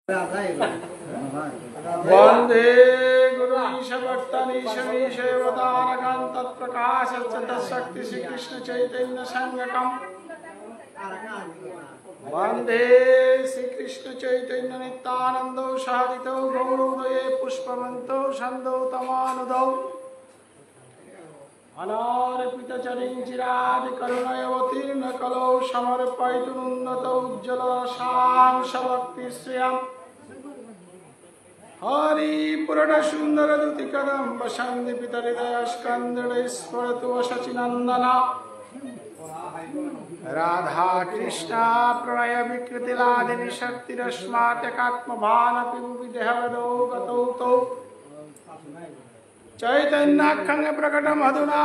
वंदे गुरुईशभक्तनीशमीशेवतारकं तत्प्रकाशश्च तत्शक्ति श्री कृष्ण चैतन्य संगकम् वंदे श्री कृष्ण चैतन्य नित्यानंदो सादितो गौरोदये पुष्पवन्तो छन्दो तमानुदौ अनार्पितचरिं चिरादिकरुणयोतीर्न कलौ समर्पयितुमुन्नतौ उज्ज्वलशांशभक्तिश्रियम् हरिपुरटसुन्दरदुतिकदम्ब सन्दिपितहृदयस्कन्धेश्वरतु शचिनन्दन राधा कृष्णा प्रणय विकृतिलादिनी शक्तिरस्मात्कात्मभानपि विदेहवदौ गतौ तौ चैतन्याख्यं प्रकटमधुना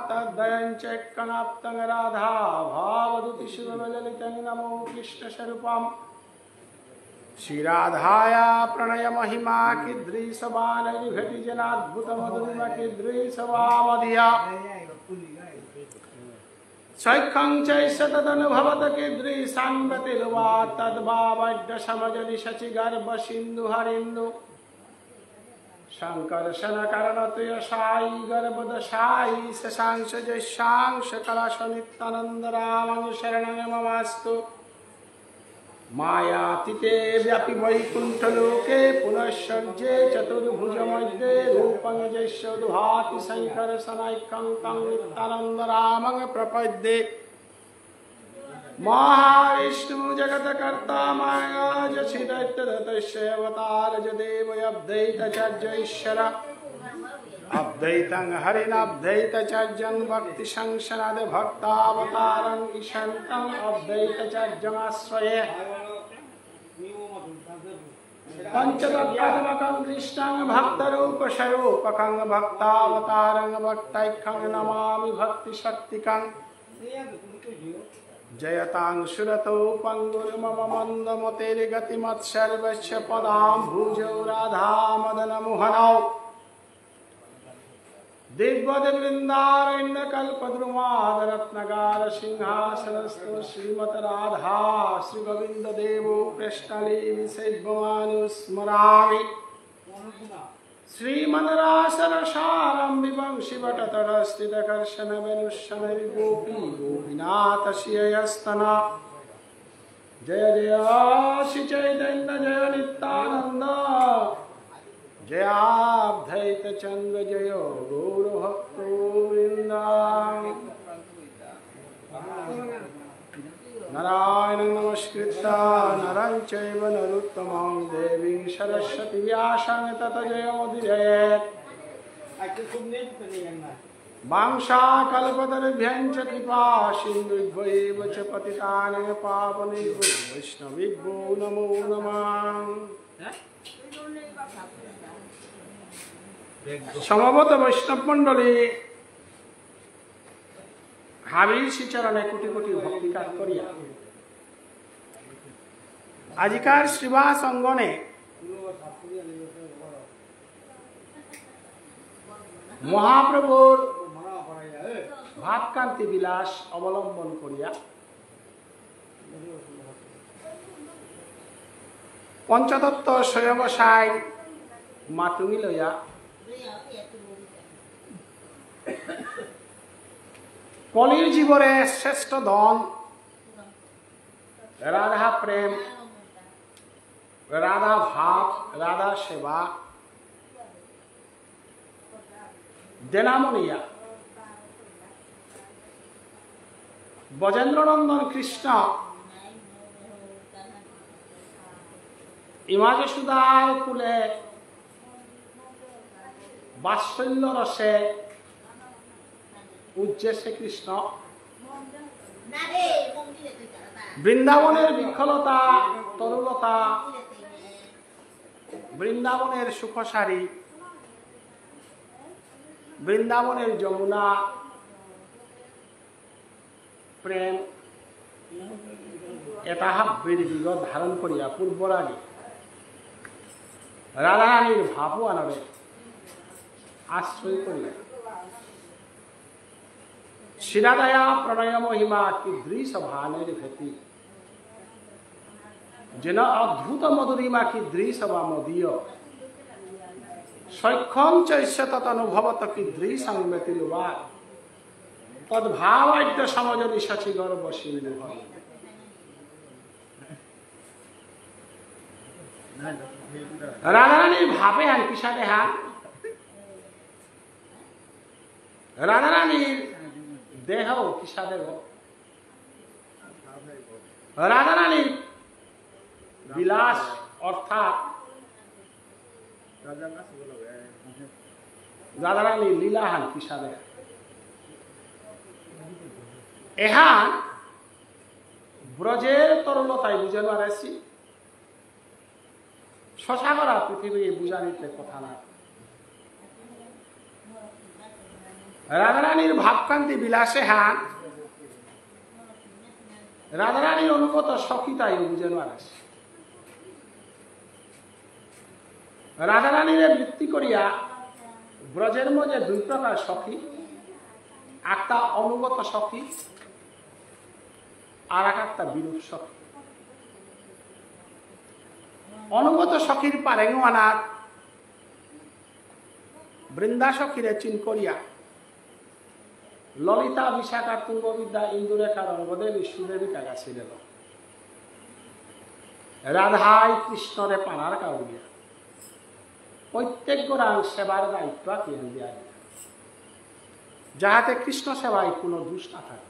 तद्वयं चैक्कनाप्तं राधा भावदुति शिवललितं नमो कृष्णस्वरूपम् श्रीराधाया प्रणय महिमा कीदृशबालविभति जनाद्भुत मधुरिम कीदृशवामधिया सैखं चैष तदनुभवत कीदृशान्वतिर्वा तद्भावड्ड समजलि शचिगर्भ सिन्धु हरिन्दु शंकर्षण करणतुय साई गर्भदशाई शशांश जशांश कलाश नित्यानंद रामं शरणं ममास्तु मायातीते व्यापी वैकुंठ लोके पुनश्चर्ये चतुर्भुज मध्ये रूपं जस्य दुहाति शंकर्षणैकं तं नित्यानंद रामं प्रपद्ये महाविष्णु जगत्कर्ता मायाजशिदैत्यदतस्य अवतारज देवयब्दैतचर्यैश्वर अब्दैतं हरिनब्दैतचर्यं भक्तिसंसनद भक्तावतारं ईशन्तं अब्दैतचर्यमाश्रये पंचतत्त्वात्मकं कृष्णं भक्तरूपस्वरूपकं भक्तावतारं भक्तैकं नमामि भक्तिशक्तिकं जयतां सुरतो पंगुर्मम मंदमतेर्गतिमत्सर्वस्य पदाम्भुजौ राधा मदन मोहनौ दिग्वद्वृन्दारण्यकल्पद्रुमादरत्नगार सिंहासनस्थो श्रीमत राधा श्रीगोविन्ददेवो पृष्ठलीलिसेव्यमानुस्मरामि श्रीमन्रासरसारं विवंशिवटतटस्थितकर्षण वेणुशनैर्गोपी गोपीनाथस्यस्तना जय जय श्री चैतन्य जय नित्यानंद जयाद्वैत चंद्र जय गौरभक्तवृन्द नारायणं नमस्कृत्य नरं चैव नरोत्तमं देवीं सरस्वती व्यासं ततो जयमुदीरयेत् वाञ्छाकल्पतरुभ्यश्च कृपा सिन्धुभ्यैव च पतितानां पावनेभ्यो वैष्णवेभ्यो नमो नमः। समबत वैष्णव मंडली हाबीर श्रीचरणे कोटि कोटि भक्तिकार करिया आजिकार श्रीवास अंगने महाप्रभुर भावकांति विलास अवलम्बन करिया पंचतत्व स्वयंसाय मातुमी लया कलिर जीवरे श्रेष्ठ धन राधा प्रेम राधा भाव राधा सेवा देनामनिया ब्रजेन्द्रनंदन कृष्ण इमाजसुदार कुले बात्सल्य रसे उज्जेसे कृष्ण बृंदावनेर विखलता तरुलता बृंदावनेर सुखसारी बृंदावनेर यमुना प्रेम এটা বিগত ধারণ করিয়া পূর্বরাগে রাধারানীর ভাবু আনবে आश्रय करिया श्रीराधाया प्रणय महिमा कीदृश भानेर भेति যেন অদ্ভুত মধুরিমা কীদৃশ বা মদীয় সৈক্ষম চৈষ্য তদনুভবত কীদৃশং ব্যতির্বা তদ্ভাবাদ্য সমজনী শচী গর্ব সিন্ধু হয়। রাধারানীর ভাবে হান কিসাদে হান রাধারানীর দেহ কিসাদে রাধারানীর বিলাস অর্থাৎ রাধারানীর লীলাহান কিসাদে এহান ব্রজের তরলতায় বুঝে মারেছি শশাগরা পৃথিবী বুঝানিতে কথা না। রাধারানীর ভাবকান্তি বিলাসে হান রাধারানীর অনুগত সখিতাই বুঝে মারেছি। রাধারানীর বৃত্তি করিয়া ব্রজের মধ্যে দুই প্রকার সখী, একটা অনুগত সখী আর একটা বিরূপ সখী। অনুগত সখীর পারেঙ্গানার বৃন্দা সখীরে চিন করিয়া ললিতা বিশাখা তুঙ্গবিদ্যা ইন্দুরেখা রঙ্গদেবী সুদেবিকা গাছিলেন রাধাই কৃষ্ণরে পানার কাউরিয়া প্রত্যেক গোড়াং সেবার দায়িত্ব কেন দিয়া যাহাতে কৃষ্ণ সেবায় কোনো দোষ না থাকে।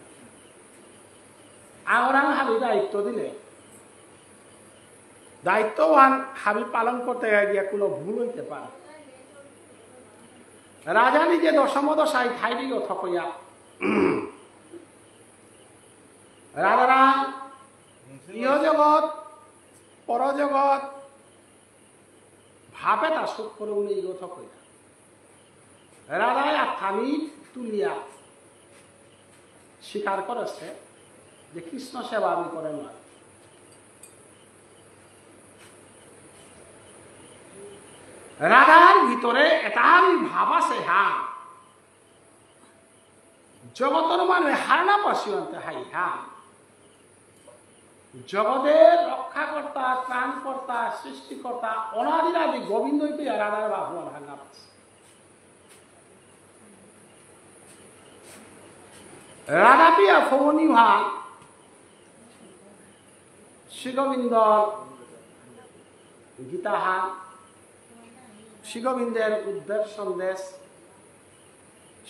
আওরাং হাবি দায়িত্ব দিলে দায়িত্ববান হাবি পালন করতে গিয়া কোনো ভুল হইতে পারে। রাজা নিজে দশমদশায় ঠাইরিগ থকইয়া রাধারাম ইহজগৎ পরজগৎ ভাবে তা সুখ করে উনি ইগত কইয়া রাধায় আথানি তুলিয়া স্বীকার করেছে যে কৃষ্ণ সেবা আমি করেন না। রাধার ভিতরে এটাই ভাব আছে হ্যাঁ জগতর মানে হারনা পাশিয়ন্তে হাই হ্যাঁ জগতের রক্ষাকর্তা ত্রাণকর্তা সৃষ্টিকর্তা অনাদিরাদি গোবিন্দই পেয়ে রাধার ভাবনার হারনা পাচ্ছে। রাধা পিয়া ফৌনি ভান শ্রীগোবিন্দর গীতাহার শ্রীগোবিন্দের উদ্বেগ সন্দেশ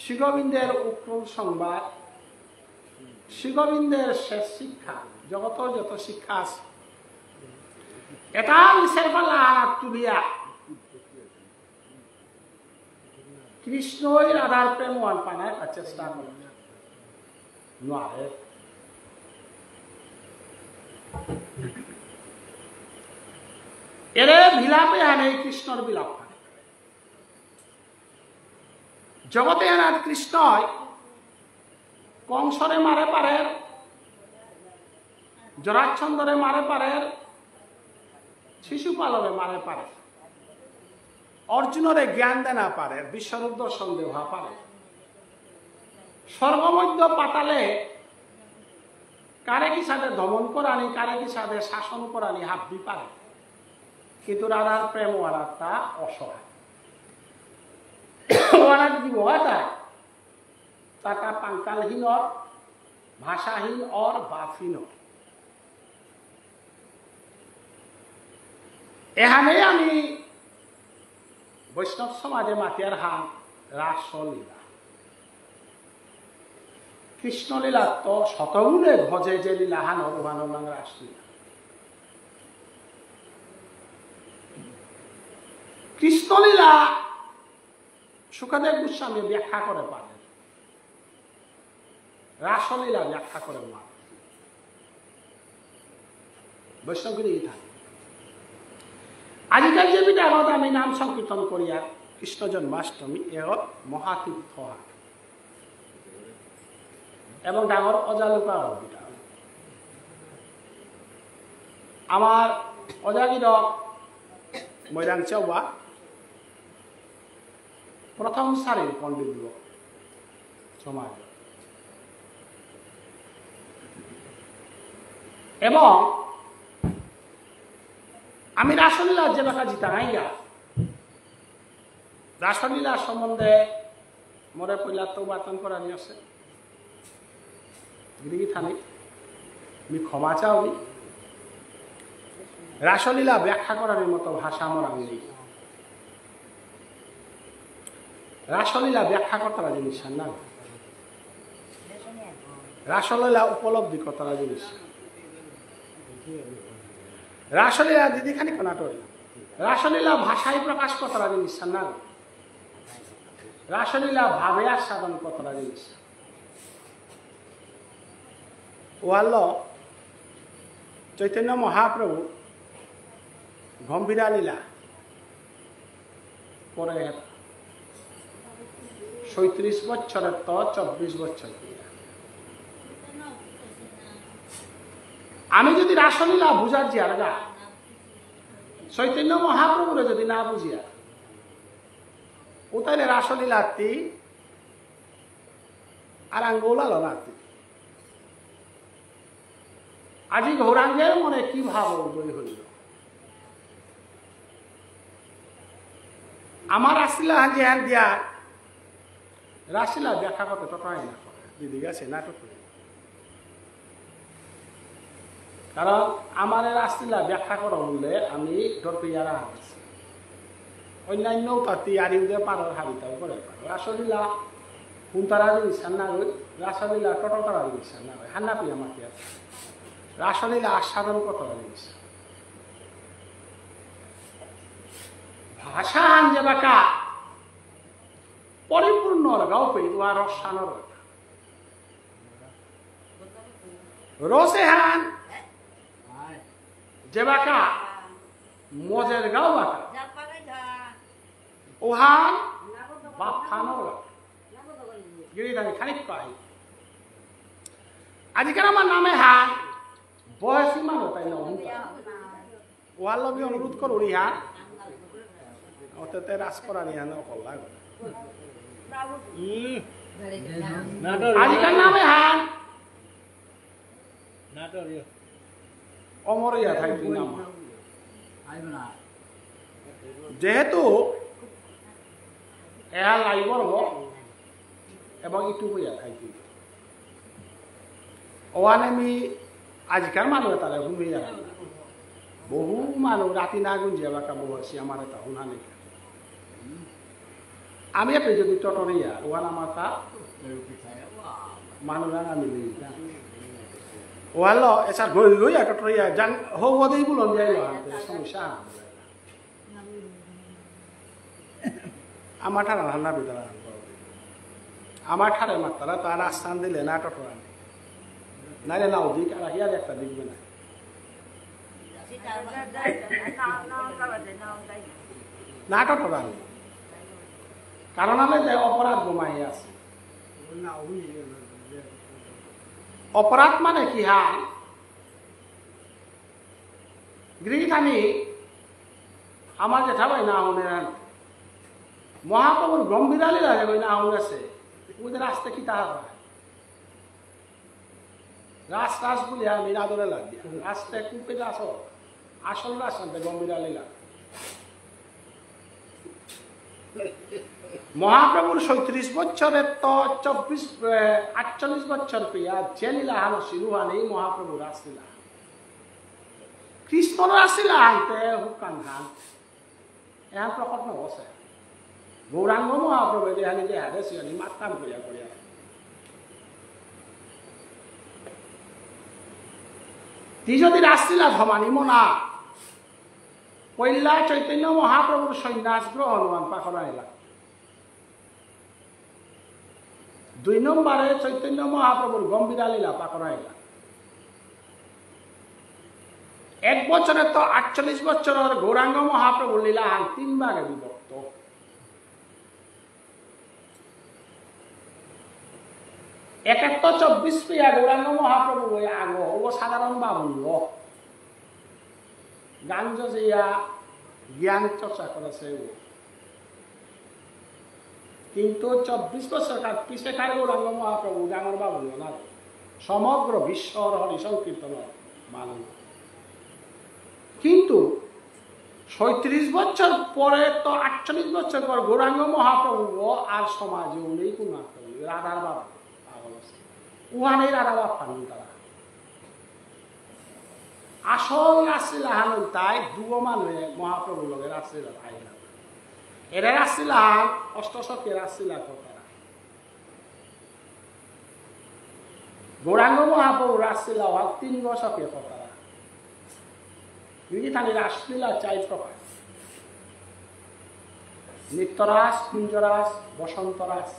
শ্রীগোবিন্দের উক্রম সংবাদ শ্রীগোবিন্দের শেষ শিক্ষা জগত যত শিক্ষা আছে এটা নিচের পাল্লা তুলিয়া কৃষ্ণই রাধার প্রেম ওয়ান পানায় চেষ্টা করে নোয়ারে এরে বিলাপে আনে কৃষ্ণর বিলাপ জগতে আনার কৃষ্ণই কংসরে মারে পারের জরাচ্ছন্দরে মারে পারের শিশুপালরে মারে পারে অর্জুনরে জ্ঞান দেনা পারে বিশ্বরূপ দর্শন দেওয়া পারে সর্বমধ্য পাতালে কারে কি সাথে দমন করানি কারে কি সাথে শাসন করানি হাবি পারে কিন্তু রাধার প্রেম ওয়ারাটা অসহায় ওয়ারা যদি হওয়া যায় তাটা পাঙ্কালহীন ভাষাহীন और বাফহীন এখানে আমি বৈষ্ণব সমাজে মাতিয়ার হাম রাসলীলা কৃষ্ণলীলা তো শতগুণে ভজে যে লীলাহান অরুহান রাসলীলা কৃষ্ণলীলা সুখদেব গোস্বামী ব্যাখ্যা করে পারেন রাসলীলা ব্যাখ্যা করে মা বৈষ্ণবগিরি থাকে আজিকাল যে বিটা আগত আমি নাম সংকীর্তন করিয়া কৃষ্ণ জন্মাষ্টমী এত মহাতীর্থ এবং ডাঙর অজালুকা বিটা আমার অজাগির মৈরাং চৌবা প্রথম সারির পণ্ডিত সমাজ এবং আমি রাসলীলা যে বাঁকা জিতা হাইয়া রাসলীলা সম্বন্ধে মরে পইলা তো বাতন করানি আছে গিরি থানি আমি ক্ষমা চাওনি রাসলীলা ব্যাখ্যা করার মতো ভাষা আমার আমি নেই রাসলীলা ব্যাখ্যা করতে জিনিস না রাসলীলা উপলব্ধি করতে জিনিস রাসলীলা দিদি খানি কোনাটই রাসলীলা ভাষায় প্রকাশ করতে জিনিস না রাসলীলা ভাবে আস্বাদন করতে জিনিস ওয়াল চৈতন্য মহাপ্রভু গম্ভীরা লীলা পরে ৩৭ বছরের তো ২৪ বছর আমি যদি রাসলীলা বুঝার যে আর গা চৈতন্য মহাপ্রভুরে যদি না বুঝিয়া ও তাইলে রাসলীলার্থী আর আঙ্গোলাল নার্থী আজি গৌরাঙ্গের মনে কি ভাব উদয় হইল আমার রাসলীলা হাঁজি হ্যান দিয়া রাসলীলা ব্যাখ্যা করতে তটাই না দিদি গেছে নাটক কারণ আমার রাসলীলা ব্যাখ্যা করা বললে আমি ডরপিয়ারা হাঁটছি অন্যান্য তাতি আরিউদে পারর হাবিতাও করে পারো রাসলীলা হুন্তারা জিনিস না হই রাসলীলা টটকারা জিনিস না হয় হান্না পিয়া মাতি আছে রাসলীলা আস্বাদন কত জিনিস ভাষা হান যে বাঁকা পরিপূর্ণ গাও পেয়ে তোমার রসানোর রসে হান যে বাঁকা মজের গাও বাঁকা ওহান বাপখানোর গিরিধানি খানিক পাই আজকাল আমার নামে হান বয়সী মানুষ তাই না ওয়ার লগে অনুরোধ করো রিহা অততে রাস করা রিহা না কল্লা আজকাল নামে হান অমরিয়া থাকি নাম যেহেতু এয়া লাইব এবং ইটু বইয়া থাকি ওয়ান আমি আজকাল মানুষ তারা ঘুমিয়ে যায় বহু মানুষ রাতি না গুঞ্জিয়া বাঁকা বহু আছি আমার এটা শুনা নেই আমি আপনি যদি টটরিয়া ওয়ান আমার তা মানুষ আমি ওয়াল এসা গই গই টটরিয়া জান হওয়াদেই বলন যাই সমস্যা আমার ঠারা রান্না বিদারা আমার ঠারে মাত্রা তার আস্থান দিলে না টটরা নাইলে নাও দিক আর হিয়ার একটা দেখবে না না টটরা কারণ আমি যে অপরাধ বোমাই আছে অপরাধ মানে কি হ্যাঁ গৃহীতানি আমার জেঠা ভাই না হনের মহাপ্রভুর গম্ভীরালি লাগে ওই না হন গেছে ওদের রাস্তা কি তাহা হয় রাস রাস বলি আমি আদরে লাগি রাস্তায় কুপে রাস আসল রাস্তাতে গম্ভীরালি লাগে মহাপ্রভুর ৩৭ বছরের তো ৪৮ বছর পেয়া যে লীলা হানো শিরুহান এই মহাপ্রভু রাসলীলা কৃষ্ণ রাসলীলা হাইতে হুকান হান এহান প্রকট নবসে গৌরাঙ্গ মহাপ্রভু দেহানি দেহারে শিয়ানি মাত্রাম করিয়া করিয়া তি যদি রাসলীলা ধমানিম না পৈলা চৈতন্য মহাপ্রভুর সন্ন্যাস গ্রহণ পাখরাইলা ২ নম্বরে চৈতন্য মহাপ্রভুর গম্ভীরা লীলা পাকরাইলা ১ বছরে তো ৪৮ বছরের গৌরাঙ্গ মহাপ্রভুর লীলা ৩ ভাগে বিভক্ত এক তো ২৪ পিয়া গৌরাঙ্গ মহাপ্রভু আগ ও সাধারণ বাবুল্য গান জিয়া জ্ঞান চর্চা করেছে কিন্তু ২৪ বছর পিছিয়ে খাই গৌরাঙ্গ মহাপ্রভু গানের বাবুল্য না সমগ্র বিশ্বর হরি সংকীর্তন মানুষ কিন্তু 37 বছর পরে তো 48 বছর পর গৌরাঙ্গ মহাপ্রভু আর সমাজে উনি কোন রাধার বাবা উহানেই রাধা বাপ পান তারা আসল রাসলীলাহান তাই দুগো মানুহে মহাপ্রভু লগে রাসলীলা আইলা এরা রাসলীলাহান অষ্টশকে রাসলীলা কথা গৌরাঙ্গ মহাপ্রভু রাসলীলা হওয়ার 3 দশকে কথা থানি রাসলীলা 4 প্রকার নিত্যরাস কুঞ্জরাস বসন্তরাস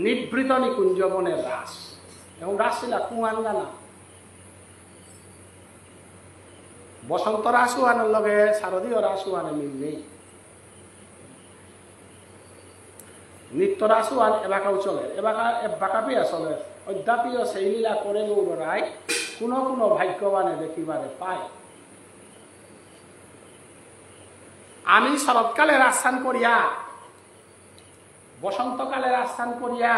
নিবৃত নিকুঞ্জবনের রাস এবং রাসলীলা কুয়াঙ্গানা বসন্ত রাস ওয়ানের লগে শারদীয় রাস ওয়ানে মিল নেই নিত্য রাস ওয়ান এবাকাও চলে এবাকা পিয়া চলে অধ্যাপীয় সেই লীলা করে গৌরায় কোনো কোনো ভাগ্যবানে দেখিবারে পায় আমি শরৎকালে রাস্তান করিয়া বসন্তকালে রাস্তান করিয়া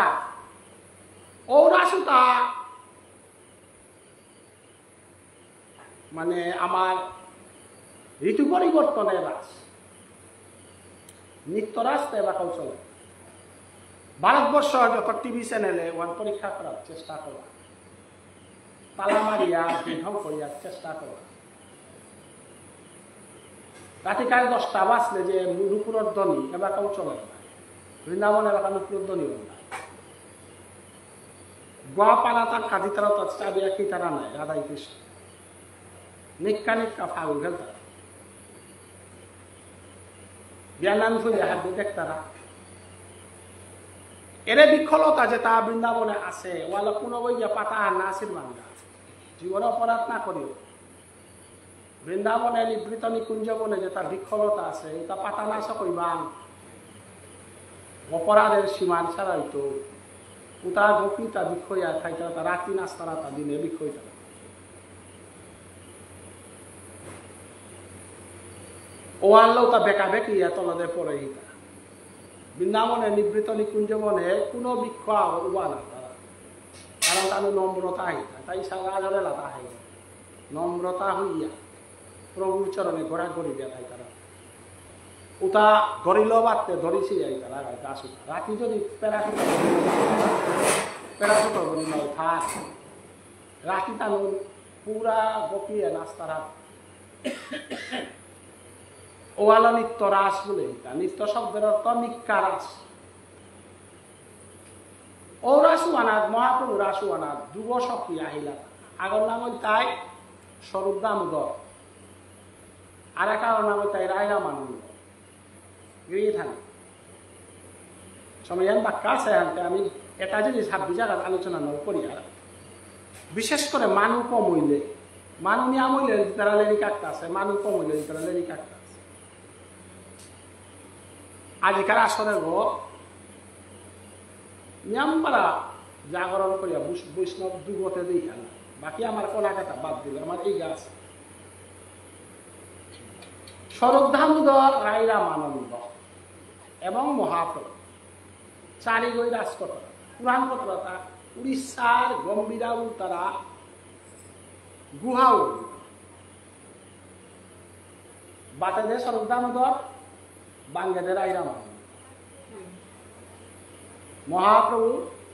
ও রাসুতা মানে আমার ঋতু পরিবর্তনের রাস নিত্য রাস্তা এবাকাও চলে ভারতবর্ষ যত টিভি চ্যানেলে ওয়ান পরীক্ষা করার চেষ্টা করা তালা মারিয়া বিধম করিয়ার চেষ্টা করা রাতিকাল 10টা বাজলে যে নুপুরের ধ্বনি এবাকাও চলে না বৃন্দাবন এলাকা নুপুরের ধ্বনি না গোয়া পাড়া তার কাঁদি তারা তার চাবিয়া কি তারা নাই রাধাই কৃষ্ণ নিক্কা নিক্কা ফাউল খেলতা জ্ঞানান ফুলে হাত দিয়ে দেখতারা এরে বিক্ষলতা যে তা বৃন্দাবনে আছে ওয়ালা কোনো বই যে পাতা না আসির মাঙ্গা জীবন অপরাধ না করিও বৃন্দাবনে নিবৃত নিকুঞ্জবনে যে তার বিক্ষলতা আছে এটা পাতা নাশ করিবা অপরাধের সীমান ছাড়াই তো উতা গোপিতা বিক্ষয়া খাইতা তা রাতি নাস্তারা তা দিনে বিক্ষয়তা ও আনলেও তা বেকা বেকি তলদে পড়ে ইতা বৃন্দাবনে নিবৃত নিকুঞ্জবনে কোনো বৃক্ষ উবা না তারা কারণ তার নম্রতা আহিতা তাই সারা লাতা আহি নম্রতা হইয়া প্রভুর চরণে ঘোরাঘুরি দিয়া তাই তারা উতা ধরিল বাড়তে ধরিছি যাই তারা গাছ রাতি যদি প্যারাশুট বলিল থাক রাতি তানুন পুরা গপিয়ে নাস্তারা ওয়ালা নিত্য রাস বলে নিত্য শব্দের অর্থ নিক্কা রাস ও রাসুয়ানাথ মহাপ্রভু রাসুয়ানাথ যুব সখী আহিলা আগর নাম তাই স্বরূপ দামোদর আর এক নাম তাই রায়রামানন্দ গিয়ে থাকে সময় বাক্যা আছে আমি এটা জিনিস 26 জায়গায় আলোচনা করি আর বিশেষ করে মানু কমইলে মানু নিয়া মইলে তারা লেরি কাটতে আছে মানু কমইলে তারা লেরি কাটতে আছে আজিকার আসরে গো নিয়মপাড়া জাগরণ করিয়া বৈষ্ণব দুগতে দিই খানা বাকি আমার কলাকাতা বাদ দিল আমার এই গাছ শরৎ দামোদর রায়রামানন্দ এবং মহাপ্রভু চারিগই রাজকথা পুরাণ কথা উড়িষ্যার গম্ভীরাও তারা গুহাও বাটেদে শরৎ দামোদর বাঙ্গেদের রায়রামানন্দ মহাপ্রভু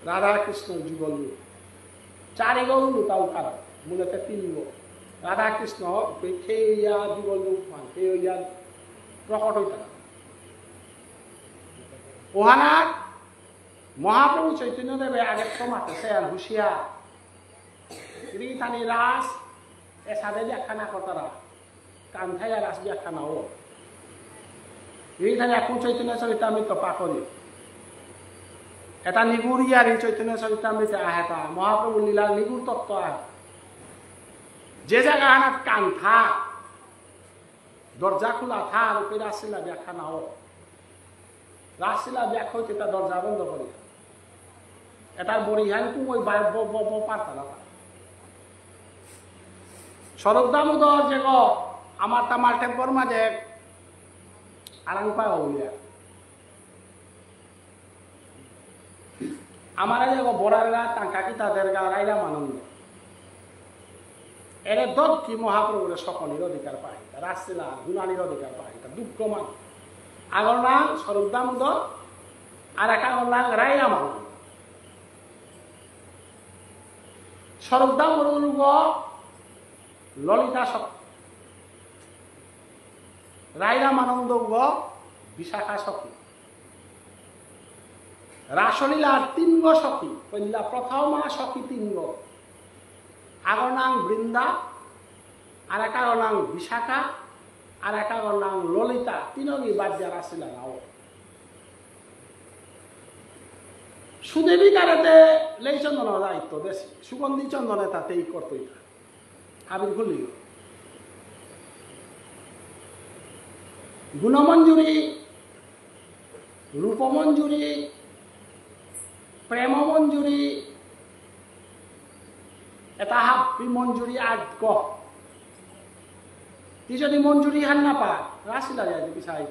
রাধা কৃষ্ণ যুগল চারিগৌ তাও কারণ মূলত 3 গো রাধা কৃষ্ণ খেয়া যুগল খেয়া প্রকট হইতে ওহানা মহাপ্রভু চৈতন্যদেবে আগের কমাতে সে আর হুঁশিয়ার রিতানি রাস এ সাদে ব্যাখ্যা না কতারা কান্থাইয়া রাস ব্যাখ্যা না ও রিতানি এখন চৈতন্য চরিতামৃত পাকরি এটা নিগুরিয়ার এই চৈতন্য চরিতামৃতে আহেতা মহাপ্রভু লীলার নিগুর তত্ত্ব আহে যে জায়গা আনাত কান্থা দরজা খোলা থা আর ওকে রাসলীলা ব্যাখ্যা না ও রাসলীলা ব্যাখ্যা হইতে তা দরজা বন্ধ করি এটার বরিহান ওই পারতা না শরৎ দামোদর যে গ আমার তা মাল্টেক বর্মা যে আরাং পায় বলিয়া আমার যে বড়ার গা টাঙ্কা কি তাদের গা রায়রামানন্দ এর দক্ষি মহাপ্রভুরে সকলের অধিকার পাই রাসলীলা গুণানির অধিকার পাই দুঃখ মান আগর নাম স্বরূপ দামোদর আর এক আগর নাম রাইরা মান স্বরূপ দামোদর ললিতা শক্তি রাইরা মানন্দ বিশাখা শক্তি রাসলীলার তিনগ সখী কইলা প্রথম সখী তিনগ আগর নাম বৃন্দা আর এক আগর নাম বিশাখা আর এক আগর নাম ললিতা তিনগই বাদ দিয়া রাসলীলা নাও সুদেবী কারেতে লেই চন্দন দায়িত্ব বেশি সুগন্ধি চন্দনে তাতেই করতই আবির খুলি গুণমঞ্জুরি রূপমঞ্জুরি প্রেম মঞ্জুরি এটা হাবি মঞ্জুরি আগ তুই যদি মঞ্জুরি হান না পা রাসলীলা যায় বিচাই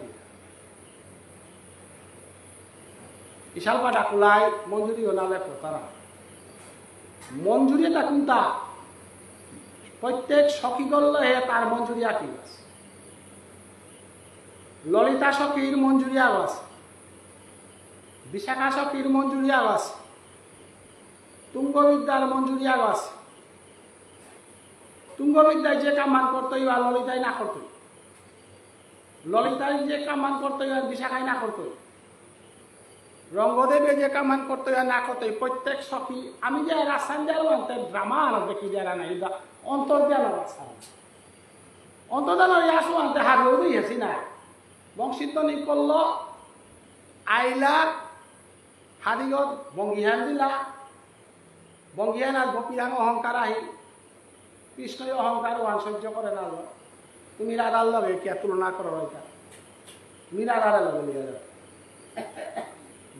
বিশাল পাটা কুলাই মঞ্জুরি নালে তারা মঞ্জুরি এটা কোনটা প্রত্যেক সখী গল্লে তার মঞ্জুরি আঁকি আছে ললিতা সখীর মঞ্জুরি আগ আছে বিশাখা সখীর মঞ্জুরি আগ আছে তুঙ্গবিদ্যার মঞ্জুরি আগ আছে তুঙ্গবিদ্যায় যে কাম মান করতে আর ললিতাই না করতে ললিতায় যে কাম মান করতে আর বিশাখায় না করতে রঙ্গদেবে যে কাম মান করতে আর না করতে প্রত্যেক সখী আমি যে রাস্তান দেওয়া আনতে ড্রামা আনা দেখি দেওয়া নাই অন্তর্জ্ঞান রাস্তান অন্তর্জ্ঞান আসো আনতে হারিয়েও দিয়েছি না বংশীধ্বনি করল আইলা হারিগত বঙ্গিহান দিলা বঙ্গিহান আর গোপীরাং অহংকার আহিল কৃষ্ণই অহংকার ওয়ান সহ্য করে না তুমি রাধার লগে কে তুলনা করো এটা তুমি রাধার লগে নিয়ে যাও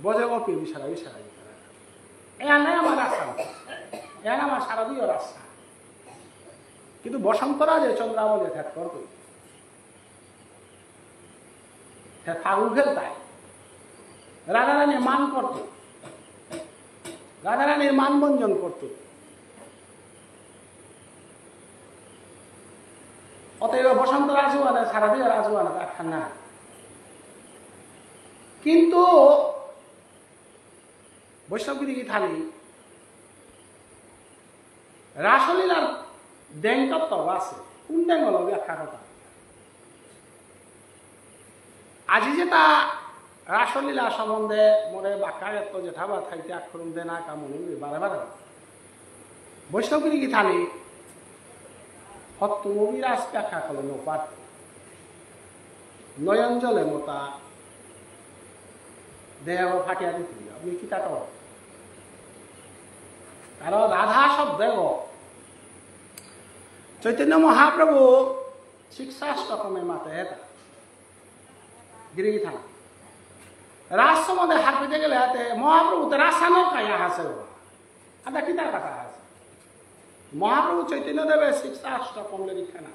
বজে গোপী বিশারা বিশারা নাই আমার রাস্তা এখানে আমার সারাদিও রাস্তা কিন্তু বসন্তরা যে চন্দ্রাবলী ঠেক করতো ফাগুন খেলতায় রাধারানীর মান করত রাধারানীর মান বঞ্জন করত অতএব বসন্ত রাজওয়ানে সারাদিও রাজওয়ানে দেখা না কিন্তু বৈষ্ণবগিরি থালি রাসলীলার ডেঙ্কত্ব আছে কোন ডেঙ্গল ব্যাখ্যা কথা আজি যেটা রাসলীলা সম্বন্ধে মনে বাক্যায়ত্ত যেঠাবা থাইতে আক্ষরম দেনা কামনি বারে বারে বৈষ্ণবগিরি কি থানি হত্তমবিরাজ ব্যাখ্যা করলে নোপাত নয়ন জলে মোতা দেহ ফাটিয়া দিতে আপনি কি তা কারণ রাধা শব্দ চৈতন্য মহাপ্রভু শিক্ষাষ্টকমে মাতে হেতা গিরিগি থানা রাজ সম্বন্ধে হাত পেতে গেলে হাতে মহাপ্রভুতে রাসানো কায়া হাসে আদা কি তার কথা আছে মহাপ্রভু চৈতন্য দেবে শিক্ষাষ্টকম লিখানা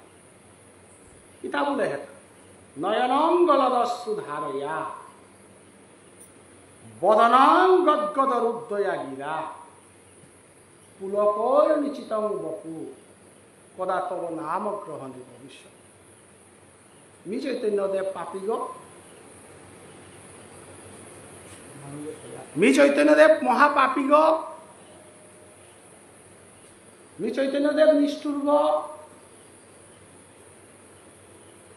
কিতা বলে হেতা নয়নং গলদস্যু ধারয়া বদনং গদ্গদ রুদ্ধয়া গিরা পুলকর নিচিতং বপু কদা তব নাম গ্রহণে ভবিষ্যৎ মি চৈতন্যদেব পাপিগ মি চৈতন্যদেব মহাপাপিগ মি চৈতন্যদেব নিষ্ঠুর্গ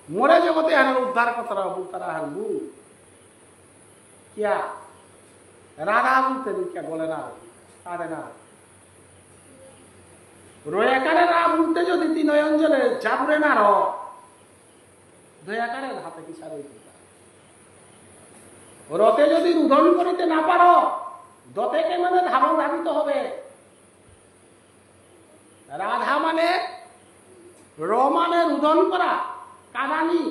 মোরে জগতে হার উদ্ধার কতরা তারা হার মূল কিয়া রাধা বলতে দুঃখা বলে না পারে না রয়াকারে রা বলতে যদি তিন অঞ্চলে যাবরে না দয়াকারের হাতে কি সার রথে যদি রোধন করিতে না পারো দতে কেমনে ধারণ ধাবিত হবে রাধা মানে র মানে রোধন করা কাদানি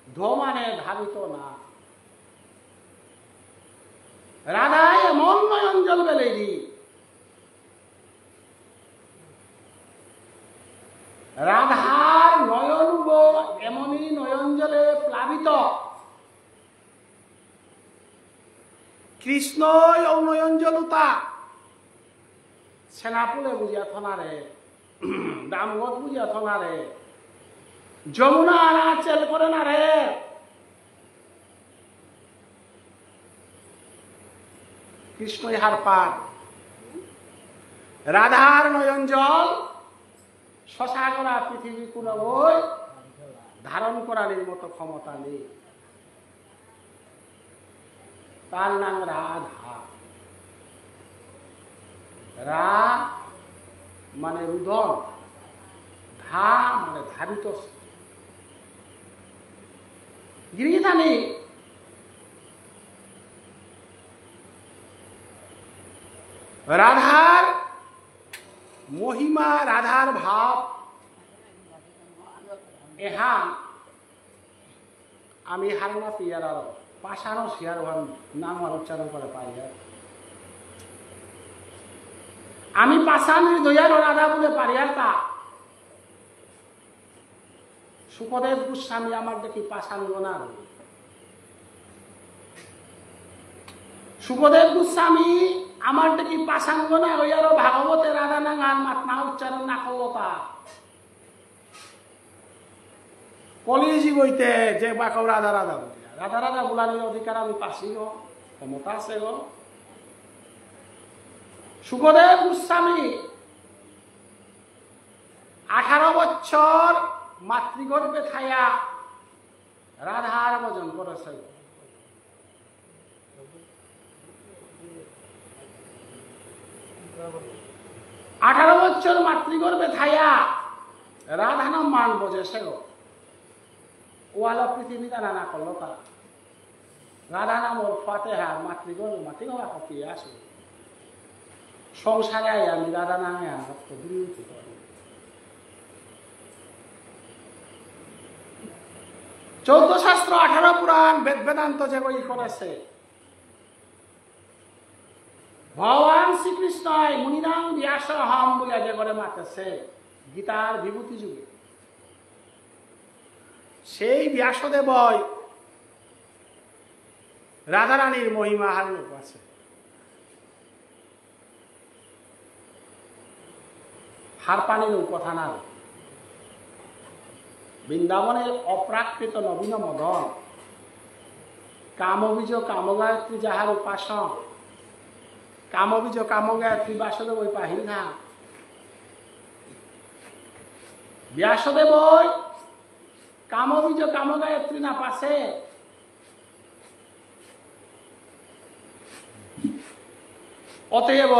ধ মানে ধাবিত না রাধা এমন নয়ন জল বেলেই রাধার নয়ন এমনই নয়ন জলে প্লাবিত কৃষ্ণ নয়ন জলুতা সেনাপুলে বুঝিয়া থনারে দামগত বুঝিয়া থঙা রে যমুনা আনা চেল করে না রে কৃষ্ণ ইহার পার রাধার নয়ন জল শশা করা পৃথিবী কোন বই ধারণ করার মতো ক্ষমতা নেই তার নাম রাধা রা মানে রুদন ধা মানে ধারিত গিরিধানী রাধার মহিমা রাধার ভাব এহা আমি হারনা পিয়ার পাশানো শিয়ার নাম উচ্চারণ করে পাই আমি পাশানের দয়ার রাধা বলে পারি আর তা সুখদেব গোস্বামী আমার দেখি পাশান গোনা সুখদেব গোস্বামী আমার দেখি পাশান গোনা হইয়ারও ভাগবতে রাধা না গান মাতনা উচ্চারণ না করলো তা কলিজি বইতে যে বাকও রাধা রাধা বলিয়া রাধা রাধা বলানোর অধিকার আমি পাচ্ছি গো ক্ষমতা আছে গো সুখদেব গোস্বামী 18 বছর মাতৃগর্ভে থাইয়া রাধার ভজন করেছে 18 বছর মাতৃগর্ভে থাইয়া রাধা নাম মান বজেছে গো ওয়ালা পৃথিবী তারা না করলো তা রাধা নাম ওর ফাতেহা মাতৃগর্ভে মাতৃগর্ভা কপিয়ে আসে সংসারে আমি রাধা নামে ভক্ত বিরোধী করি 14 শাস্ত্র 18 পুরাণ বেদ বেদান্ত যে বই করেছে ভগবান শ্রীকৃষ্ণ মুনিরাম ব্যাস হম বলে যে করে মাতেছে গীতার বিভূতি যুগে সেই ব্যাসদেব রাধারানীর মহিমা হার লোক আছে হার পানির কথা না বৃন্দাবনের অপ্রাকৃত নবীন মদন কামবীজ কামগায়ত্রী যাহার উপাসন কামবীজ কামগায়ত্রী বাসদেব ওই পাহিল না ব্যাসদেব কামবীজ কামগায়ত্রী না পাশে অতএব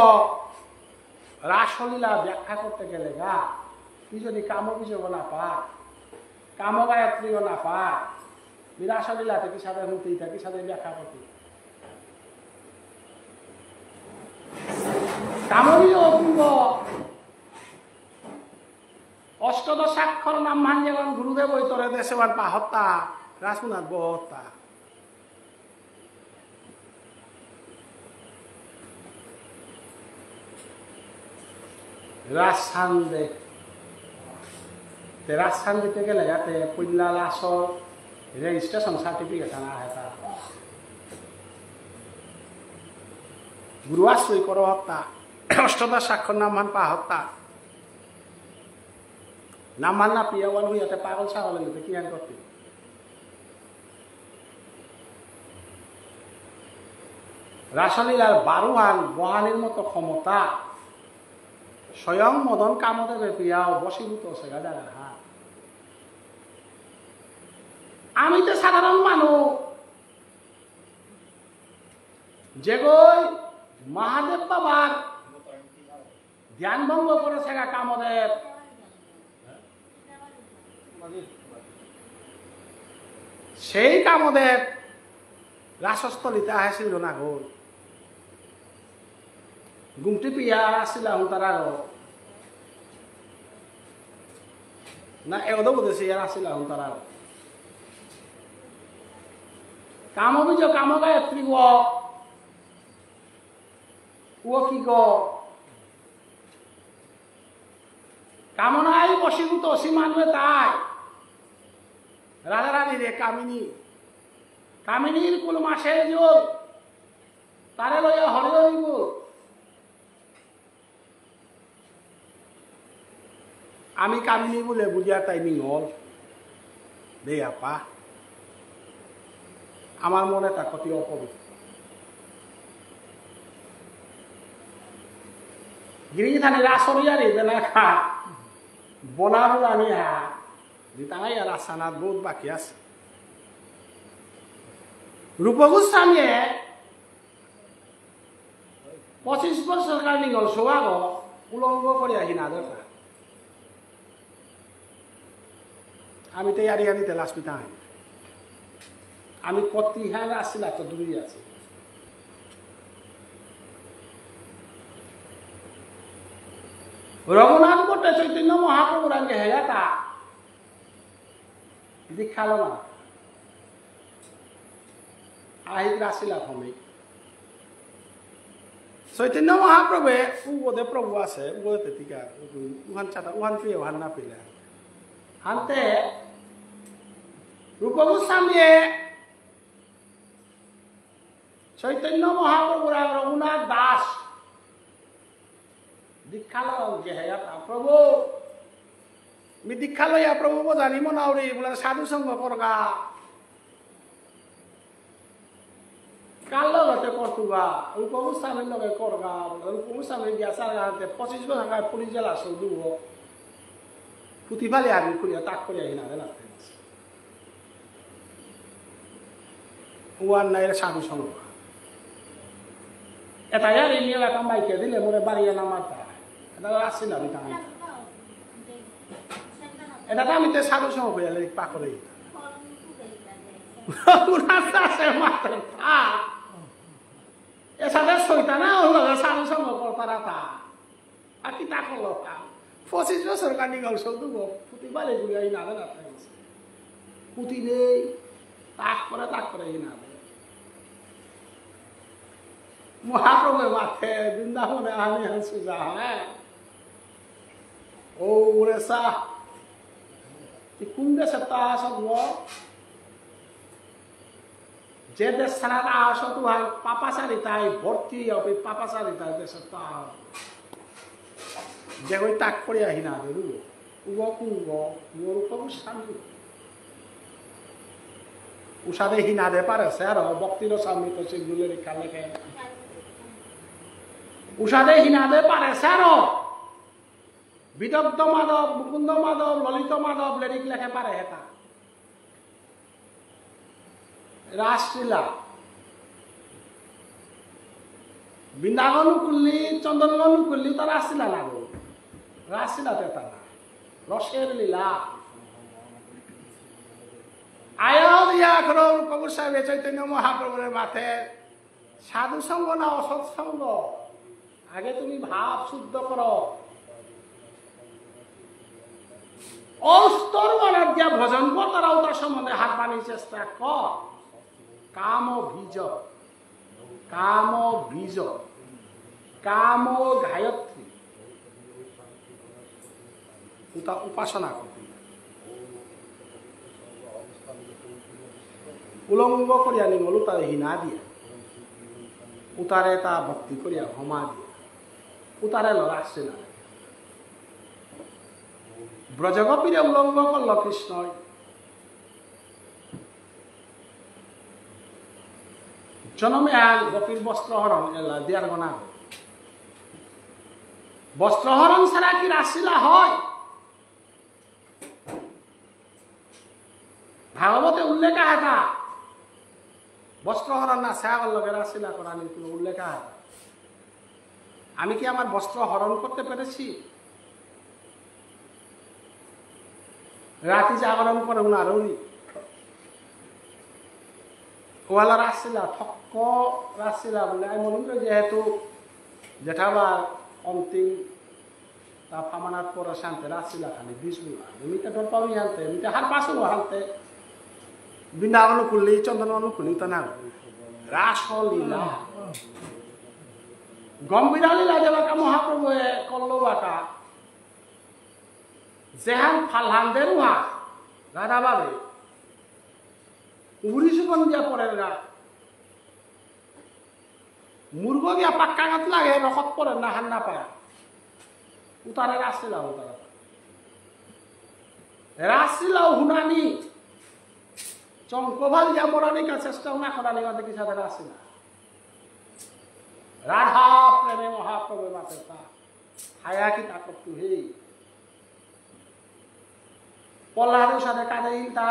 রাসলীলা ব্যাখ্যা করতে গেলে গা তুই যদি কামবীজও না পা কামগায়ত্রীও না পা রাসলীলাতে কি সাথে হতেই থাকি সাথে ব্যাখ্যা করতে কামবীজ অপূর্ব অষ্টদশাক্ষর নাম মান যেমন গুরুদেব ওই তোরে দেশেবার পাহত্তা রাসুনাথ বহত্তা রাজসান্দে রাজসান দিতে গেলে যাতে পইলা লাশর রেজিস্ট্রেশন সার্টিফিকেট আনা হয় তা গুরু আশ্রয় করো হত্যা অষ্টদশ স্বাক্ষর নাম মান পা হত্যা নাম মান না পিয়াওয়ান হইয়াতে পাগল ছাগল হইতে কি আন করতে রাসলীলার বারুহান বহানের মতো ক্ষমতা স্বয়ং মদন কামদেবে পিয়াও বসীভূত সেগা দাঁড়া হ্যাঁ আমি তো সাধারণ মানুষ যে গই মহাদেব বাবার ধ্যান ভঙ্গ করেছে গা কামদেব সেই কামদেব রাসস্থলিতে আসিল না গো গুমটি পিয়া আসিল তারা না এগদ বলেছে ইয়ার আসিল তারা কামবীজ কামগায়ত্রী ও কি গো কামনায় বশীভূত সীমানবে তাই রাধারানী রে কামিনী কামিনীর কুল মাসের জল তারে লইয়া হরে হইব আমি কামিনী বলে বুঝিয়া টাইমিং হল দে আপা আমার মনে তা কত অপবিত্র গিরি থানি রাসরিয়ারে বেলা খা বনা বলানি হা দিতাই আর আসানাত বহুত বাকি আছে রূপগোস্বামীয়ে 25 বছর কারণে গল সোয়াগ উলঙ্গ করে আহি না দেখা আমি তো ইয়ারি আনিতে লাসপিতা আমি কত হ্যাঁ আসছিল তো দূরে আছি রঘুনাথ ভট্ট চৈতন্য মহাপ্রভুর আগে হেয়াটা দীক্ষালো না আহিত আসিলা ভূমি চৈতন্য মহাপ্রভু উবোধে প্রভু আছে উবোধে টিকা উহান চাটা উহান পেয়ে উহান না পেলে হানতে রূপগোস্বামীয়ে চৈতন্য মহাপ্রভুর রঘুনাথ দাস দীক্ষা লে হেয়াটা প্রভু मी दीक्षा लया प्रभु बजानी मनावरी बोला साधु संग करगा काल लगते करतुगा रूपगोस्वामी लगे करगा रूपगोस्वामी गया सारा 25 बछर आगे पुलिस जेला सौदुब पुथि फाले आगि खुलिया ताक करिया हिना ना ওয়ান নাইরে সাধু সংগ এটা ইয়ারি নিলা কামাইকে দিলে মোরে বাড়িয়া না মারতা এটা আসছিল আমি তাই এটা আমি তো সাধু সংগ হইলে পা করে উনাটা সে মাত্র তা এসাদে শয়তানা হলো সাধু সংগ করতারা তা আর কি তা করলো তা 25 বছর কানি গল সৌদুব পুতি বালে গুলাই না না পুতি নেই তাক করে না মহাপ্রভুর মাথে বৃন্দাবনে আনি হাসুজা হ্যাঁ ও উড়েসা কোন দেশে তা আসব যে দেশ ছাড়া আসত পাপাচারি তাই ভর্তি হবে পাপাচারি তাই দেশে তা যে ওই তাক করে আহি না উগ কুঙ্গ শান্তি উষাদে হিনাদে পারে স্যার ভক্তির স্বামী তো সেগুলো লেখা লেখে উষাদে হিনাদে পারে স্যার বিদগ্ধ মাধব মুকুন্দ মাধব ললিত মাধব লেরিক লেখে পারে হেতা রাসলীলা বৃন্দাবন কুল্লি চন্দনগন কুল্লি তো রাসলীলা লাগো রাসলীলা তেতা না রসের লীলা আয়া দিয়া করো রূপগোস্বামী চৈতন্য মহাপ্রভুর মাথে সাধু সঙ্গ না অসৎসঙ্গ আগে তুমি ভাব শুদ্ধ করো অস্তর মানের দিয়া ভজন কর তারাও তার সম্বন্ধে হাত বানিয়ে চেষ্টা কর কাম বীজ কাম গায়ত্রী উপাসনা করতে উলঙ্গ করিয়া নিমল উতারে হিনা দিয়া উতারে তা ভক্তি করিয়া ক্ষমা দিয়া উতারে লড়াচ্ছে না ব্রজগোপীরে উলঙ্গ করল কৃষ্ণ জনমে গোপীর বস্ত্রহরণ এলা দিয়ার গনা বস্ত্রহরণ ছাড়া কি রাসলীলা হয় ভাগবতে উল্লেখ আছে বস্ত্রহরণ না ছাগল লগে রাসলীলা করা নিয়ে কোনো উল্লেখ আছে আমি কি আমার বস্ত্র হরণ করতে পেরেছি রাতে জাগরণ করে উনারও ওয়ালা রাসলীলা ঠক্ক রাসলীলা বলে আমি মনে করি যেহেতু জেঠাবার অন্তিম তা ফামানার পরে শান্তে রাসলীলা খালি বিষ্ণু এমনিতে ডর পাবি হানতে এমনিতে হার পাশও হানতে বৃন্দাবন করলি চন্দন করলি তো না রাসলীলা গম্ভীরা লীলা যেবাকা মহাপ্রভু করলো বাকা যেহান ফালহানদের উহা রাধা বাবে উড়ি সুগন দিয়া পড়ে না মুরগ গিয়া পাক্কা গাত লাগে রকত পড়ে না হান না পায় উতারে রাসলীলা উতারা রাসিলাও হুনানি চঙ্কভাল যা মরানিকা চেষ্টাও না করানি আমাদের কি সাথে রাসিলা রাধা প্রেমে মহাপ্রভু মাতে তা হায়া কি তাকত্তু হে পল্লাদের সাথে কাঁদে তা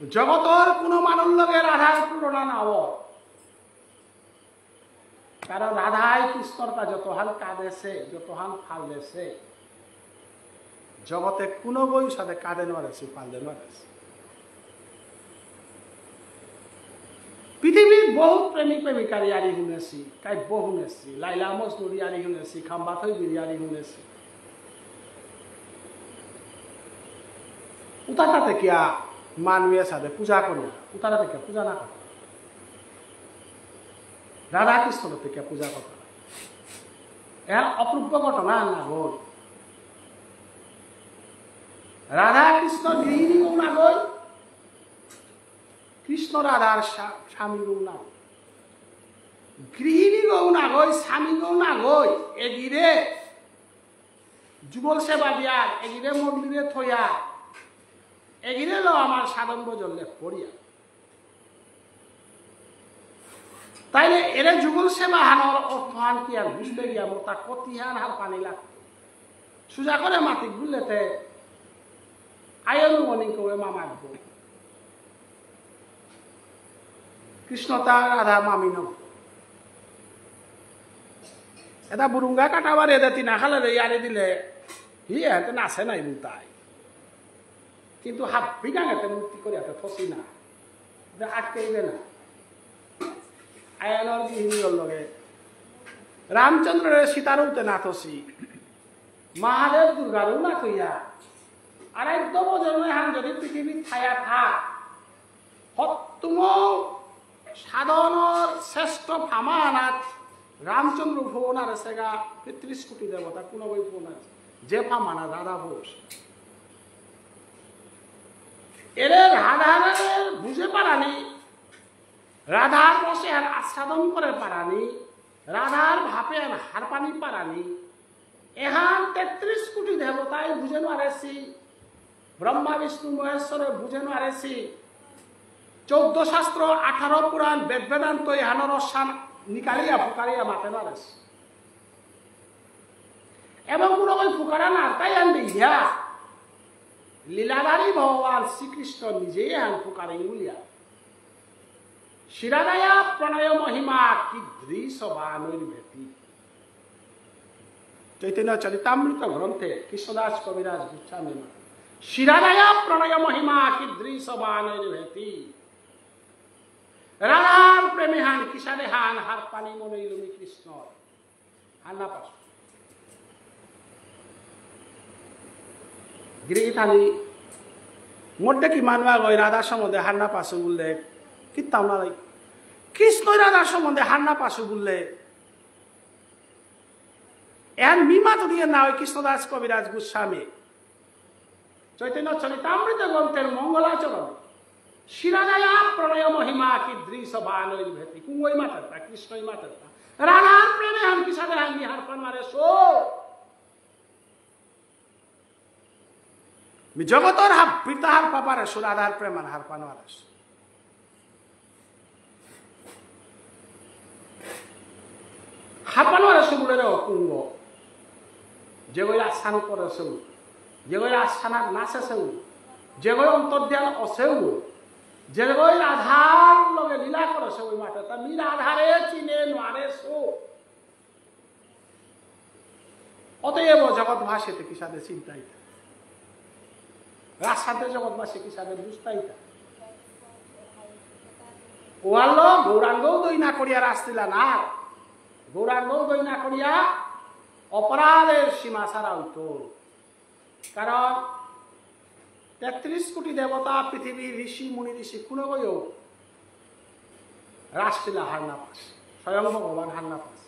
জগতর কোনো মানুষ লগে রাধার তুলনা না হওয়া কারণ রাধাই কৃষ্ণরটা যতহান কাঁদেছে যতহান ফাল দেছে জগতে কোনো বই সাথে কাঁদে নারেছে ফালদে নারেছে পৃথিবীর বহু প্রেমিক প্রেমিকার ইয়ারি শুনেছি কাব্য শুনেছি লাইলা মজনুর ইয়ারি শুনেছি খাম্বা থৈবির ইয়ারি শুনেছি উতাটাতে কিয়া মানুষের সাথে পূজা করি উতাটাতে কিয়া পূজা না করে রাধা কৃষ্ণের থেকে পূজা করত এর অপূর্ব ঘটনা না ঘর রাধা কৃষ্ণ গৃহিণী গৌ না গই কৃষ্ণ রাধার স্বামী গৌ না গৃহিণী গৌ না গই স্বামী গৌ না গই এগিরে যুগল সেবা দিয়ার এগিরে মন্দিরে থইয়া এগিরে লো আমার সাধন বজলে পড়িয়া তাইলে এরে যুগল সেবা হানোর অর্থহান কি আর বুঝতে গিয়া মোটা কতিহান হার পানি লাগতো সুজা করে মাটি গুলেতে আয়ন মনি কবে মামাক কৃষ্ণ তার রাধা মামি নব এটা বুরুঙ্গা কাটাবার এদের তিনা খালে ইয়ারে দিলে হি এতে নাচে নাই তাই কিন্তু হাত বিগাং এতে মুক্তি করে এতে ফসি না আটকাইবে না আয়নের গৃহিণীর লগে রামচন্দ্রের সীতারৌতে না থসি মহাদেব দুর্গারও না কইয়া আর একদম জন্মহান যদি পৃথিবীর ছায়া থাক সত্তম সাধনের শ্রেষ্ঠ ফামানাথ রামচন্দ্র ভুবন আর সেগা ৩৩ কোটি দেবতা কোনো বই ভুবন আছে যে ফামানা রাধা ঘোষ এরে রাধারের বুঝে পারানি রাধার বসে আর আস্বাদন করে পারানি রাধার ভাপে আর হার পানি পারানি এহান ৩৩ কোটি দেবতায় বুঝে নারেছি ব্রহ্মা বিষ্ণু মহেশ্বরে বুঝে নারেছি ১৪ শাস্ত্র ১৮ পুরাণ বেদ বেদান্ত এহানোর স্থান নিকালিয়া ফুকারিয়া মাতে নারেছি এবং কোনো ওই ফুকারা না তাই আনবে ইহা লীলাধারী ভগবান শ্রীকৃষ্ণ নিজেই এহান ফুকারি উলিয়া শিরাদায়া প্রণয় মহিমা কিদৃশ বানৈর্ভেতি চৈতন্য চরিতামৃত গ্রন্থে কৃষ্ণদাস কবিরাজ গোস্বামী শিরাদায়া প্রণয় মহিমা কিদৃশ বানৈর্ভেতি রাধার প্রেমে হান কিসারে হান হার পানি মনে ইলুমি কৃষ্ণ হান্না পাশ গৃহীথানি মধ্যে কি মানবা গই রাধার সম্বন্ধে হান্না পাশে বললে কিতাম না কৃষ্ণ রাধার সম্বন্ধে হান্না পাশে বললে এর মিমা তো দিয়ে না ওই কৃষ্ণদাস কবিরাজ গোস্বামী চৈতন্য চরিতামৃত গ্রন্থের মঙ্গলাচরণ শিরাদায়া প্রণয় মহিমা কিদৃশ বানৈর্ভেতি কুঙ্গই মাতারতা কৃষ্ণই মাতারতা রাধার প্রেমে হান কিসারে হান হার পান মারে সো জগতর হাব পিতাহার পাপারে সো রাধার প্রেমান হার পান মারে হাপানোর এসবুলের কুঙ্গ যেগুলো আস্থান করেছেও যেগুলো আস্থানার নাচেছেও যেগুলো অন্তর্ধান অছেও যেগুলো রাধার লগে লীলা করেছে ওই মাঠে তা মি রাধারে চিনে নারে সো অতএব জগৎভাসিতে কি সাথে চিন্তাইতা রাস্তাতে জগৎবাসী কি সাথে বুঝতাইতা ওয়াল গৌরাঙ্গ দই না করিয়া রাস্তিলা না গৌরাঙ্গ দই না করিয়া অপরাধের সীমা ছাড়া হইতো কারণ ৩৩ কোটি দেবতা পৃথিবীর ঋষি মুনি ঋষি কোনো বইও রাসলীলা হার না পাস স্বয়ং ভগবান হার না পাস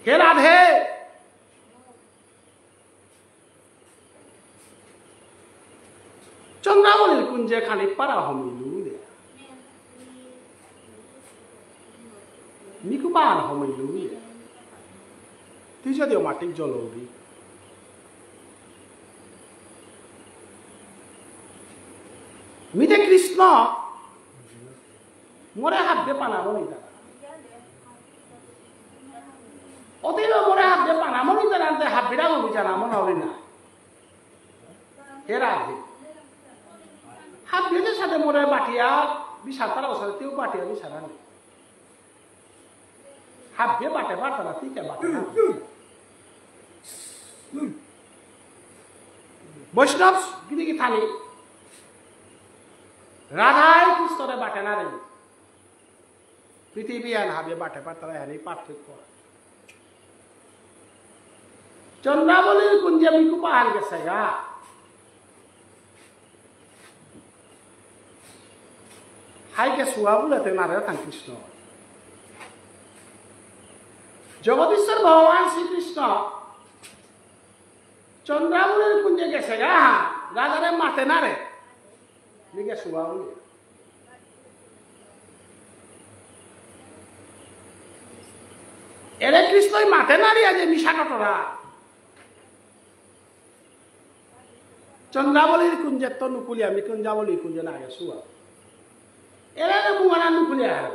হে রাধে চন্দ্রাবলীর কুঞ্জে খালি পারা হমিলু নিকুমান হমিলু তুই যদি দিও মাটিক জলৌরি মিটে কৃষ্ণ মরে হাত দিয়ে পানাবো নি তারা অতিল মরে হাত দিয়ে পানাবো নি তারা হাত বিড়া গবি জানাবো না হবি না এরা হাত দিয়ে সাথে মরে বাটিয়া বিশাল তারা বসালে তেও বাটিয়া বিশাল নেই হাত দিয়ে বাটে বাটা না ঠিক বাটে না বৈষ্ণব গিরি কি থানি রাধাই কৃষ্ণরে বাটে না রে পৃথিবী আর হাবে বাটে পাতারা হারি পার্থক্য চন্দ্রাবলীর কুঞ্জে মিকু পাহাড় গেছে গা হাইকে শুয়া বলেতে নারে থান কৃষ্ণ জগদীশ্বর ভগবান শ্রীকৃষ্ণ চন্দ্রাবলীর কুঞ্জে গেছে গা রাজারে মাতে না রে লিখে শুয়া বলে এরে কৃষ্ণই মাতে না রে যে মিশা কটরা চন্দ্রাবলীর কুঞ্জের তো নুকুলিয়া আমি চন্দ্রাবলীর কুঞ্জে না গে শুয়া এরা মুঙানা নুকুলিয়া হার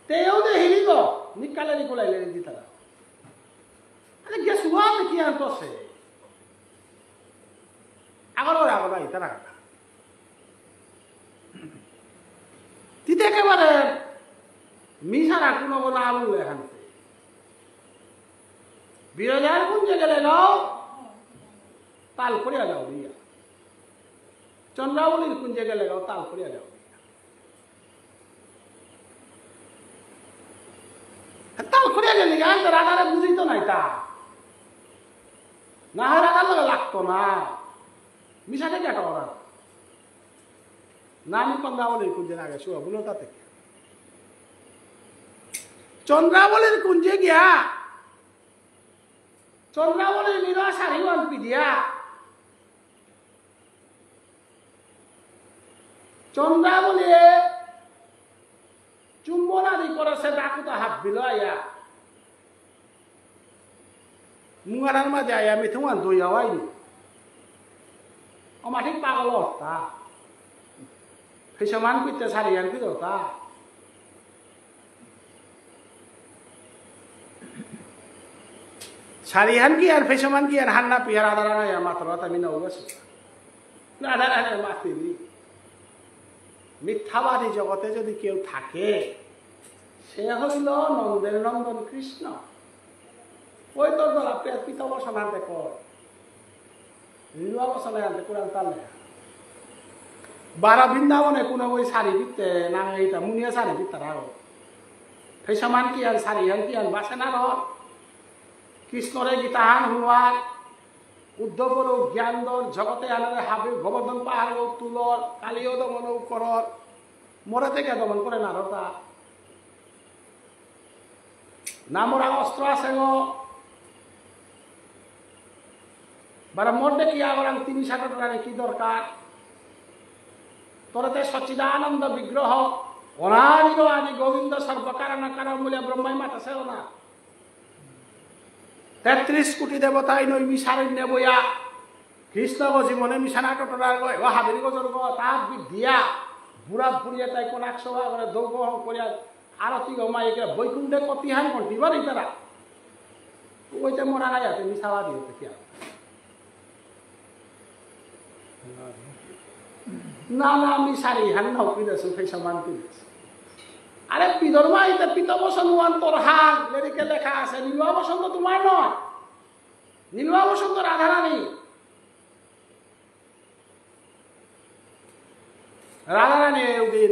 তেও দে হিলি গো নিকালে নিকোলাইলে দিতারা আরে গে শুয়া কি আনতছে আগর ইতারা তিতে একেবারে মিশারা কোনো না বললে এখানতে বিরজার কুঞ্জে গেলে যাও তাল করিয়া যাও দিয়া চন্দ্রাবলীর কুঞ্জে গেলে যাও তাল করিয়া যাও তাল করিয়া গেলি রাধারে বুঝিত নাই তা না হয় রাধার লগে লাগতো না মিশা থেকে একটা ওরা না আমি চন্দ্রাবলীর কুঞ্জে না গেছো বলো তাতে চন্দ্রাবলীর কুঞ্জে গিয়া চন্দ্রাবলীর নীলা শাড়ি অল্পি দিয়া চন্দ্রাবলী চুম্বন আদি করেছে ডাকুতা হাত দিল আয়া মুঙারার মাঝে আয়া মিথুমান দই হওয়াইনি আমার ঠিক পাগল হতা ফেসমান করতে সারি আনবি হতা সারিহান কি আর ফেসমান কি আর হান্না পিয়ার আদারা মাত্র আমি নৌগেছি আদারা মাতিনি মিথ্যাবাদী জগতে যদি কেউ থাকে সে হইল নন্দের নন্দন কৃষ্ণ ওই তোর দ্বারা পিতবসন আনতে কর নীলুয়াবসনে আনতে কোরআন তালে বারা বৃন্দাবনে কোনো ওই শাড়ি বিকতে না এইটা মুনিয়া শাড়ি বিকতার আরো ফেসমান কি আর শাড়ি হান কি আর বাসে না রহ কৃষ্ণরে গীতাহান হুয়ার উদ্ধবর জ্ঞানদর জগতে আনারে হাবে গোবর্ধন পাহাড় তুলর কালীয় দমন করর মরে থেকে দমন করে না রতা না মোরা অস্ত্র আছে গো বারা মোর দেখি আগরাম ৩০ টাকা কি দরকার তোরতে সচ্চিদানন্দ বিগ্রহ অনাদিগ আদি গোবিন্দ সর্বকারণ কারণ বলে ব্রহ্মাই মাতাছেও না ৩৩ কোটি দেবতাই নই মিশারণ্য বইয়া কৃষ্ণ জীবনে মিশানা টটরার গয় ও হাবির গজর গ তার দিয়া বুড়া বুড়িয়া তাই কোন ১০০ করে দৌগ করিয়া আরতি গমাইকে বৈকুণ্ঠে কতিহান করতে পারি তারা ওইটা মরা নাই আছে মিশাবাদী হতে কি না না আমি সারি হান নাও পিদেছো সেই সমান পিদেছো আরে পিদর্মা এটা পিতবসন ওয়ান তোর হাল লেরিকে লেখা আছে নীলুয়া বসন্ত তোমার নয় নীলুয়া বসন্ত রাধারানী রাধারানী ওদিন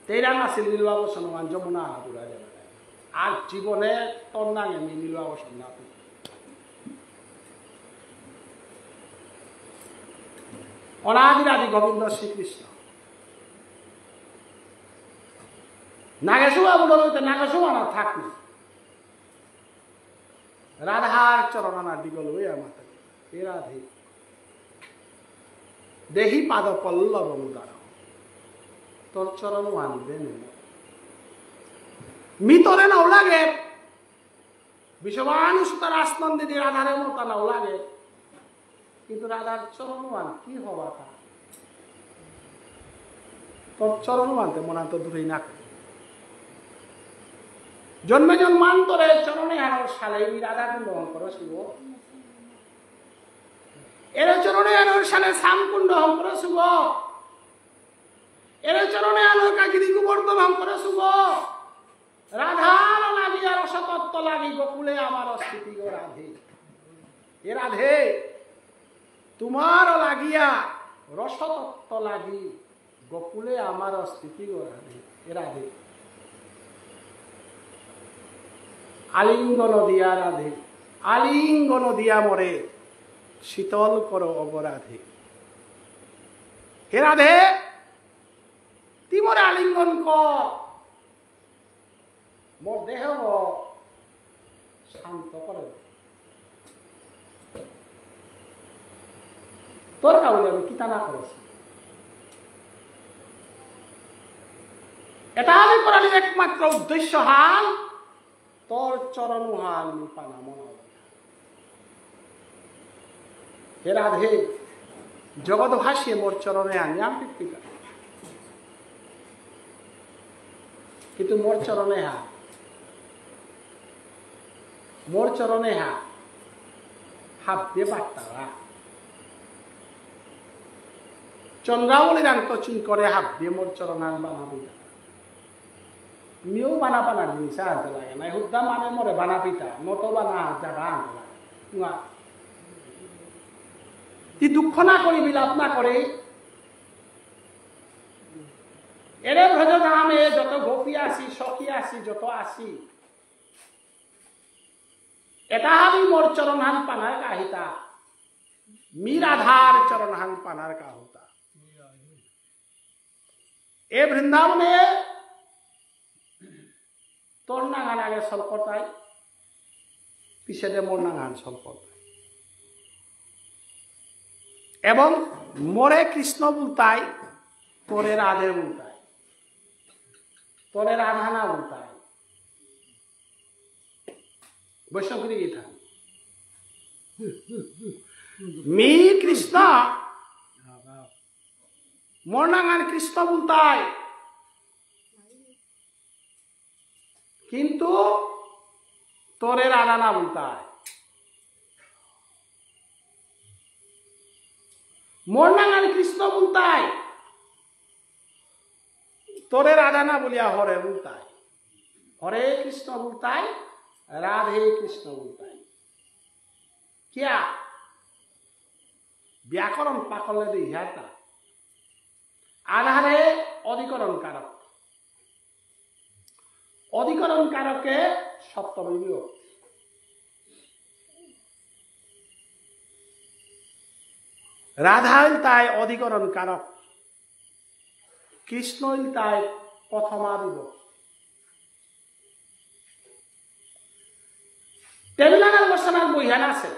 তেরা নাছিল নীলুয়া বসন ওয়ান যমুনা হাতুরা যাবে আর জীবনে তোর নাঙে আমি নীলুয়া বসন না অনাদিরাদি গোবিন্দ শ্রীকৃষ্ণ নাগেশুয়া বলে রইতে নাগেশুয়া না থাকনি রাধার চরণানা দিগল হইয়া মাতা এ রাধে দেহি পাদ পল্লব উদার তোর চরণ আনবে মিতরে নাও লাগে বিশ্ববানু সুতার আসনন্দিনী রাধারের মতো নাও লাগে, কিন্তু রাধার চরণমান কি হবা তা তোর চরণ মানতে মনান্ত দূরেই না করে জন্মে জন্মান্তরে চরণে আনোর সালে রাধা কুণ্ড করো শুভ, এর চরণে আনোর সালে শ্যামকুণ্ড হম করে শুভ, এর চরণে আলোর কাকিরি গোবর্ধন হম করে শুভ। রাধার লাগিয়া রসতত্ত্ব লাগি গোকুলে আমার স্থিতি গো রাধে, এ রাধে তোমার লাগিয়া রসতত্ত্ব লাগি গোকুলে আমার স্থিতি গো রাধে, এ রাধে আলিঙ্গন দিয়া রাধে, আলিঙ্গন দিয়া মরে শীতল করো অপরাধে, হে রাধে তিমরে আলিঙ্গন কর মোর দেহ শান্ত করে, তোর কাউলে আমি কিতা না করেছি, এটা আমি করার একমাত্র উদ্দেশ্য হাল তোর চরণ হাল পানা মনে। হে রাধে জগৎ ভাসিয়ে মোর চরণে আনিয়াম পিতা, কিন্তু মোর চরণে হা, মোর চরণে হা হাত দিয়ে পারতারা চন্দ্রাবলী রান্ত চুন করে হাত দিয়ে মোর চরণ আন বানাবি, নিয়েও বানা পানার জিনিস আনতে লাগে না, হুদ্দা মানে মরে বানা পিতা মতো বানা জায়গা আনতে লাগে না, তুই দুঃখ না করি বিলাপ না করে এরে ভ্রজ ধামে যত গোপী আসি সখী আসি যত আসি এটা আমি মোর চরণহান পানার কাহিতা, মীরাধার চরণহান পানার কাহুতা। এ বৃন্দাবনে তোর নাঙান আগে সলকতায় পিছনে মোর নাঙান সলকতায়, এবং মোরে কৃষ্ণ বলতাই তোরে রাধে বলতাই, তোরে রাধানা বলতাই বৈষ্ণবী গীতা মি কৃষ্ণ মোর নাঙান কৃষ্ণ বলতাই, কিন্তু তোরে রাধানা বলতাই, মোর নাঙান কৃষ্ণ বলতাই তোরে রাধা না বলিয়া হরে বলতাই, হরে কৃষ্ণ বলতাই রাধে কৃষ্ণ বলতাই, কিয়া ব্যাকরণ পাকলে দিয়ে ইহাতা আধারে অধিকরণ কারক, অধিকরণ কারকে সপ্তমী বিভক্তি, রাধাইল তাই অধিকরণ কারক, কৃষ্ণইল তাই প্রথমা বিভক্তি। টেবিলানার বসানার বইহান আছে,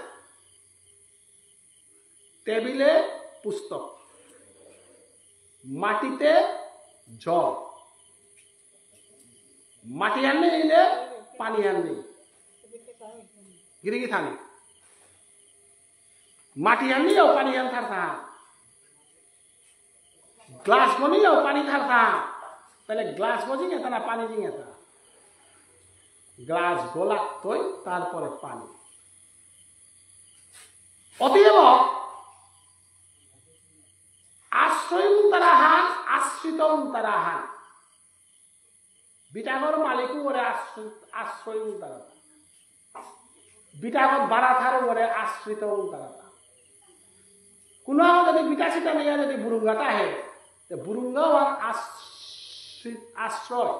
টেবিলে পুস্তক, মাটিতে জল, মাটি আনলে এলে পানি আনলে গিরিগি থানি, মাটি আনলেও পানি আন থাকা, গ্লাস বনিলেও পানি থাকা, তাহলে গ্লাস বজি গেতা না পানি দিয়ে গেতা, গ্লাস গোলাপ তৈ তারপরে পানি। অতএব আশ্রয় তারা হান আশ্রিত তারা হান, বিটাগর মালিকও বলে আশ্রয় তারা, বিটাগর বারাথারও বলে আশ্রিত তারা। কোনো যদি বিকাশিত নিয়ে যদি বুরুঙ্গাটা আহে বুরুঙ্গাও আশ্রয়,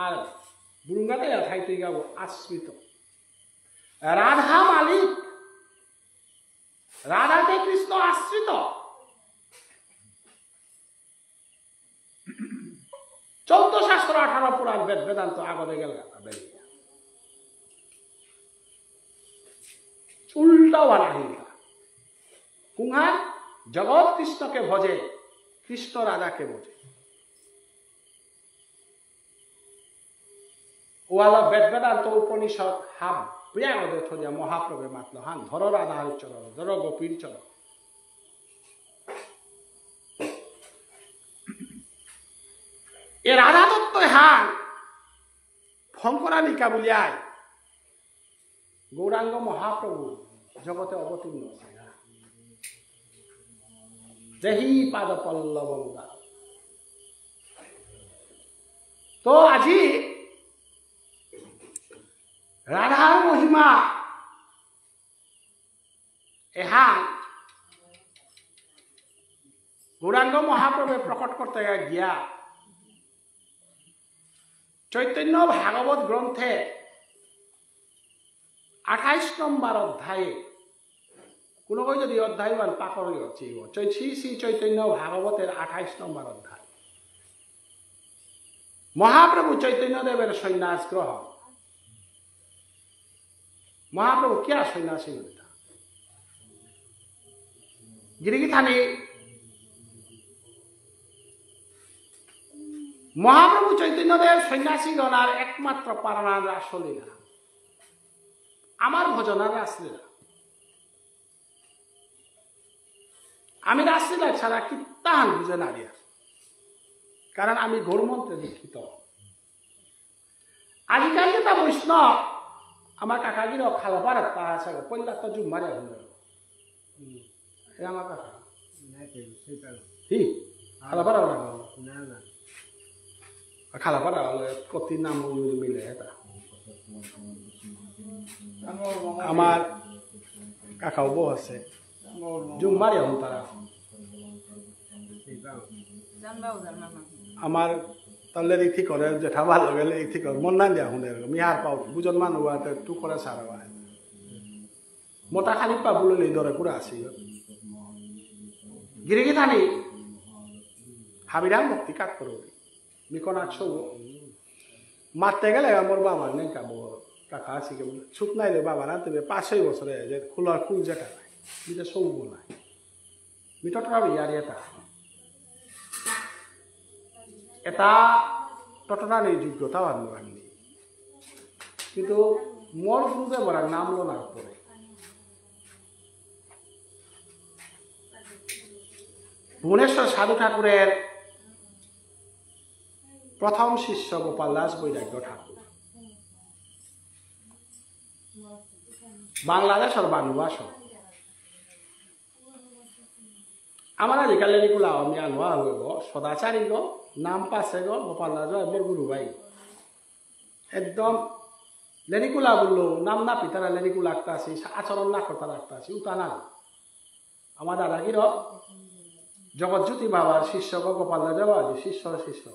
আর বুরুঙ্গাতে খাইতে গাবো আশ্রিত। রাধা মালিক, রাধাতে কৃষ্ণ আশ্রিত। 14 শাস্ত্র 18 পুরাণ বেদ বেদান্ত আগতে গেল উল্টাও বানাহিলা কুহার জগৎ কৃষ্ণকে ভজে, কৃষ্ণ রাধাকে ভজে। ওয়ালা বেদবেদান্ত উপনিষদ হাব ব্যাগদে থদিয়া মহাপ্রভে মাতল হান ধর রাধা চরণ ধর গোপীর চরণ এ রাধা দত্ত হান ফঙ্করানিকা বলিয়ায় গৌরাঙ্গ মহাপ্রভু জগতে অবতীর্ণ দেহি পাদ পল্লব তো আজি রাধার মহিমা এহান গৌরাঙ্গ মহাপ্রভে প্রকট করতে গিয়া চৈতন্য ভাগবত গ্রন্থে 28 নম্বর অধ্যায়ে কোন কই যদি অধ্যায় মান পাকড়ি হচ্ছে শ্রী চৈতন্য ভাগবতের 28 নম্বর অধ্যায় মহাপ্রভু চৈতন্য দেবের সন্ন্যাস গ্রহণ মহাপ্রভু क्या সন্ন্যাসী হইতা গিরিগি থানি মহাপ্রভু চৈতন্যদেব সন্ন্যাসী গণার একমাত্র পারানার রাসলীলা আমার ভজনার রাসলীলা আমি রাসলীলা ছাড়া কিত্তান বুঝে না দিয়া কারণ আমি গৌরমন্ত্রে দীক্ষিত আজকাল যেটা বৈষ্ণব আমার কাকাগির খালাবার তা আছে পল্লা তো জুম মারে আমার কাকা কি খালাবার না না খালাপাড়া হলে প্রতি নাম মিলে এটা আমার কাকাও বউ আছে জুম মারি হন তারা আমার তাহলে ঠিক করে যেটা ভালো গেলে ঠিক করে মন না দিয়া শুনে মিহার পাও বুজন মানুষ টু করে সারা মোটা খালি পা বলে দরে পুরা আসি গিরিগি থানি হাবিরাম মুক্তি কাট করো মিকনাথ সৌ মারতে গেলে আমার বাবার নেই কাবো টাকা আছে কেমন ছুট নাই রে বাবার আনতে 5-6 বছরে যে খোলার খুল যেটা নাই মিটা সৌব নাই মিটটা ইয়ার এটা এটা ততটা নেই যোগ্যতা আনবানি কিন্তু মোর গুরুদেবরা নাম লোনার পরে ভুবনেশ্বর সাধু ঠাকুরের প্রথম শিষ্য গোপাল দাস বৈরাগ্য ঠাকুর বাংলাদেশের বানুবাস আমার আজিকালি নিকুলা আমি আনোয়া হয়ে গো সদাচারী গো নাম পাশে গো গোপাল দাস মোর গুরু ভাই একদম লেনিকুলা বললো নাম না পিতারা লেনিকুলা একটা আছি আচরণ না করতে রাখতে আছি উতা না আমার দাদাগির জগৎজ্যোতি বাবার শিষ্য গো গোপাল দাস বাবা শিষ্য শিষ্য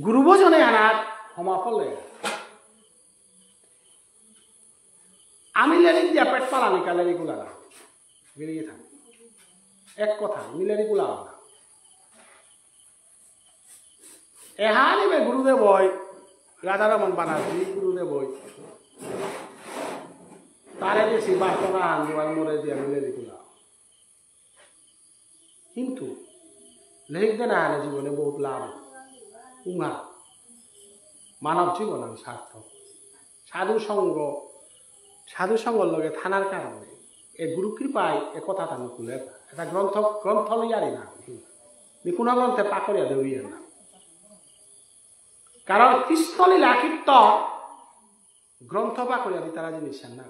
গুরুবজনে আনার সমাপলে আমি লেরিক দিয়া পেট পালা নিকা লেরিগুলা বেরিয়ে থাক এক কথা মিলেরিগুলা এহানিবে গুরুদেব রাধারমন বানার্জি গুরুদেব তারে বেশি বার্তনা আন্দোলন মরে দিয়া মিলেরিগুলা কিন্তু লেরিক দেনা আনে জীবনে বহুত লাভ উঙা মানব জীবন আমি সার্থক সাধু সঙ্গর লগে থানার কারণে এ গুরু কৃপায় এ কথা আমি খুলে এটা গ্রন্থ লইয়ারি না কোনো গ্রন্থে পাকড়িয়া দেউরিয়া না কারণ কৃষ্ণলীলা কীর্তন গ্রন্থ পাকড়িয়া দি তারা জিনিস না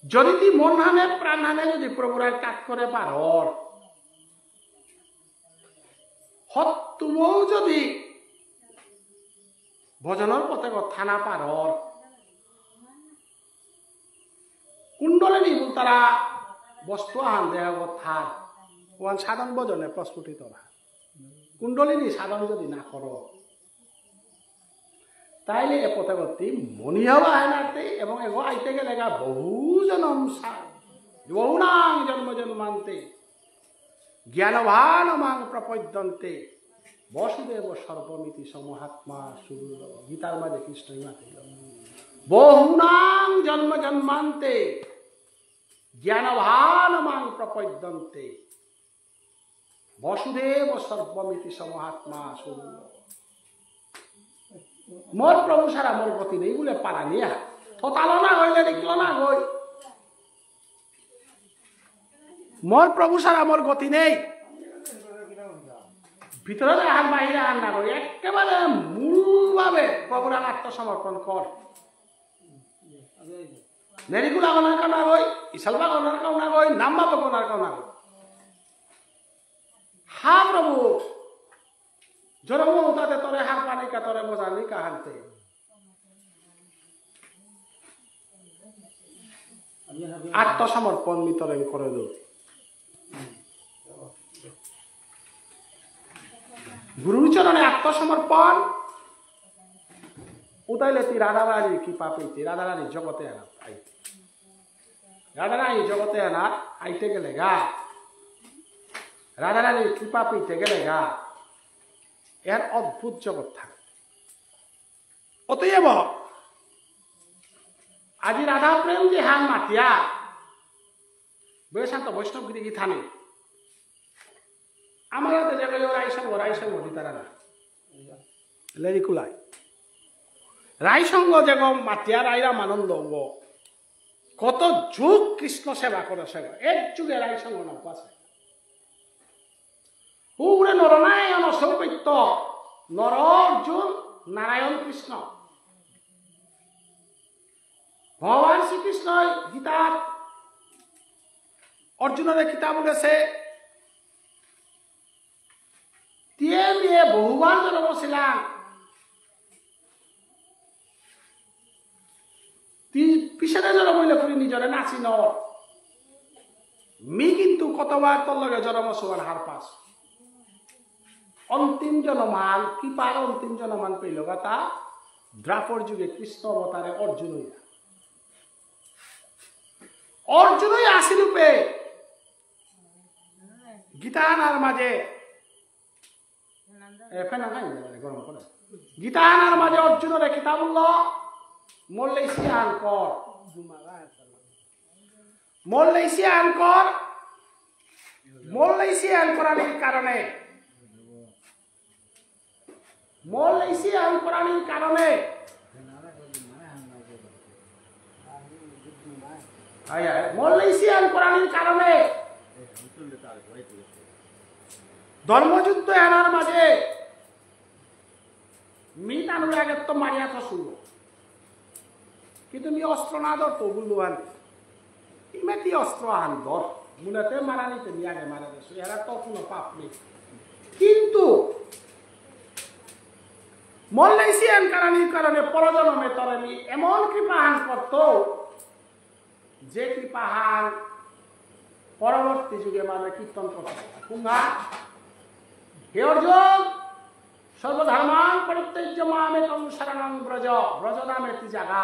যদি তুই মন হানে প্রাণ হানে যদি প্রভুরা কাজ করে পারর তুমও যদি ভজনের পথে থানা পারর কুণ্ডলে নিব তারা বস্তু আহান দেহ কথা ওয়ান সাধন ভজনে প্রস্ফুটিত না কুণ্ডলিনী সাধন যদি না কর তাইলে এ পথে গতি মনি হওয়া আইনাতে এবং এগো আইতে গেলে বহু জনম বহুনাং জন্ম জন্মান্তে জ্ঞানভান মাং প্রপদ্যন্তে বসুদেব সর্বমিতি সমহাত্মা সুর গীতার মাঝে কৃষ্ণই মাতে বহুনাং জন্ম জন্মান্তে জ্ঞানভান মাং প্রপদ্যন্তে বসুদেব সর্বমিতি সমহাত্মা শূন্য। মোর প্রভু সারা মোর গতি নেই বলে পারা নিয়ে থতালো না হইলে দেখল না গই, মোর প্রভু সারা মোর গতি নেই, ভিতরে আহার বাহিরে আহার না করি, একেবারে মূলভাবে প্রভুর আত্মসমর্পণ কর। নেরিগুলা গনার কাউ না গই, ইসালবা গনার কাউ না গই, নামবাবা গনার কাউ না গই। হা প্রভু জন্ম তাতে তরে হার পানিকা তরে মজা নিকা হানতে আত্মসমর্পণ মিতরে করে দো। গুরুর চরণে আত্মসমর্পণ উতাইলে তুই রাধারানীর কৃপা পেতে, রাধারানীর জগতে আনা আইতে, রাধারানী জগতে আনা আইতে গেলে গা, রাধারানীর কৃপা পেতে গেলে গা এর অদ্ভুত জগৎ থাকে। অতএব আজি রাধা প্রেম যে হান মাতিয়া বেশান্ত বৈষ্ণবগিরি গীতানে আমার জায়গায় রাইসঙ্গ দিতারা না লেরিকুলাই রাইসঙ্গ যে মাতিয়া রাইরা মানন্দ কত যুগ কৃষ্ণ সেবা করে, সেবা এক যুগে রাইসঙ্গ নাম আছে। পুরে নরনারায়ণ সৌপত্য নর অর্জুন নারায়ণ কৃষ্ণ, ভগবান শ্রীকৃষ্ণ গীতার অর্জুনের গীতা বলেছে দিয়ে দিয়ে বহুবার জন্ম ছিলাম, পিছনে জন্ম হইলে পুরি নিজরে নাচি ন মি কিন্তু কতবার তোর লগে জন্ম সোয়ার হার পাস অন্তিম জনমান কৃপার অন্তিম জনমান পেল তা দ্রাপর যুগে কৃষ্ণ অবতারে অর্জুনই আসি রূপে গীতানার মাঝে গরম করে গীতানার মাঝে অর্জুনের কিতাব মল্লেশিয়ান কর, মল্লেশিয়ান কর, মল্লেশিয়ান করার কারণে মল্লেশিয়ান করার কারণে মল্লেশিয়ান করার কারণে ধর্মযুদ্ধ এনার মাঝে মিট আনুর আগে তো মারিয়া তো শুনল, কিন্তু মি অস্ত্র না ধর তো বললো ইমেতি অস্ত্র আহান ধর মূলতে মারা নিতে নি আগে মারা গেছো, এরা তো কোনো পাপ নেই। কিন্তু মল্লেশিয়ান কারণের কারণে পরজন্মে তরমি এমন কৃপাহান করত যে কৃপাহান পরবর্তী যুগে মানে কীর্তন করতে কুঙ্গা হে অর্জুন সর্বধর্মান পরিত্যজ্য মামেকং শরণং ব্রজ, ব্রজ নামে একটি জায়গা,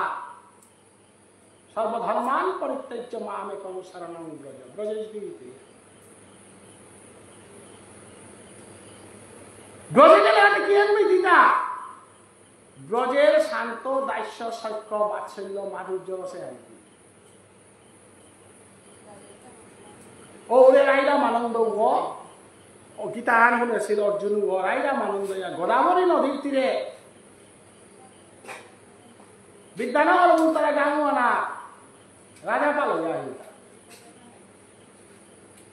সর্বধর্মান পরিত্যজ্য মামেকং শরণং ব্রজ, ব্রজ ব্রজে গেলে হাতে কি আনবে দিদা, ব্রজের শান্ত দাস্য সৈক্য বাৎসল্য মাধুর্য রসে আনবি। ও ওরে রাইরা মানন্দ ও গীতাহান শুনেছিল অর্জুন রাইরা মানন্দ গোদাবরী নদীর তীরে বিদ্যানগর তারা গাঙ্গুয়ানা রাজা পালইয়া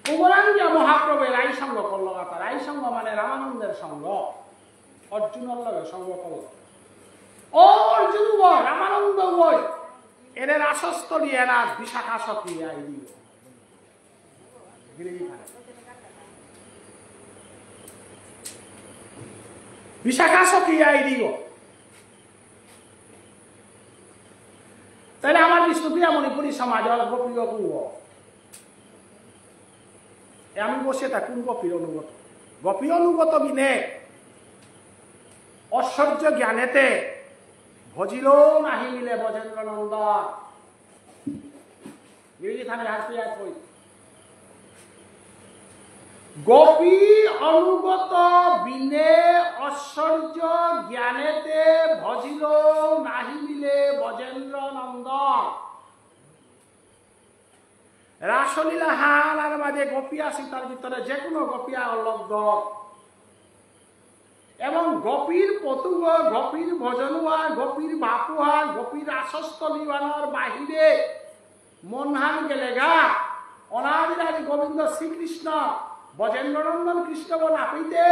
কুমরাঙ্গিয়া মহাপ্রভে রাই সঙ্গ করল, রাই সঙ্গ মানে রামানন্দের সঙ্গ, অর্জুনের লগে সঙ্গ করল। ও অর্জুন রামানন্দ বই এদের আসস্থলী এরা বিশাখা সক্রিয় আইডি বিশাখা সক্রিয় আইডি তাহলে আমার বিষ্ণুপ্রিয়া মণিপুরী সমাজ গোপীয় কুঙ্গ আমি বসে থাকুন গোপীর অনুগত, গোপী অনুগত বিনে ঐশ্বর্য জ্ঞানেতে ভজিল নাহি মিলে ব্রজেন্দ্র নন্দন গোপী অনুগত বিনে ঐশ্বর্য জ্ঞানেতে ভজিল নাহি মিলে ব্রজেন্দ্র নন্দন। রাসলীলা হালার মাঝে গোপী আছে, তার ভিতরে যে কোনো গোপিয়া অলব্ধ এবং গোপীর পতুগ, গোপীর ভজনুয়া, গোপীর বাপুয়া, গোপীর আসস্থলীওয়ানোর বাহিরে মনহান গেলে গা অনাদিরাদি গোবিন্দ শ্রীকৃষ্ণ বজেন্দ্রনন্দন কৃষ্ণ বল আপইতে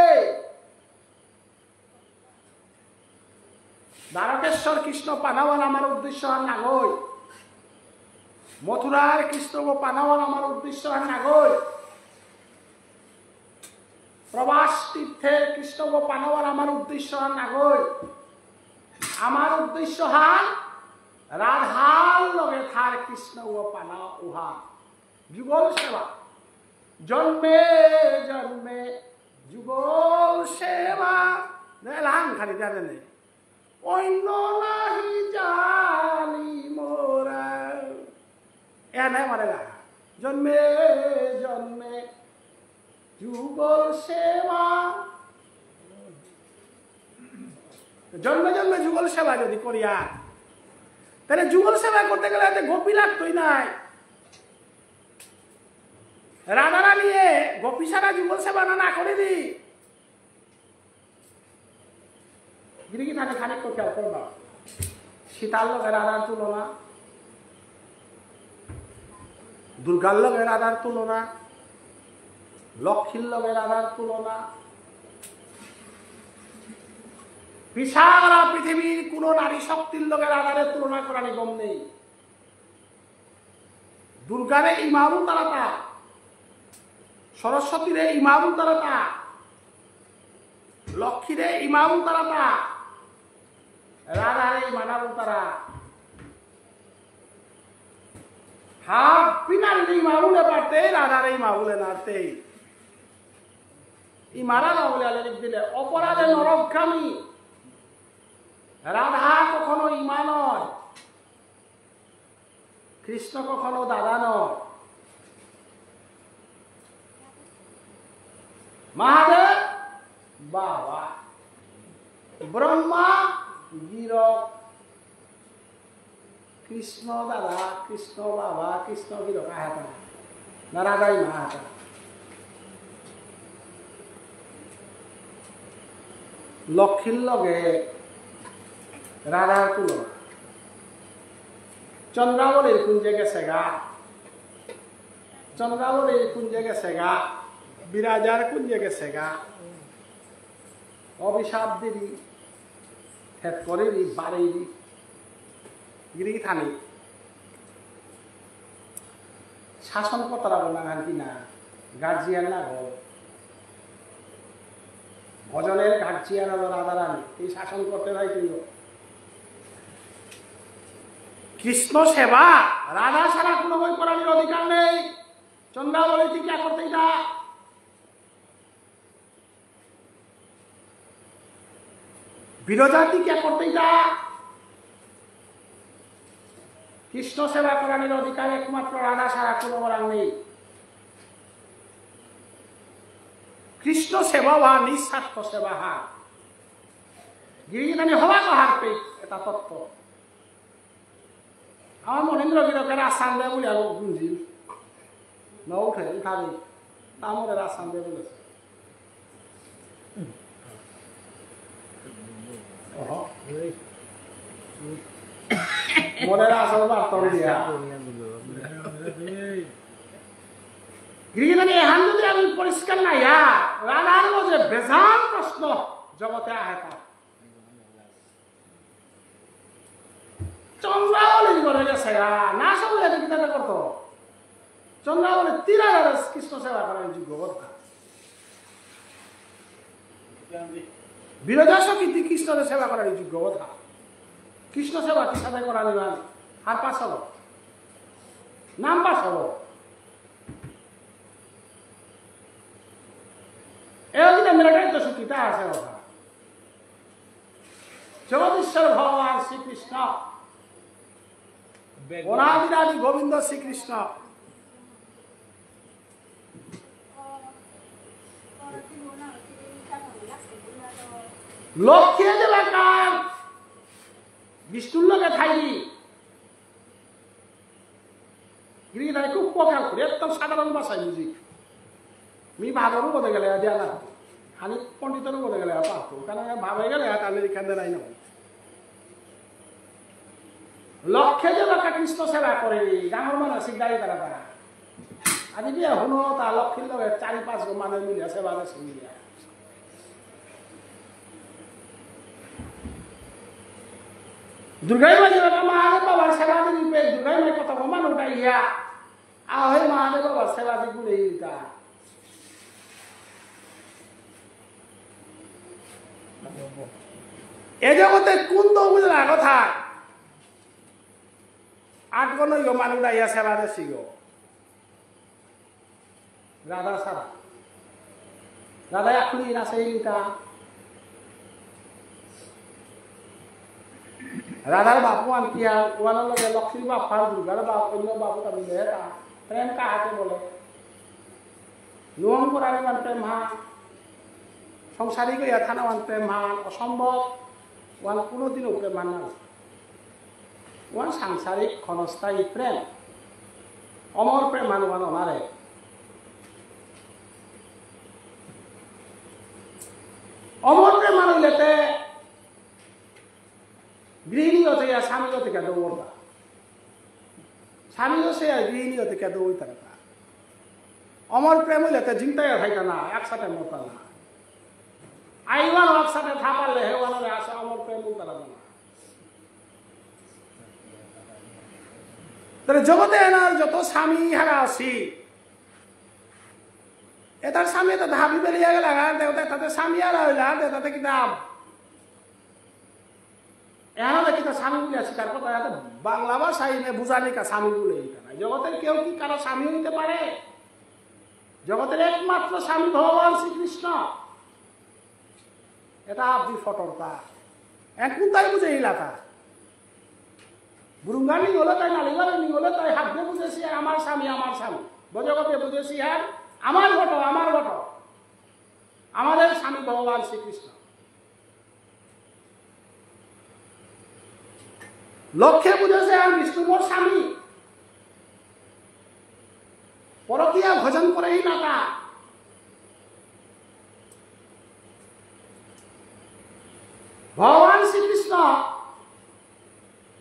দ্বারকেশ্বর কৃষ্ণ পানাওয়ান আমার উদ্দেশ্য আর নাগই, মথুরার কৃষ্ণ পানাওয়ান আমার উদ্দেশ্য আর নাগই, প্রবাস তীর্থের কৃষ্ণ পানাওয়ান আমার উদ্দেশ্য আর নাগই। আমার উদ্দেশ্য হান রাধার লগে থার কৃষ্ণ ও পানা উহা যুগল সেবা, জন্মে জন্মে যুগল সেবা লাং খালি জানে নেই অন্য নাহি জানি মোরা এ নাই মানে না জন্মে জন্মে যুগল সেবা, জন্মে জন্মে যুগল সেবা যদি করিয়া তাহলে যুগল সেবা করতে গেলে এতে গোপী লাগতোই নাই। রাধারা নিয়ে গোপী সারা যুগল সেবা না করে দি গিরিগি থাকে খানিক তো খেয়াল করবা। সীতার লগে রাধার তুলনা, দুর্গার লগে রাধার তুলনা, লক্ষ্মীর লগে রাধার তুলনা, বিশাল পৃথিবীর কোন নারী শক্তির লগে রাধারের তুলনা করা নিগম নেই। দুর্গারে ইমামুল তারাতা, সরস্বতীরে ইমামুল তারাতা, লক্ষ্মীরে ইমামুল তারাতা, রাধারে ইমানাবুল তারা। হাফ পিনার ইমামুলে পারতে রাধারে ইমামুলে নাড়তে ইমারা না বলে আলে দিলে অপরাধে নরকগামী। রাধা কখনো ইমা নয়, কৃষ্ণ কখনো দাদা নয়। মহাদেব বাবা, ব্রহ্মা গিরক, কৃষ্ণ দাদা, কৃষ্ণ বাবা, কৃষ্ণ গিরক আহাতা না রাধাই মা আহাতা। লক্ষ্মীর লগে রাধার তুলনা, চন্দ্রাবলীর কুঞ্জে গেছে গা, চন্দ্রাবলীর কুঞ্জে গেছে গা, বিরাজার কুঞ্জে গেছে গা, অভিশাপ দিবি হেত করিবি বাড়িবি গিরি থানি শাসন কতরা বলা গান কিনা গার্জিয়ান না গো, ভজনের গার্জিয়ান হলো রাধারানী, এই শাসন করতে হয় তুই। কৃষ্ণ সেবা রাধা ছাড়া কোনো বই করানোর অধিকার নেই। চন্দ্রাবলী তুই কে করতে যা, বিরজাতি কে করতে যা। কৃষ্ণ সেবা করানোর অধিকার একমাত্র রাধা ছাড়া কোনো বলার নেই। কৃষ্ণ সেবা বা নিঃস্বার্থ সেবা হার গিরিজানি হওয়া কাহার পেট এটা তত্ত্ব। আমার মহেন্দ্র গিরকের আসান দেয় বলে আলো গুঞ্জিল ন উঠে উঠাবি তামরের আসান দেয় বলেছে। মনের আসল বার্তন দিয়া গিরিজানি এহান যদি আমি পরিষ্কার না ইয়া রাধার যে বেজান প্রশ্ন জগতে আহেতা চন্দ্রাবলী করে গেছে না সকলে কিতাবে করতো। চন্দ্রাবলী 3000 কৃষ্ণ সেবা করার যোগ্য কথা। বিরজা সখী কৃষ্ণের সেবা করার যোগ্য কথা। কৃষ্ণ সেবা কি সাথে করা নিবেন আর পাশ হব নাম পাশ হব। এদিকে মেয়েটাই তো সুখীটা আছে কথা। জগদীশ্বর ভগবান শ্রীকৃষ্ণ অনাদিরাদি গোবিন্দ শ্রীকৃষ্ণ লক্ষ্মী এলাকার বিষ্ণুর লগে খাইবি গিরিটাকে খুব প্রকার করি একদম সাধারণ ভাষায় বুঝি মি ভাবেরও বলে গেলে দেয়া না আমি পণ্ডিতেরও বলে গেলে পারতো কারণ ভাবে গেলে তাহলে এখানে নাই না লক্ষ্যে যে লোক কৃষ্ণ সেবা করে ডাঙর মানুষ গাড়ি তারা তারা আজি বিয়া শুনো তা লক্ষ্মীর লগে 4-5 গো মানুষ মিলিয়া সেবা আছে মিলিয়া দুর্গাই মাঝে মহাদেব বাবার সেবা দিবে দুর্গাই মাই কত মানুষ ইয়া আহে মহাদেব বাবার সেবা দিগুলে ইটা এ জগতে কোন তো বুঝলা কথা 8 গণ মানুষ ইয়া সেবা দেছি গো রাধা সারা রাধা এখনই আছে ইটা রাধার বাপু আনকিয়া ওয়ানোর লগে লক্ষ্মীর বাপ আর দুর্গার বাপ অন্য বাপু তার মিলে প্রেম কাহাকে বলে নিয়ম করার মান প্রেম হান সংসারিক থানা ওয়ান প্রেম হান অসম্ভব ওয়ান কোনোদিনও প্রেম মান না ওয়ান সাংসারিক ক্ষণস্থায়ী প্রেম অমর প্রেম মান ওয়ান অনারে অমর প্রেম মান হইলেতে গৃহিণী হতে স্বামী হতে কে দৌড়া স্বামী হচ্ছে গৃহিণী হতে কে দৌড় তারা অমর প্রেম হইলে তো চিন্তায় থাকা না একসাথে মরতা না আইওয়ান একসাথে থাকালে হেওয়ানের আসে অমর প্রেম বলতে না তাহলে জগতে এনার যত স্বামী হারা আছি এটার স্বামী তো ধাবি বেরিয়ে গেল তাতে স্বামী হারা হইলা তাতে কি দাম এখানে কিন্তু স্বামী বলে স্বীকার কথা বাংলা ভাষায় বুঝানি কা স্বামী বলে এটা না জগতের কেউ কি কারো স্বামী হইতে পারে জগতের একমাত্র স্বামী ভগবান শ্রীকৃষ্ণ এটা আপনি ফটরতা এখন তাই বুঝে এলাকা বুরুঙ্গানি হলে তাই নালিগানি হলে তাই হাত দিয়ে বুঝেছি আমার স্বামী বজগতে বুঝেছি আর আমার ঘট আমাদের স্বামী ভগবান শ্রীকৃষ্ণ লক্ষ্যে বুঝেছে আর বিষ্ণু মোর স্বামী পরকিয়া ভজন করেই না তা ভগবান শ্রীকৃষ্ণ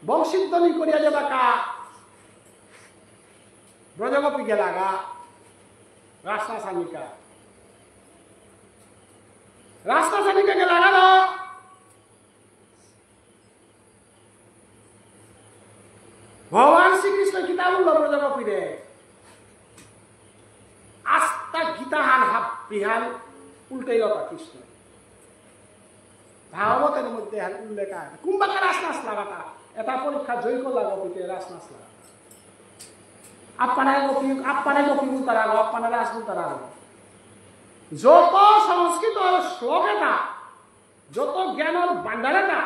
বংশীধ্বনি করিয়া যাবা কা ব্রজগোপী গেলাগা রাসনা সানিকা গেলাগা না ভগবান শ্রীকৃষ্ণ গীতা বলল ব্রজগোপীরে আস্তা গীতা হান হাব বিহান উল্টাই লতা কৃষ্ণ ভাগবতের মধ্যে উল্লেখ আছে কুম্বাকা রাসনাস লাগাতা এটা পরীক্ষা জয় করলা গোপীতে রাসনাস লাগা আপ্পানে গোপী বলতার আগো আপ্পানে রাস বলতার আগো যত সংস্কৃত শ্লোক এটা যত জ্ঞানের ভান্ডার এটা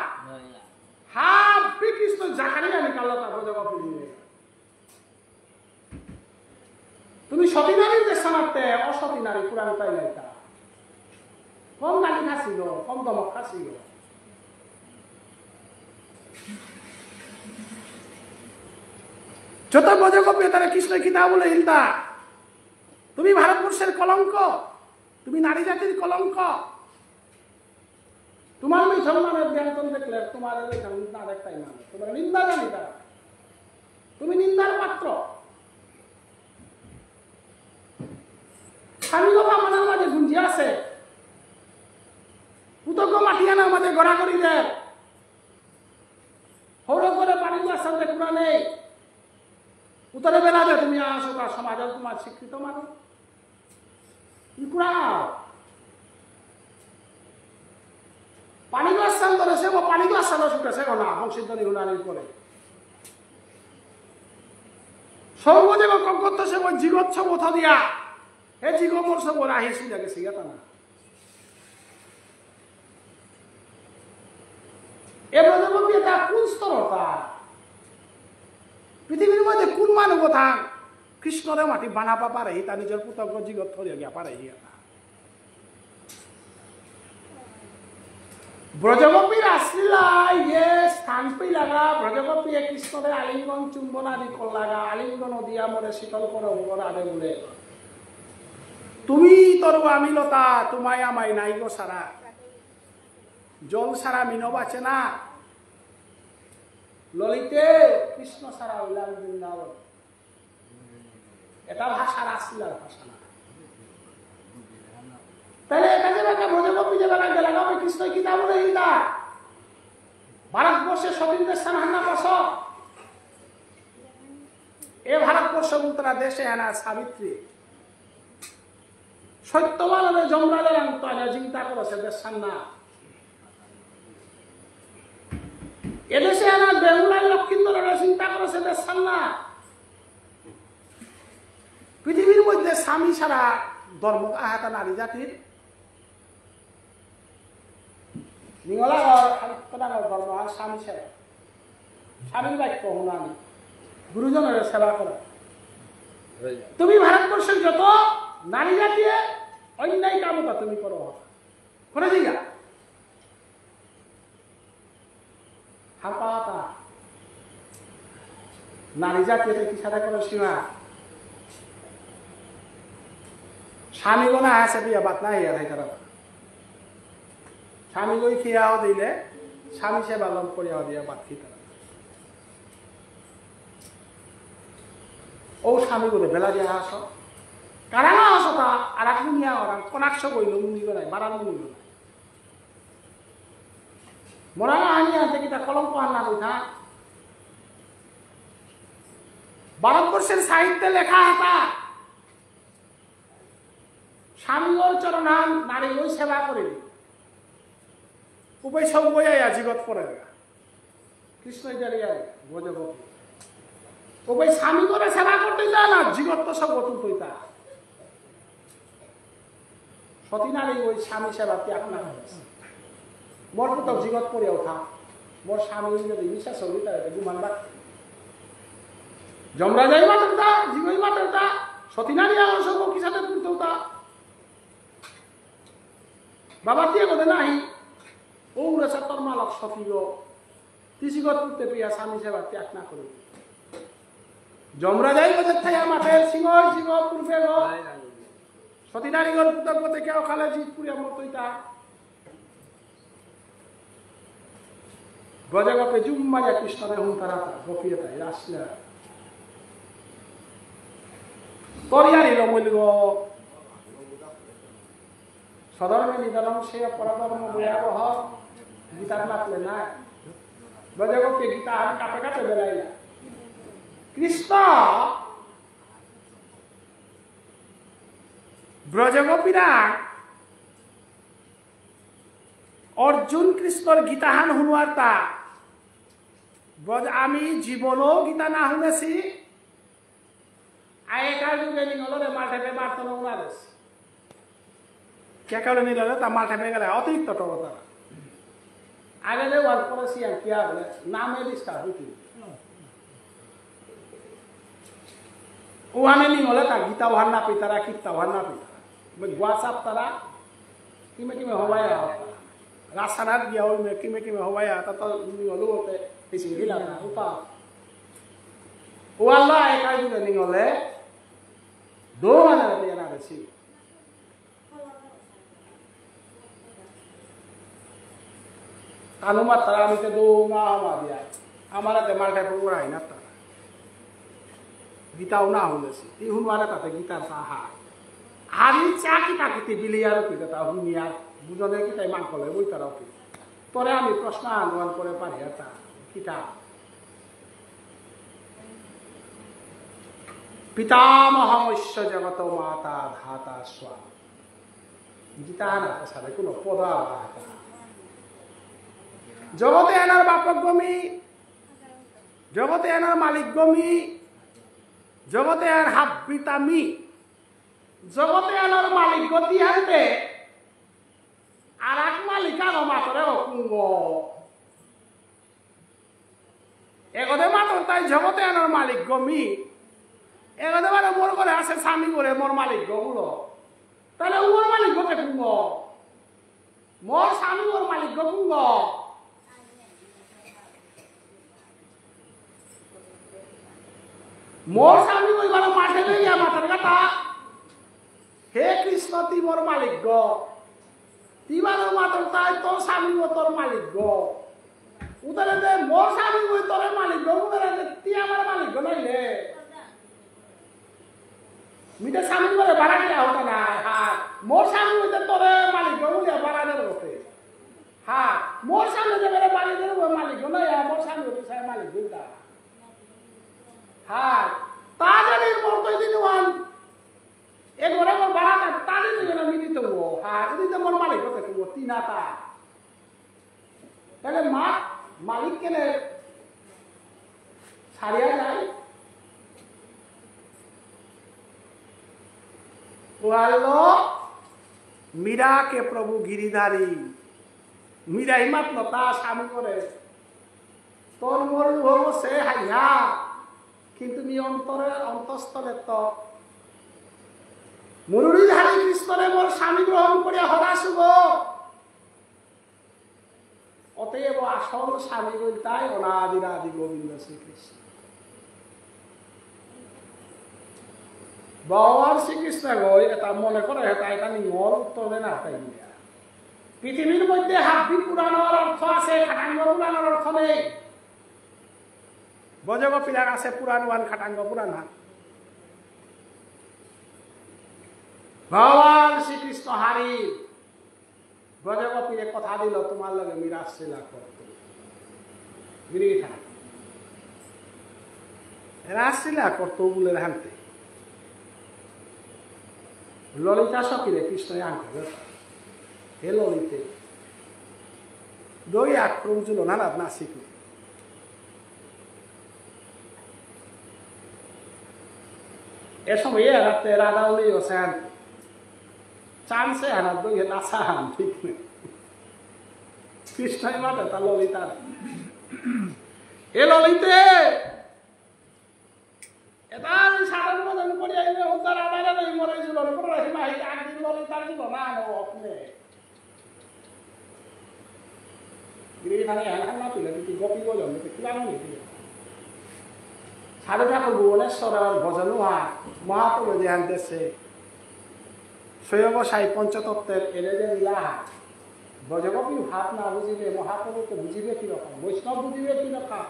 হাব কৃষ্ণ জাকারিয়া নিকালো তা ব্রজগোপী তুমি সতী নারীর যে শোনাতে অসতী নারী পুরাণ তাই লাইতা কম গালি খাসিল কম দমক খাসিল যত ব্রজগোপী তারা কৃষ্ণ খিতা বলে হিলতা তুমি ভারতবর্ষের কলঙ্ক তুমি নারী জাতির কলঙ্ক তোমার মুসলমানের ব্যঞ্জন দেখলে তোমার না দেখতাই মানে তোমার নিন্দা জানি তারা তুমি নিন্দার পাত্র স্বামীগোপা আমাদের মাঝে গুঞ্জি আছে পুতজ্ঞ মাটিয়ানা আমাদের গড়াগড়ি দেয় হৌর করে পানি আসতে পুরা নেই উত্তরে বেলাবে তুমি আসো তার সমাজের তোমার স্বীকৃত মানুষ পুরা পানি গ্লাস চাল ধরেছে ও পানি গ্লাস চালও ছুটেছে না বংশীধ্বনি গুণানির পরে সর্বদেব কঙ্কত্য সে ওই জিগচ্ছ বোথা দিয়া হে জিগমর সব ওরা হেসু জাগে সিগাতা না এ ব্রজগোপী এটা কোন স্তরতা পৃথিবীর মধ্যে কোন মানবতা কৃষ্ণরে মাটি বানাবা পারে তা নিজের পুতজ্ঞ জিগত ধরিয়া গিয়া পারে ব্রজগোপী রাসলীলা ইয়ে স্থান পেলাগা ব্রজগোপী কৃষ্ণরে আলিঙ্গন চুম্বন আদি করলাগা আলিঙ্গন দিয়া মরে শীতল করে অঙ্গন আদে বলে তুমি তরু আমি লতা তোমায় আমায় নাই গো সারা জল সারা মিনো বাঁচে না ললিতে কৃষ্ণ সারা হইলাম বৃন্দাবন এটা ভাষা রাসলীলার ভাষা না তাহলে এটা যে একটা ব্রজগোপী যে বেলা গেলাগা ওই কৃষ্ণ গীতা বলে গীতা ভারতবর্ষে সতীন্দ্রের স্থান হান্না বস এ ভারতবর্ষ উত্তরা দেশে আনা সাবিত্রী সত্যবানের জমরালের অন্তরে চিন্তা করেছে দেশান না এদেশে আনা বেহুলার লক্ষ্মীন্দরের চিন্তা করেছে দেশান না পৃথিবীর মধ্যে স্বামী ছাড়া ধর্ম আহাতা নারী জাতির ধর্ম আর স্বামী ছাড়া স্বামীর বাক্য শুনানি গুরুজনের সেবা করা তুমি ভারতবর্ষের যত নারী জাতি অন্যায় কামতা তুমি করো করে দিগা হাঁপাতা নারী জাতি কি সাদা করো সীমা স্বামী গোনা আছে বিয়া বাত নাই আর তারা স্বামী গই খিয়াও দিলে স্বামী সেবা লম করিয়াও দিয়া বাত খি তারা ও স্বামী বলে বেলা দিয়া আস কারা না আস তা আর এক নিয়া ওরা কনাক্ষ কইল মুনি নাই বারান মুনি নাই মরা না আনি আনতে কি তা কলঙ্ক আন্না কইতা ভারতবর্ষের সাহিত্যে লেখা হাতা স্বামীর চরণান নারী ওই সেবা করে উপায় সব বইয়া জীবত পরে কৃষ্ণ ব্রজগোপী উপায় স্বামী করে সেবা করতে যা না জীবত তো সব গতুন কইতা সতী নারী ওই স্বামী সেবা ত্যাগ না মোর তো জীবত পরে ওঠা মোর স্বামী যদি বিশ্বাস হলি তার গুমান বাক জমরা যাই মাত্রটা জীবই মাত্রটা সতী নারী আমার সব কি সাথে করতে বাবা দিয়ে বলে নাহি ও তোর মালক সতীর তিসিগত করতে পেয়া স্বামী সেবা ত্যাগ না করে জমরা যাই বছর থাই মাঠের সিংহ সিংহ পূর্বে গো সতী নারীগর পুতক কেউ খালে জিতপুরিয়া মতইতা ব্রজগোপে জুম্মাজা কৃষ্ণরে হুম তারা গোপিয়ে তাই রাসলীলা তরিয়ারি রমৈল সধর্মে নিধনম সে পরধর্ম ভয়াবহ গীতার মাতলে না ব্রজগোপী গীতা আর কাপে কাপে বেলাইলা কৃষ্ণ ব্রজগোপীরা অর্জুন কৃষ্ণর গীতাহান শুনোয়ার তা আমি জীবনও গীতা না শুনেছি আগেকার যুগে নিগলরে মাঠে মারতন উনারেছ কে কারণে নিলে তা মাঠে গেলে অতিরিক্ত টবতা আগে যে ওয়ার্ক করেছি আর কি বলে নামে ডিস্টার হইতি ওখানে নিগলে তা গীতা ওহার না পিতারা কিতা ওহার না পিতারা গোয়া চাপ তারা কিমে কিমে হবাই রাস্তাঘাট গিয়া ওই কিমে কিমে হবাই তা তো নিগলো হতে বেশি গিলা না উপা ওয়াল্লা একা যুগে নিগলে দো মানে এরা বেশি কানুমার তারা আমি তো দো মা দিয়া আমার হাতে মালটা পড়াই না তারা গীতাও না শুনেছি এই শুনবারে তাতে গীতার তাহা হারি চা কিতা কিতি বিলিয়ার কিতা তা শুনিয়ার বুঝনে কিতাই মাংসলে বই তারাও কি পরে আমি প্রশ্ন আনুমান করে পারি তা কিতা পিতামহমস্য জগত মাতা ধাতা স্বামী গীতা না সাথে কোনো পদা জগতে এনার বাপক গমি জগতে এনার মালিক গমি জগতে আর হাবিতামি জগতে এনার মালিক গতি হাতে আর এক মালিক আরো মাতরে অকুঙ্গ এগদে মাতর তাই জগতে এনার মালিক গমি এগদে মানে মোর করে আছে স্বামী করে মোর মালিক গুলো তাহলে ওর মালিক গতে কুঙ্গ মোর স্বামী মোর মালিক গুঙ্গ মোর স্বামী ওইবার মাঠে লইয়া মাথার কাটা হে কৃষ্ণ তুই মোর মালিক গ তিবারও মাথার তাই তোর স্বামী ও তোর মালিক গ উদারে দে মোর স্বামী ওই তোর মালিক গ উদারে দে তুই আমার মালিক গ নইলে মিটা স্বামী বলে বাড়া দেওয়া হতো না হ্যাঁ মোর স্বামী ওই তোর মালিক গ বলে বাড়া দেওয়া হতো হ্যাঁ মোর স্বামী যে বাড়ি দেবো মালিক গ নয় মোর স্বামী ওই সাহেব মালিক গুলটা হ্যাঁ তাদের মতই দিনওয়ান এক ঘরে মোর বাড়া তাদের দিন মিলিত হবো হ্যাঁ এদিকে মোর মালিক হতে হবো তিনাটা তাহলে মালিক কেনে ছাড়িয়া যায় मीरा के प्रभु गिरिधारी मीरा हिम्मत नता स्वामी करे তোর মোর হবো সে হাইয়া কিন্তু নি অন্তরে অন্তঃস্থলে তো মুরুড়িধারী কৃষ্ণরে মোর স্বামী গ্রহণ করিয়া হরাসুব অতএব আসল স্বামী বলতাই অনাদিরাদি গোবিন্দ শ্রীকৃষ্ণ ভগবান শ্রীকৃষ্ণ গই এটা মনে করে এটা নিয়র উত্তরে না তাই পৃথিবীর মধ্যে হাব্বি পুরাণের অর্থ আছে খাটাঙ্গ পুরাণের অর্থ নেই বজগোপীরা আছে পুরাণবান খাটাঙ্গ পুরাণ ভগবান শ্রীকৃষ্ণ হারি বজগোপীরে কথা দিল তোমার লগে মিরাশিলা করতে রাশিলা করতো বলে হানতে ললিতা সকিরে কৃষ্ণ আনতে হে ললিতে দই আক্রম ছিল না না শিখলে এ সময় রাতে রাধা উনি ওসেন চান্সে হানা দই নাচা হান ঠিক নেই কৃষ্ণই মাতে তা ললিতা এ ললিতে এটা সাধারণ মতন করে আইলে উদ্ধার আদারে নেই মরে ছিল করে রাখি মাই একদিন ললিতার ছিল না আপনি গিরিখানে হান না তুলে কিন্তু গোপী গোজন কিলানো নেই সাধু ঠাকুর ভুবনেশ্বরের ভজন মহাপ্রভু যে আনতেছে স্বয়বসায়ী পঞ্চতত্ত্বের এনে যে নীলাহা ব্রজগোপী ভাব না বুঝিবে মহাপ্রভুকে বুঝিবে কিরকম বৈষ্ণব বুঝিবে কিরকম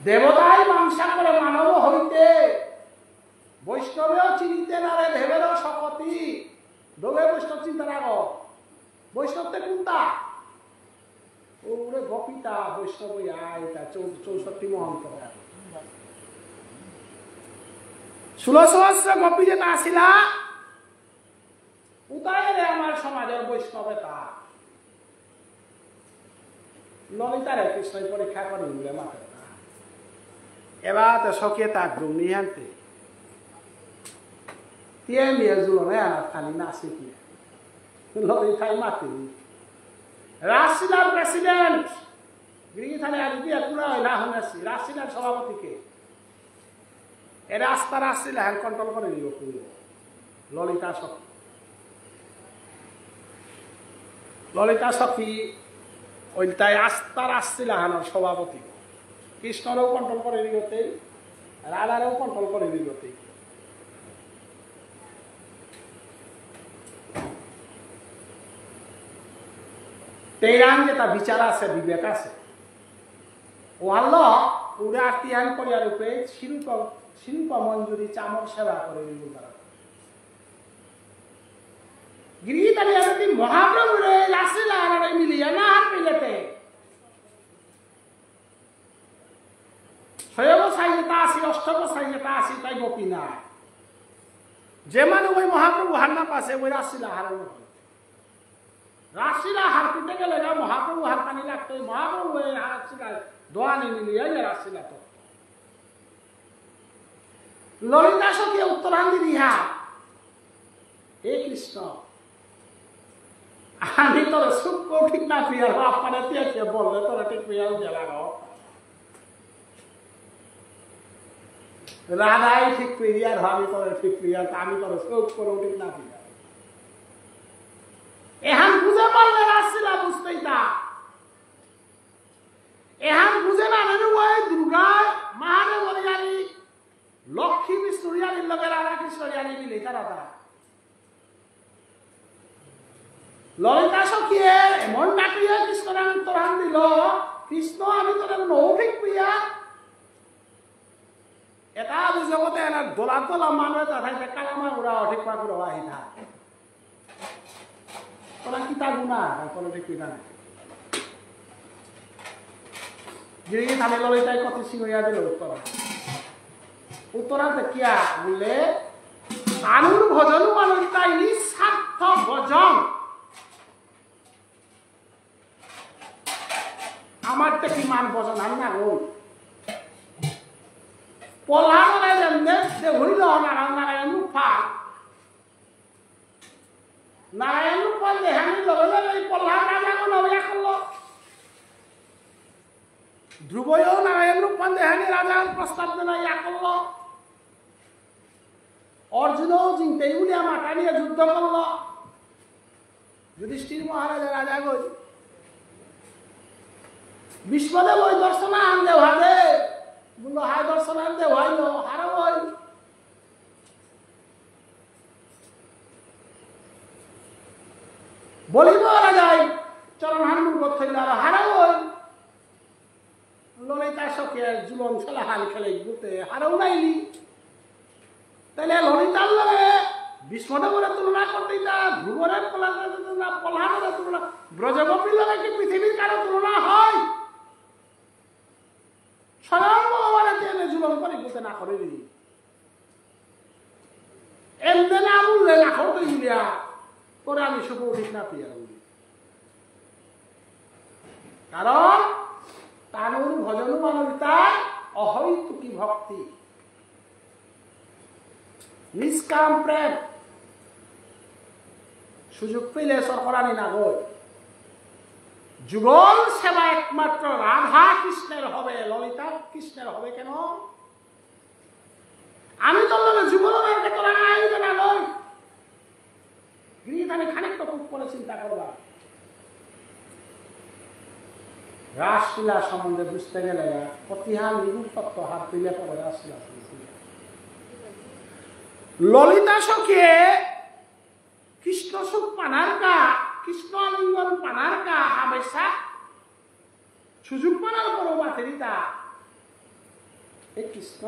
দেবতাই মাংসা করে মানব হইতে বৈষ্ণবেও চিনিতে না রে ভেবেরও শপতি দোবে বৈষ্ণব চিন্তা রাখো বৈষ্ণবতে কোনটা ওরে গোপীটা বৈষ্ণব আয়টা 64 মহন্ত 16 সহস্র গোপী যেটা আসিলা উতায় রে আমার সমাজের বৈষ্ণবেতা ললিতারে কৃষ্ণ পরীক্ষা করে নিলে মাথা এবার তো সকিয়ে গ্রুম নিয়ে আনতে দিয়ে নিয়ে জুলনে আনার খালি নাচি কি ললিতাই মাতি রাশিলার প্রেসিডেন্ট গিরিথানে আজকে পুরা না হনেছি রাশিলার সভাপতিকে এ রাস্তা রাশিলা হ্যান্ড কন্ট্রোল করে দিব পুরো ললিতা সখী ওই তাই আস্তার আসছিল হানার সভাপতি কৃষ্ণরেও কন্ট্রোল করে দিগতেই রাধারেও কন্ট্রোল করে দিগতেই তেইরান যেটা বিচার আছে বিবেক আছে ও আল্লাহ উড়ে আত্মীয়ান করিয়া রূপে শিল্প মঞ্জুরি চামর সেবা করে তারা গিরিধারী যদি মহাপ্রভু রে আসিলা আর মিলিয়া না হার পেলেতে স্বয়বসায়ী যেটা আসি অষ্টবসায়ী যেটা আসি তাই গোপী না যে মানে ওই মহাপ্রভু হার না পাশে ওই রাশিলা হার রাশিলা হার পিটে গেলে না মহাপ্রভু হার পানি লাগতো মহাপ্রভু ওই রাশিলা দোয়া নিয়ে মিলিয়ে রাশিলা তো ললিতা সখী উত্তরাঙ্গী রিহা হে কৃষ্ণ আমি তোর সূক্ষ্ম ঠিক না প্রিয়ার আপনারা পেয়েছে বললে তোরা ঠিক প্রিয়াও গেলাম রাধাই ঠিক প্রিয়ার আমি তোর ঠিক প্রিয়ার আমি তোর সূক্ষ্ম ঠিক না প্রিয়ার এহান বুঝে পারলে রাসলীলা বুঝতেই তা এহান বুঝে না ওই দুর্গা মাহারে বলিয়ানি লক্ষ্মী বিষ্ণুরিয়ানির লগে রাধা কৃষ্ণরিয়ানি মিলে তারা ললিতা সখিয়ে এমন ডাকিয়ে কৃষ্ণের অন্তরান দিল কৃষ্ণ আমি তোর নৌভিক প্রিয়া এটা জগতে এনে দোলা দোলা মানুষ তাথাইতে কালামা উড়া অধিক পাক উড়া আহি থাক তোরা কিতা গুণা কোনো ঠিক কিনা নাই গিরি থামে ললিতাই কত সিংহইয়া দিল উত্তরাতে কিয়া বললে আনুর ভজন ললিতাই নিঃস্বার্থ ভজন আমার তো কি মান ভজন আমি না গো পলারে যেমনে হইল নারায়ণ রূপা নারায়ণ রূপা দেহানি লগে লগে পলার রাজাকে নবিয়া করলো ধ্রুবও নারায়ণ রূপা দেহানি রাজার প্রস্তাব দেনা ইয়া করলো অর্জুনও জিনতেই উলিয়া মাথা নিয়ে যুদ্ধ করলো যুধিষ্ঠির মহারাজা রাজা গই বিশ্বদেব ওই দর্শন আন দেওয়াদে বললো হাই দর্শন আন দেওয়াইল হারা ওই বলিব রাজাই চরণ হানুর গথইল আর হারা ওই ললিতা সখে জুলন খেলা হাল খেলে ঘুরতে হারাও নাইলি তাহলে ললিতার লগে বিষ্ণুদেবের তুলনা করতে না ধ্রুবরের তুলনা প্রহ্লাদের তুলনা ব্রজগোপীর লগে কি পৃথিবীর কারো তুলনা হয় স্বয়ং ভগবানের তেলে জুলন করে ঘুরতে না করে নি এমনি না বললে না করতে ইলিয়া করে আমি শুভ ঠিক না পিয়া কারণ তানুর ভজন মানবিতার অহৈতুকী ভক্তি নিষ্কাম প্রেম সুযোগ পেলে সরকরানি না গো যুগল সেবা একমাত্র রাধা কৃষ্ণের হবে ললিতা কৃষ্ণের হবে কেন আমি তো যুগলের তোরা আইবে না নয় গৃহীত আমি খানিকটা খুব করে চিন্তা করবা রাসলীলা সম্বন্ধে বুঝতে গেলে প্রতিহান নিগুণ তত্ত্ব হাত দিলে পরে রাসলীলা ললিতা সখে কৃষ্ণ সুখ পানার কা কৃষ্ণ আলিঙ্গন পানার কা হামেশা সুযোগ পানার পরও বাতেরিতা হে কৃষ্ণ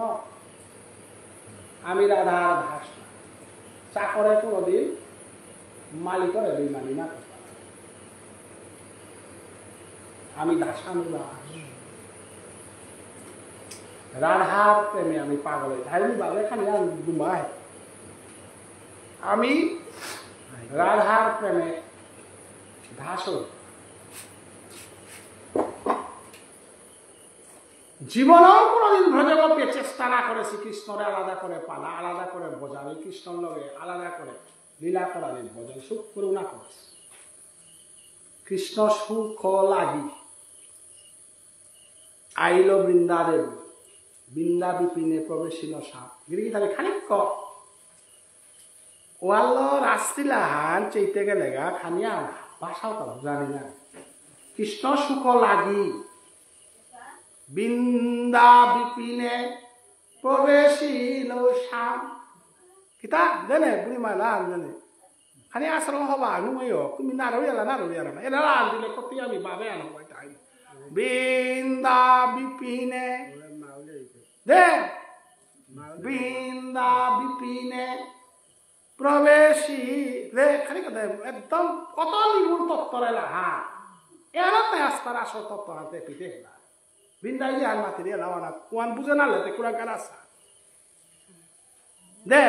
আমি রাধার ভাস চাকরে কোনদিন মালিকরে বেইমানি না করতাম আমি দাসানুদাস রাধার প্রেমে আমি পাগল ধাইনি বাবে খালি দুমায় আমি রাধার প্রেমে দাস জীবনেও কোনদিন ব্রজগোপী চেষ্টা না করে শ্রীকৃষ্ণরে আলাদা করে পালা আলাদা করে বোঝা ওই কৃষ্ণর লগে আলাদা করে লীলা করা ভজন সুখ করুণা করেছে কৃষ্ণ সুখ লাগি আইল বৃন্দাদেব বৃন্দা বিপিনে প্রবেশিল সাপ গিরি তাহলে খানিক ক ওয়াল রাস্তিলাহান চেইতে গেলে গা খানিয়া ভাষাও তো জানি না কৃষ্ণ সুখ লাগি বৃন্দা বিপিনে প্রবেশিল সাপ কিতা জানে বুড়ি মালা জানে খানি আশ্রম হবা নুমাইও তুমি না রইয়ালা না এরা আন দিলে কতি আমি বাবে আনো তাই বৃন্দা বিপিনে দে বৃন্দা বিপিনে প্রবেশী রে খালি কথা একদম কত নিগুণ তত্ত্ব রেলা হ্যাঁ এরাতে আস্তার আসল তত্ত্ব হাতে পিঠে হেলা বৃন্দাই দিয়ে আর মাতি দিয়ে লাওয়া না কোয়ান বুঝে না লেতে কুড়া কার আসা দে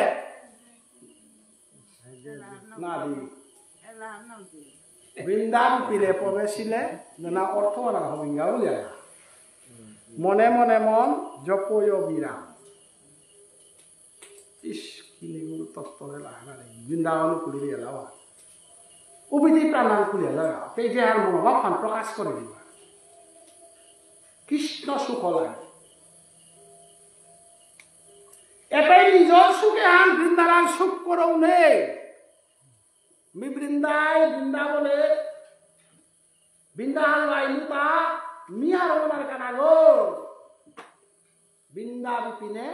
না দি বৃন্দান পিলে প্রবেশিলে না অর্থ না হবিঙ্গা বুঝা মনে মনে মন জপয় বিরাম ইস কি নিগুণ তত্ত্ব রেলা বৃন্দাবন কুলি দিয়ে লাওয়া উবিধি প্রাণান কুলিয়া লাগা সেই যে আর মনোভাব প্রকাশ করে দিবা কৃষ্ণ সুখ লাগে এটাই নিজের সুখে আন বৃন্দারান সুখ করও নেই মি বৃন্দাবনে বৃন্দাহার আইলুতা মিহার ওনার কানাগো বৃন্দা বিপিনে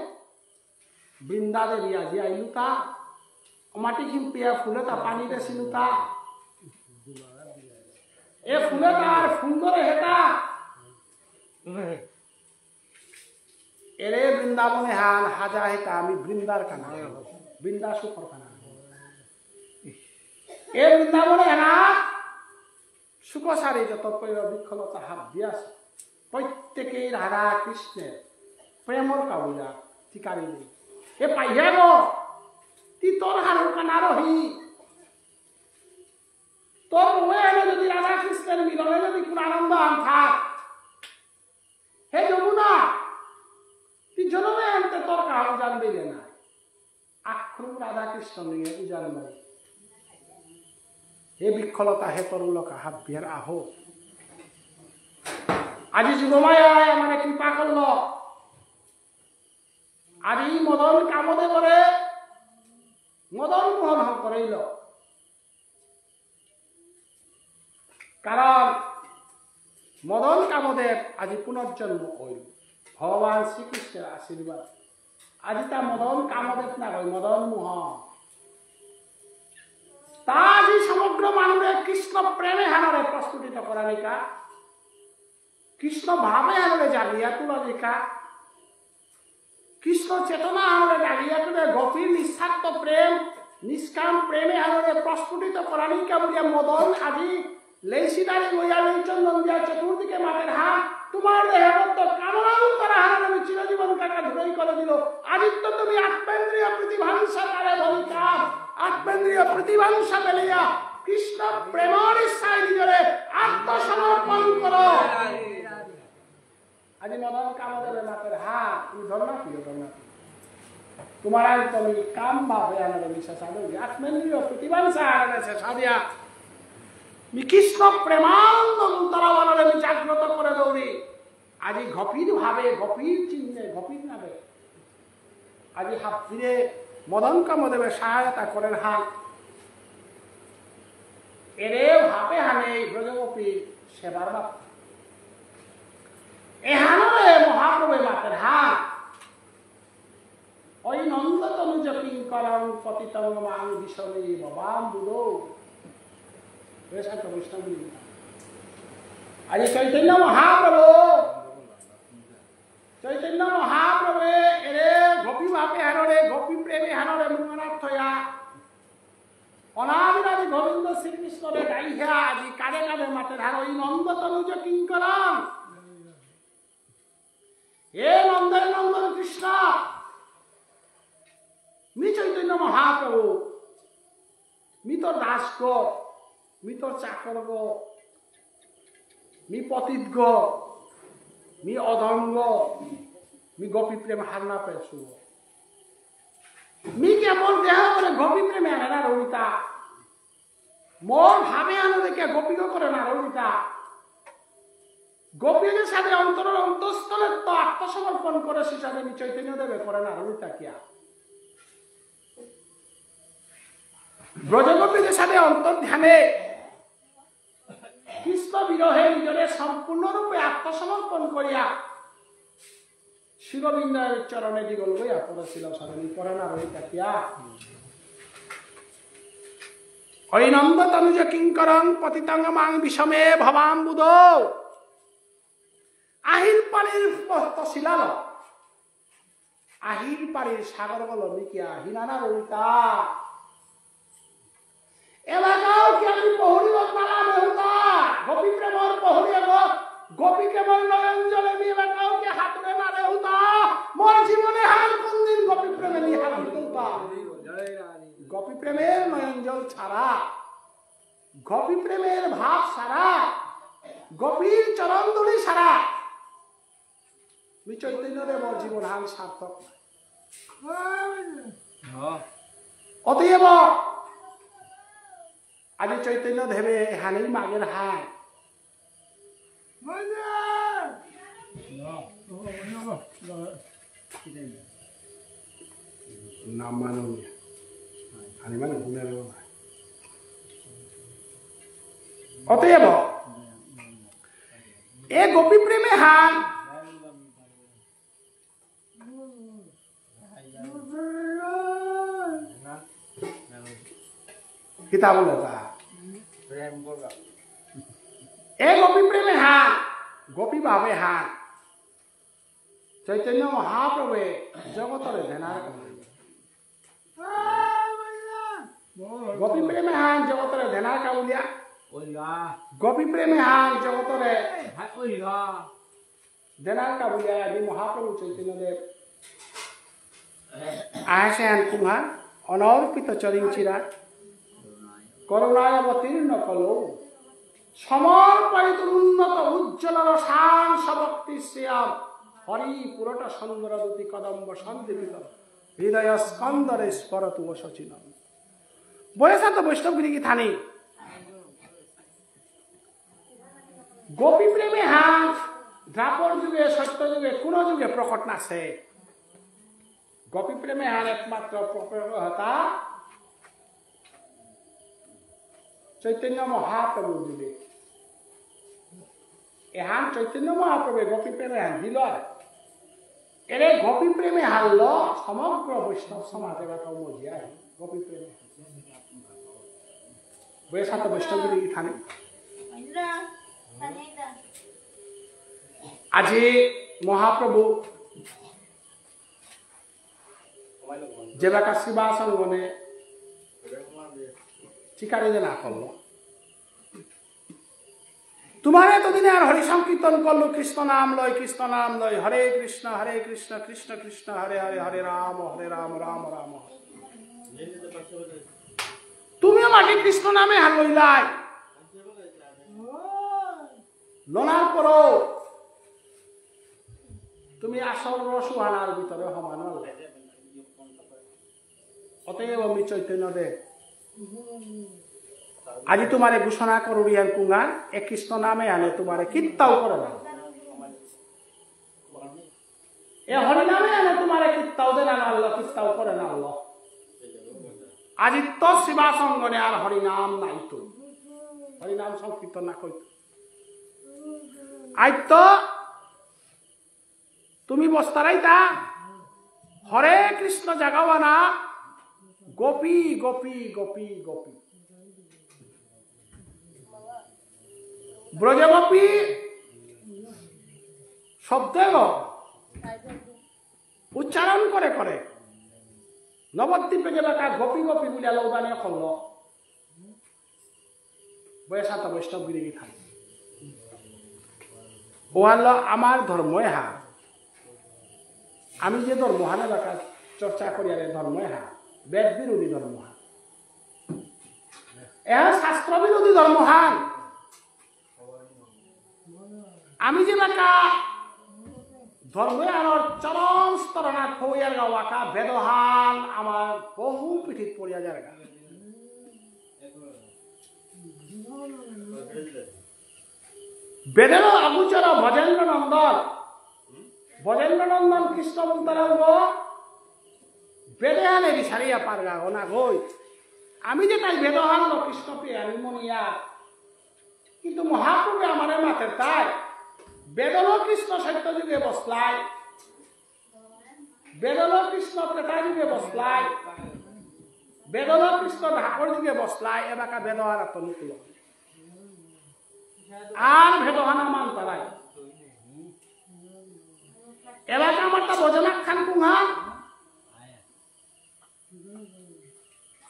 বৃন্দা দেবী আজি আইলুতা মাটি খিম্পিয়া ফুলে তা পানি দেছিলুতা এ ফুলে তার সুন্দরে হেটা এরে বৃন্দাবনে হান হাজা হেটা আমি বৃন্দার কানা বৃন্দা সুখর কানা এ বৃন্দাবনে হেনা সুখসারী যত বিক্ষলতা হাত দিয়াছে প্রত্যেকেই রাধা কৃষ্ণের প্রেমর কাবুলা ঠিকারি নেই এ পাইয়া গো তি তোর হারুর কানা রহি তোর ওয়েলে যদি রাধা কৃষ্ণের মিলনে যদি কোন আনন্দ আন থাক হে যমুনা তুই জনমে আনতে তোর কাহু জানবে না আক্রম রাধা কৃষ্ণ নিয়ে উজান নাই হে বিক্ষলতা হে তরুলকা হাত বিহার আহো আজি যুগমায়ায় আমার কৃপা করল আজি মদন কামদে করে মদন মোহন করাইল কারণ মদন কামদেব আজি পুনর্জন্ম হইল ভগবান শ্রীকৃষ্ণের আশীর্বাদ আজি তা মদন কামদেব না হয় মদন মোহন তা আজি সমগ্র মানুষের কৃষ্ণ প্রেমে হানরে প্রস্ফুটিত করা লেখা কৃষ্ণ ভাবে হানরে জাগিয়া তোলা লেখা কৃষ্ণ চেতনা হানরে জাগিয়া তুলে গভীর নিঃস্বার্থ প্রেম নিষ্কাম প্রেমে হানরে প্রস্ফুটিত করা লেখা বলিয়া মদন আজি লেসিদারি গইয়া লইচন্দন দিয়া চতুর্দিকে মাঠের হাত তোমার দেহবদ্ধ কামনাও তারা হারান আমি চিরজীবন কাকা ধুলাই করে দিল আদিত্য তুমি আত্মেন্দ্রিয় প্রতিভাংসা তারে বলিকা আত্মেন্দ্রিয় প্রতিভাংসা পেলিয়া কৃষ্ণ প্রেমর ইচ্ছায় নিজরে আত্মসমর্পণ করো আজি মদন কামদেবের মাঠের হাত তুমি ধর্ণা প্রিয় ধর্ণা তোমার আজ তুমি কাম ভাবে আনারে মিশা সাধু আত্মেন্দ্রিয় প্রতিভাংসা হারানে শেষা দিয়া কৃষ্ণ প্রেমানন্দ তারা বলার আমি জাগ্রত করে দৌড়ি আজি গভীর ভাবে গভীর চিহ্নে গভীর নামে আজি হাত ফিরে মদন কামদেবের সহায়তা করেন হাত এরে ভাবে হানে ব্রজগোপী সেবার বাপ এহানরে মহাপ্রভুর মাতের হাত ওই নন্দ তনুজ কিঙ্করং পতিতং মাং বিষমে ভবাম বুধো আজি চৈতন্য মহাপ্রভু এরে গোপী ভাবে হানরে গোপী প্রেমে হানরে মুঙ্গনাথয়া অনাদিরাদি গোবিন্দ শ্রীকৃষ্ণরে গাইহা আজি কারে কারে মাঠের হার ওই নন্দ তনুজ কিঙ্করং হে নন্দের নন্দন কৃষ্ণ মি চৈতন্য মহাপ্রভু মি তোর দাস গো মি তোর চাকর গো মি পতিত গো মি অধঙ্গ মি গোপী প্রেম হারনা পেয়েছু মি কেমন দেহ করে গোপী প্রেমে আনে না রবিতা মোর ভাবে আনো দেখে গোপীকে করে না রবিতা গোপীদের সাথে অন্তরের অন্তঃস্থলে তো আত্মসমর্পণ করে সে সাথে মি চৈতন্য দেবে করে না রবিতা কিয়া ব্রজগোপীদের সাথে অন্তর ধ্যানে কৃষ্ণ বিরহে নিজরে সম্পূর্ণরূপে আত্মসমর্পণ করিয়া শিববিন্দর চরণে দিগল গইয়া পড়েছিল সারণী করে না রহিতা কিয়া ওই নন্দ তনুজ কিঙ্করং পতিতং মাং বিষমে ভবাম বুধ আহির পানির শিলাল আহির পানির সাগর বল নিকিয়া হিনানা রহিতা এলাকাও কি আমি পহরি মালা বেহুতা গোপী প্রেমর পহরি গো গোপী কেবল নয়ন জলে নি এলাকাও কি হাতরে না বেহুতা মোর জীবনে হাল কোন দিন গোপী প্রেমে নি হাল বেহুতা গোপী প্রেমের নয়ন জল ছাড়া গোপী প্রেমের ভাব ছাড়া গোপীর চরণ ধুলি ছাড়া মি চৈতন্য দেব জীবন হাল সার্থক অতএব আজি চৈতন্য দেবে হানি মাগের হায় নাম মানুষ হানি মানে গুণের অতএব এ গোপী প্রেমে হান কিতাব লেখা এ গোপী প্রেমে হান গোপী ভাবে হান চৈতন্য মহাপ্রভে জগতরে ধ্যানার গোপী প্রেমে হান জগতরে ধ্যানার কাবুলিয়া গোপী প্রেমে হান জগতরে ধ্যানার কাবুলিয়া আদি মহাপ্রভু চৈতন্যদেব আহেছেন কুমার অনর্পিত চরিঞ্চিরা করুণায় অবতীর্ণ কলো সমর্পিত উন্নত উজ্জ্বল শান সভক্তি শ্রিয়াম হরি পুরট সুন্দর দুতি কদম্ব সন্দীপিত হৃদয় স্কন্দরে স্ফরতু সচিন বলেছে তো বৈষ্ণবগিরি কি থানি গোপী প্রেমে হাত দ্রাপর যুগে সত্য যুগে কোন যুগে প্রকট নাছে গোপী প্রেমে হান একমাত্র প্রকট হতা চৈতন্য মহাপ্রভু যুগে এহান চৈতন্য মহাপ্রভু গোপী প্রেমে হান দিল এরে গোপী প্রেমে হারল সমগ্র বৈষ্ণব সমাজে মজিয়ায় গোপী প্রেমে বৈশাখ বৈষ্ণবগিরি থানে আজি মহাপ্রভু যেবাকা শিবাসঙ্গনে চিকারি না করল তোমার এতদিনে আর হরি সংকীর্তন করলো কৃষ্ণ নাম লয় হরে কৃষ্ণ কৃষ্ণ কৃষ্ণ হরে হরে হরে রাম রাম রাম তুমিও মাকে কৃষ্ণ নামে হার লইলাই লনার পরও তুমি আসল রসুহানার ভিতরে সমান অতএব আমি চৈতন্য দেব আজি তোমারে ঘোষণা করো রিয়ান কুঙ্গার এ কৃষ্ণ নামে আনে তোমারে কীর্তাও করে না এ হরি নামে আনে তোমারে কীর্তাও দেন আল্লাহ কীর্তাও করে না আল্লাহ আজি তো শিবাসঙ্গনে আর হরিনাম নাই তো হরিনাম সংকীর্তন না কইতো আজ তো তুমি বস্তারাইতা হরে কৃষ্ণ জাগাওয়ানা গোপী গোপী গোপী গোপী ব্রজগোপী শব্দ উচ্চারণ করে করে নবদ্বীপে গেলে গোপী গোপী বুঝা লৌদানে করল বয়সাত বৈষ্ণবগিরি খাই ওয়াল আমার ধর্মই হা আমি যে ধর্মহান এলাকা চর্চা করি আর ধর্মই হা বেদ বিরোধী ধর্মহান এ শাস্ত্র বিরোধী ধর্মহান আমি যে এলাকা ধর্মই আনার চরম স্তরণা খৌয়ার গাওয়াকা বেদহান আমার বহু পিঠিত পড়িয়া জায়গা বেদের অগুচর ভজেন্দ্র নন্দন কৃষ্ণ বলতারাঙ্গ বেদে আনে বিচারিয়া পারগা ওনা গই আমি যে তাই বেদহান কৃষ্ণ পেয়ে আমি মনিয়া কিন্তু মহাপ্রভু আমার মাতে তাই বেদল কৃষ্ণ সত্য যুগে বসলাই বেদল কৃষ্ণ ত্রেতা যুগে বসলাই বেদল কৃষ্ণ ঢাকর যুগে বসলাই এবাকা বেদহার আত্মনুকূল আর ভেদহানা মান তারাই এলাকা আমারটা বজনা খান কুহা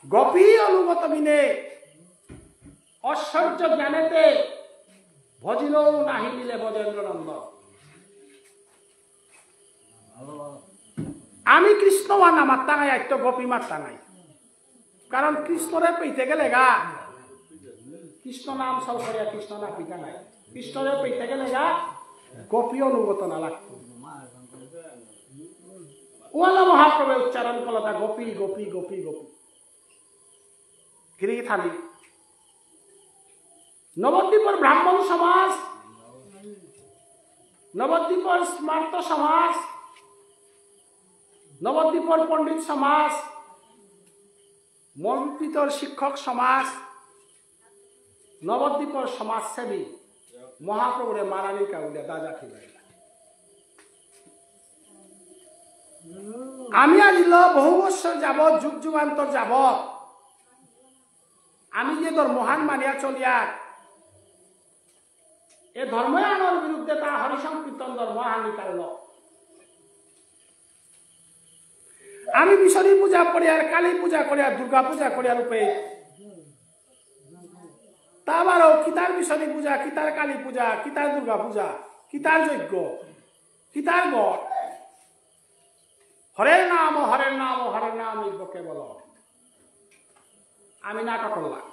গোপী অনুগত বিনে ঐশ্বর্য জ্ঞানেতে ভজিলেও নাহি মিলে বজেন্দ্র নন্দ আমি কৃষ্ণ মানা মাত্তা নাই আত্ম গোপী মাত্তা নাই কারণ কৃষ্ণরে পেইতে গেলে গা কৃষ্ণ নাম সব করিয়া কৃষ্ণ না পিতা নাই কৃষ্ণরে পেইতে গেলে গা গোপী অনুগত না লাগতো ওয়ালা মহাপ্রভু উচ্চারণ করলতা গোপী গোপী গোপী গোপী গিরি থালি নবদ্বীপের ব্রাহ্মণ সমাজ নবদ্বীপের স্মার্ত সমাজ নবদ্বীপের পণ্ডিত সমাজ মন্ত্রিতর শিক্ষক সমাজ নবদ্বীপর সমাজসেবী মহাপ্রভুরে মারানি কাউলিয়া দাজা খিলাইলা আমি আনিল বহু বছর যাবৎ যুগ যুগান্তর যাবৎ আমি যে তোর মহান মানিয়া চলিয়া এ ধর্মায়নের বিরুদ্ধে তা হরিসংকীর্তন ধর্ম হানি কারণ আমি বিশ্বরী পূজা করিয়ার কালী পূজা করিয়ার দুর্গা পূজা করিয়ার রূপে তাবারও কিতার বিশ্বরী পূজা কিতার কালী পূজা কিতার দুর্গা পূজা কিতার যজ্ঞ কিতার গড় হরের নাম হরের নাম হরের নাম ইব্বকে বল আমি নাটক করলাম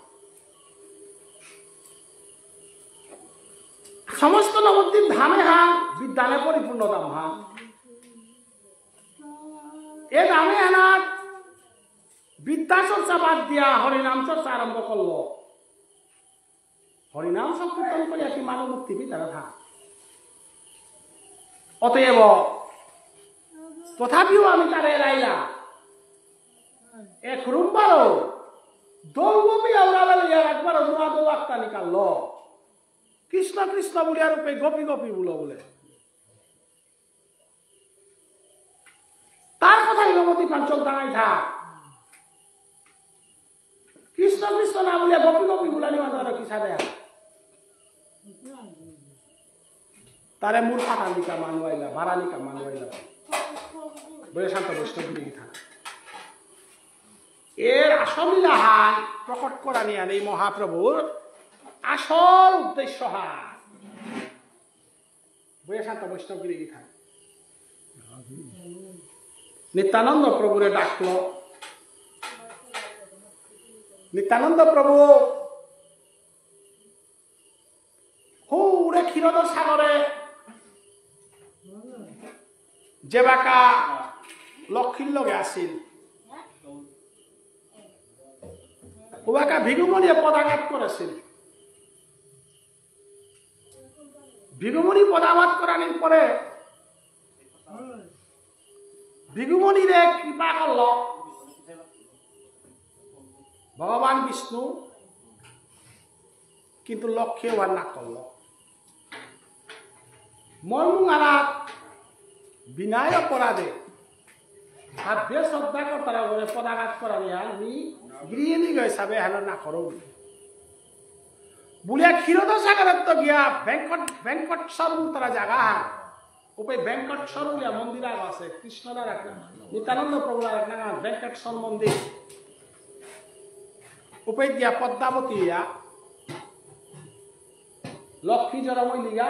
সমস্ত নবদ্বীপ ধামে হাম বিদ্যানে পরিপূর্ণ দাম হাম এ দামে আনার বিদ্যা চর্চা বাদ দিয়া হরিনাম চর্চা আরম্ভ করল হরিনাম সংকীর্তন করিয়া কি মানব মুক্তি বিদ্যারা থাক অতএব তথাপিও আমি তারে এড়াইলাম এক রুমবারও দৌগবি আওরালিয়া একবার নোয়া দৌ আক্তা নিকাল কৃষ্ণ কৃষ্ণ বুড়িয়া রূপে গোপী গোপী বলে তার কথাই নবতী পাঞ্চল দাঁড়াই থাক কৃষ্ণ কৃষ্ণ না বলিয়া গোপী গোপী বুলানি মাত্র কি সাদে তারে মূর্খা কান্দিকা মানবাইলা ভারানিকা মানবাইলা বলে শান্ত বৈষ্ণবী থাক এর আসলীলা হান প্রকট করা নিয়ে এই মহাপ্রভুর আসল উদ্দেশ্য হান বলে শান্ত বৈষ্ণবী থাক নিত্যানন্দ প্রভুরে ডাকলো নিত্যানন্দ প্রভু হুড়ে ক্ষীরদ সাগরে যে বাকা লক্ষ্মীর লগে আসিল ও বাকা ভিগুমণিয়ে পদাঘাত করেছিল ভিগুমণি পদাঘাত করানোর পরে ভিগুমণিরে কৃপা করল ভগবান বিষ্ণু কিন্তু লক্ষ্যে ওয়ার না করল মর্মুঙারা বিনায় অপরাধে ভাব্য শ্রদ্ধা কর্তারা বলে পদাঘাত করা নিয়ে আমি গৃহিণী হিসাবে হেন না করো বুলিয়া ক্ষীরদ সাগরের তো গিয়া ভেঙ্কটেশ্বর তারা জায়গা উপে ভেঙ্কটেশ্বর বলিয়া মন্দির আগ আছে কৃষ্ণদার এক নিত্যানন্দ প্রভুর এক নাম ভেঙ্কটেশ্বর মন্দির উপে দিয়া পদ্মাবতী লক্ষ্মী জরমই লিগা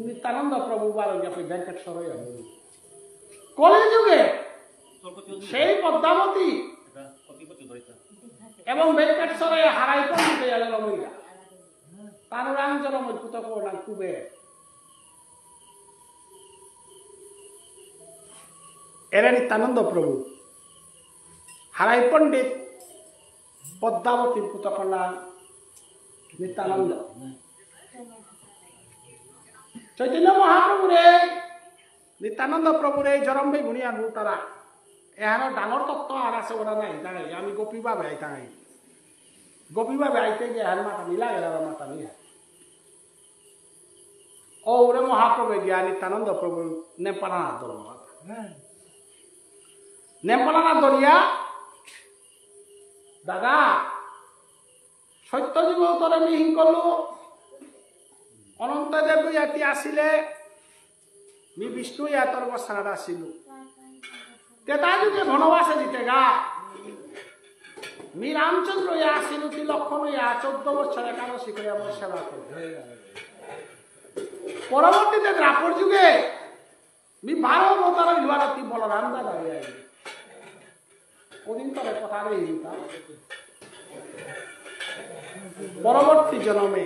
নিত্যানন্দ প্রভু বারো গিয়া ভেঙ্কটেশ্বর হইয়া কলি যুগে সেই পদ্মাবতী এবং ভেঙ্কটেশ্বরে হারাই পন্ডিত রমইয়া তানুরাং জরমই পুত করলাম কুবে এরা নিত্যানন্দ প্রভু হারাই পণ্ডিত পদ্মাবতীর পুত করলাম নিত্যানন্দ চৈতন্য মহাপ্রভুরে নিত্যানন্দ প্রভুরে জরম্বে গুণিয়া নু তারা এখানে ডাঙর তত্ত্ব আর আছে ওরা নাই তাই আমি গোপীভাবে আইতা নাই গোপীভাবে আইতে গিয়ে হার মাথা মিলা গেল মাথা মিলা ও ওরে মহাপ্রভু গিয়া নিত্যানন্দ প্রভু নেপালানাথ ধর্ম নেপালানাথ ধরিয়া দাদা সত্যজীব তোরে মিহিং করলো অনন্তদেব ইয়াতি আসিলে মি বিষ্ণু ইয়াতর বসানাত আসিল তেতা যুগে বনবাসে দিতে গা মি রামচন্দ্র ইয়া আসিল তি লক্ষণ ইয়া 14 বছর একাদশী করে আমার সেবা করবে পরবর্তীতে দ্রাপর যুগে মি 12 অবতার হইলুয়ারতি বলরাম দাদা হইয়া ওদিন তরে কথা রইতা পরবর্তী জন্মে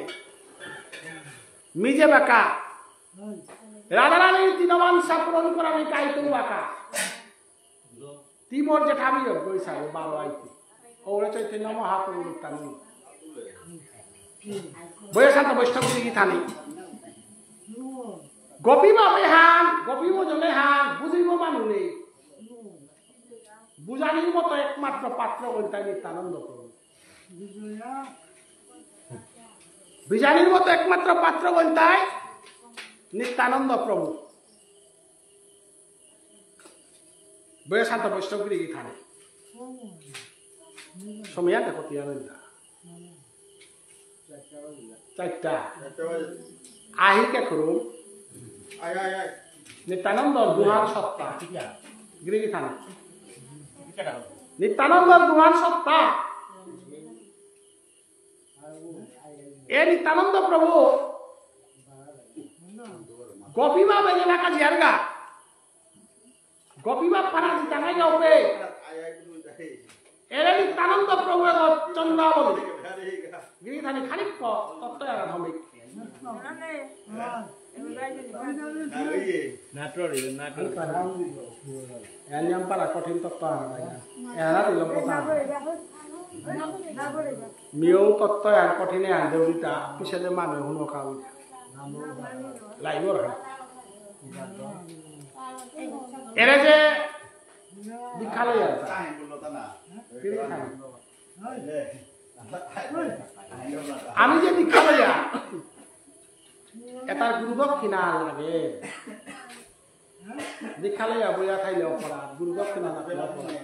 মিজে বাঁকা রাধা রানীর তৃণবাংশা পূরণ করা আমি কাইতু বাঁকা তিমর যে ঠাবি গৈসা 12 আইতে ওরে চৈতন্য মহাপ্রভু নিত্যানন্দ বৈশান্ত বৈষ্ণব কি থানি গোপী বাবে হান গোপী জনে হান বুঝিব মানুনে বুঝানির মতো একমাত্র পাত্র বলতে নিত্যানন্দ প্রভু বিজানির মতো একমাত্র পাত্র বলতায় নিত্যানন্দ প্রভু বয়সান্ত বৈষ্ণবগিরি গীতানে সময়া দেখো তিয়ারন্দা চারটা আহিকে করুন নিত্যানন্দ গুহার সত্তা গিরি থানা নিত্যানন্দ গুহার সত্তা এ নিত্যানন্দ প্রভু গোপীবা বেজেলা কাজ ইয়ারগা গোপীবা পারা জিতানাই যাওবে এর নিত্যানন্দ প্রভু চন্দ্রাবলী গিরি থানি খানিক তত্ত্ব আরাধমিক কঠিন তত্ত্ব মিও তত্ত্ব আর কঠিনে আন্দোলিতা পিছনে মানুষ শুনো কাউ লাইব এরে যে দীক্ষা লই আমি যে দীক্ষা লইয়া এটার গুরু দক্ষিণা লাগে দীক্ষা লইয়া বইয়া খাইলে অপরাধ গুরু দক্ষিণা লাগলে অপরাধ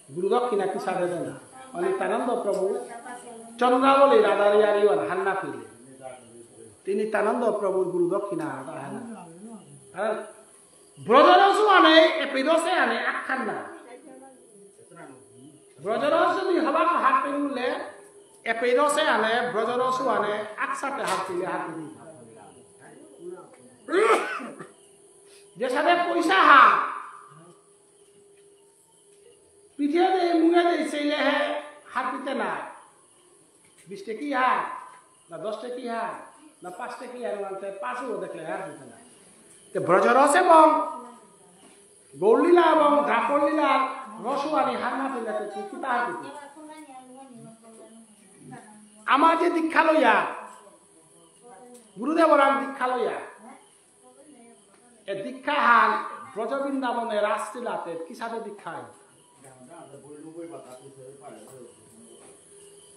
গুরু দক্ষিণা কি সাথে না নিত্যানন্দ প্রভু চন্দ্রাবলী রাধারিয়ারি হান্না ফিলে তিনি নিত্যানন্দ প্রভুর গুরু দক্ষিণা ব্রজরসু আনে এপিদসে আনে আখ্যান না ব্রজরস যদি হবা হাত পেলে এপিদসে আনে ব্রজরসু আনে একসাথে হাত দিলে হাত দিলে যে সাথে পয়সা হাত পিঠে দে মুঙে দে সেইলে হে হাত দিতে না 20 টাকি হাত না 10 টাকি হাত না 5 টাকি হাত মানতে 5ও দেখলে হাত দিতে না তো ব্রজরস এবং গৌরলীলা এবং দ্রাপরলীলা রসুয়ানি হাত না পেলে কি তা হাত দিতে আমার যে দীক্ষা লইয়া গুরুদেবর দীক্ষা লইয়া এ দীক্ষা হান ব্রজবৃন্দাবনে রাসলীলাতে কি সাথে দীক্ষায়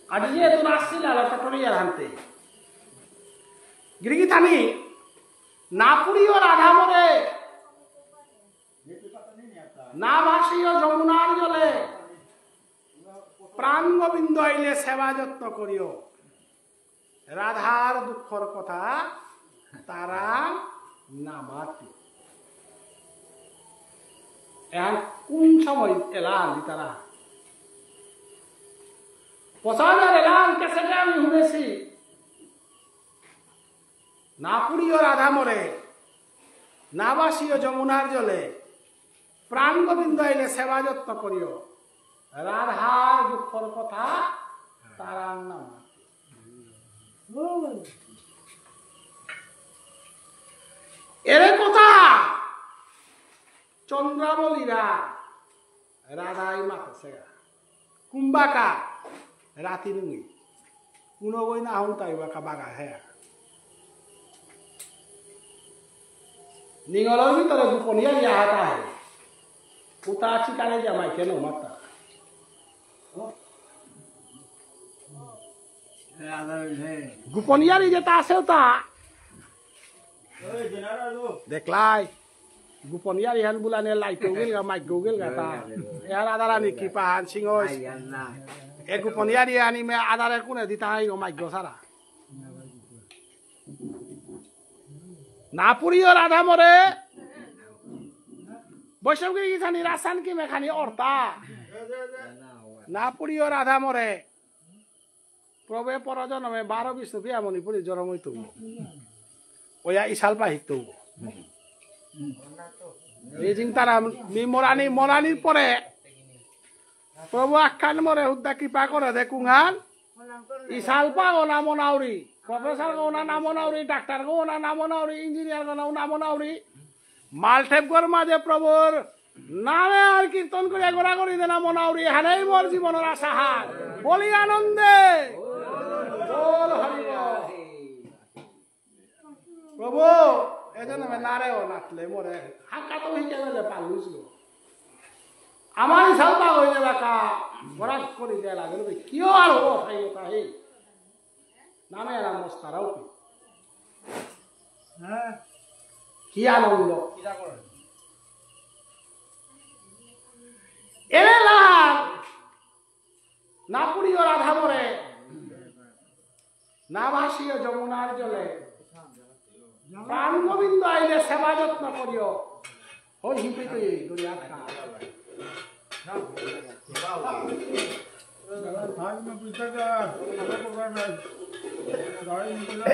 আজকে তো রাসলীলা টটরিয়ার হানতে গিরিগি থানি নাপুরীয় রাধামরে না ভাসীয় যমুনার জলে প্রাণ গোবিন্দ আইলে সেবা যত্ন করিও রাধার দুঃখর কথা তারা না মাতি এখন কোন সময় এলান তারা পছন্দের এলান কেসেটা আমি শুনেছি নাপুরীয় রাধা মরে নাবাসীয় যমুনার জলে প্রাণ গোবিন্দ আইলে সেবা যত্ন করিও রাধার দুঃখর কথা তারা না এর কথা চন্দ্রাবলীরা রাধাই মাথা কুম্বাকা রাতি নুঙ্গি কোনো বই না হন তাই বাকা বাগা হ্যাঁ নিঙলের ভিতরে গোপনীয় ইয়া হাতা হয় কোথা ঠিকানে জামাই কেন মাতা গোপনীয়ারি যেটা আছে তা দেখলাই গোপনীয়ারি হেন বুলানে লাইট গেল গা মাইক গেল গা তা এর আদারানি কি পাহান সিংহ এ গোপনীয়ারি আনি মে আদারে কোনে দিতা হয় মাইক সারা নাপুরীয় রাধা মরে বৈষ্ণবগিরি গীতানি রাসান কি মেখানি অর্তা নাপুরীয় রাধা মরে প্রবে পরজনমে 12 বিষ্ণু পিয়ামণি পুরী জরমই তো ওয়া ইশাল পাহিক তো এই জিং তারা মরানির পরে প্রভু আখ্যান মরে হুদ্দা কৃপা করে দে কুঙান ইশাল পা ওনা মনাউরি প্রফেসর ওনা নামনাউরি ডাক্তার ওনা নামনাউরি ইঞ্জিনিয়ার ওনা নামনাউরি মালঠেপগর মাঝে প্রভুর নামে আর কীর্তন করে গোড়াগড়ি দেনা মনাউরি হানেই মোর জীবনের আশা হার বলি আনন্দে প্রভু এজন্য নারেও নাচলে মরে হাঁকা তো হয়ে যাবে পালুস আমার সালপা হয়ে যাবে কা বরাক করে দেয়া লাগে কিয় আর হবো খাই হে নামে এরাম মস্তারাও কি আনন্দ এরে লাহার না পুরীয় রাধা মরে না ভাসিও যমুনার জলে প্রাণ গোবিন্দ আইলে সেবা যত্ন করিও ওই হিপে তো এই দুনিয়া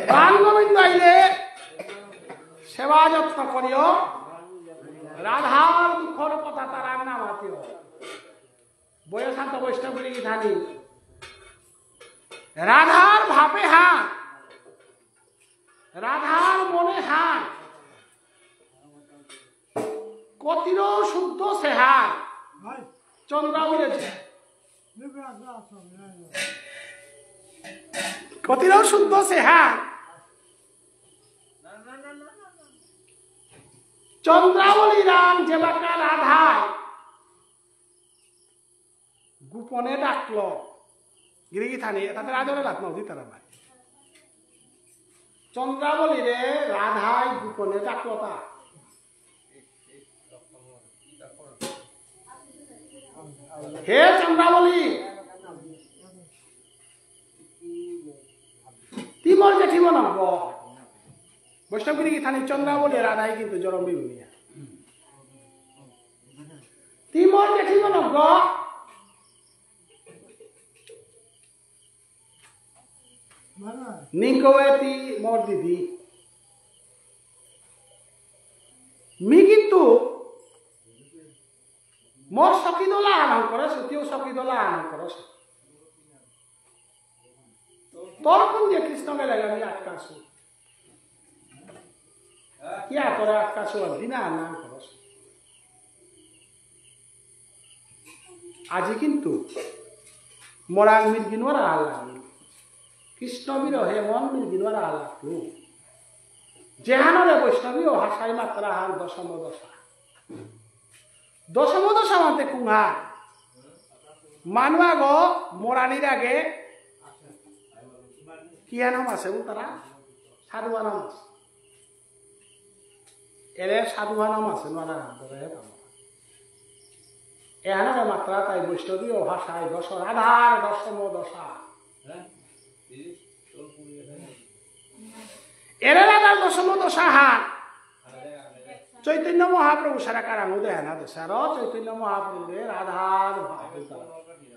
প্রাণ গোবিন্দ আইলে সেবা যত্ন করিও রাধার দুঃখর কথা তারা নামাতিও বয়সান্ত বৈষ্ণব ধানী রাধার ভাবে হাত রাধার মনে হাত কতিরও শুদ্ধ সে হাত চন্দ্রা বলেছে কতিরও শুদ্ধ সে হাত চন্দ্রাবলী রাম যে বাঁকা রাধায় গোপনে ডাকলো গিরিগি থানি তাদের আদরে লাভ নদী তারা ভাই চন্দ্রাবলী রে রাধায় গোপনে ডাকলো তা হে চন্দ্রাবলী তিমর জেঠিব নব বৈষ্ণব গিরিগি থানি চন্দ্রাবলী রাধায় কিন্তু জরম বিগুনিয়া তিমর জেঠিব নব নিকোয়েতি মোর দিদি মি কিন্তু মোর সকিদলা আনন্দ করে সতীয় সকিদলা আনন্দ করে তোর কোন যে কৃষ্ণকে লাগে আমি আটকাশু কিয়া করে আটকাশু দিনা আনন্দ করস আজি কিন্তু মরাং মির্গিনোরা আল্লাহ কৃষ্ণ বিরহে মন মির্গিনোরা আল্লাহ যেহানরে বৈষ্ণবী ও হাসাই মাত্রা হার দশম দশা দশম দশা মানতে কুহা মানুয়া গো মরানির আগে কি নাম আছে তারা সাধুয়া নাম আছে এর সাধুয়া নাম আছে নানা এহানরে মাত্রা তাই বৈষ্ণবী ও হাসাই দশ রাধার দশম দশা এরা রাধার দশম দশা হাত চৈতন্য মহাপ্রভু সারা কারাঙ্গ দেয় না দেশার চৈতন্য মহাপ্রভু রাধার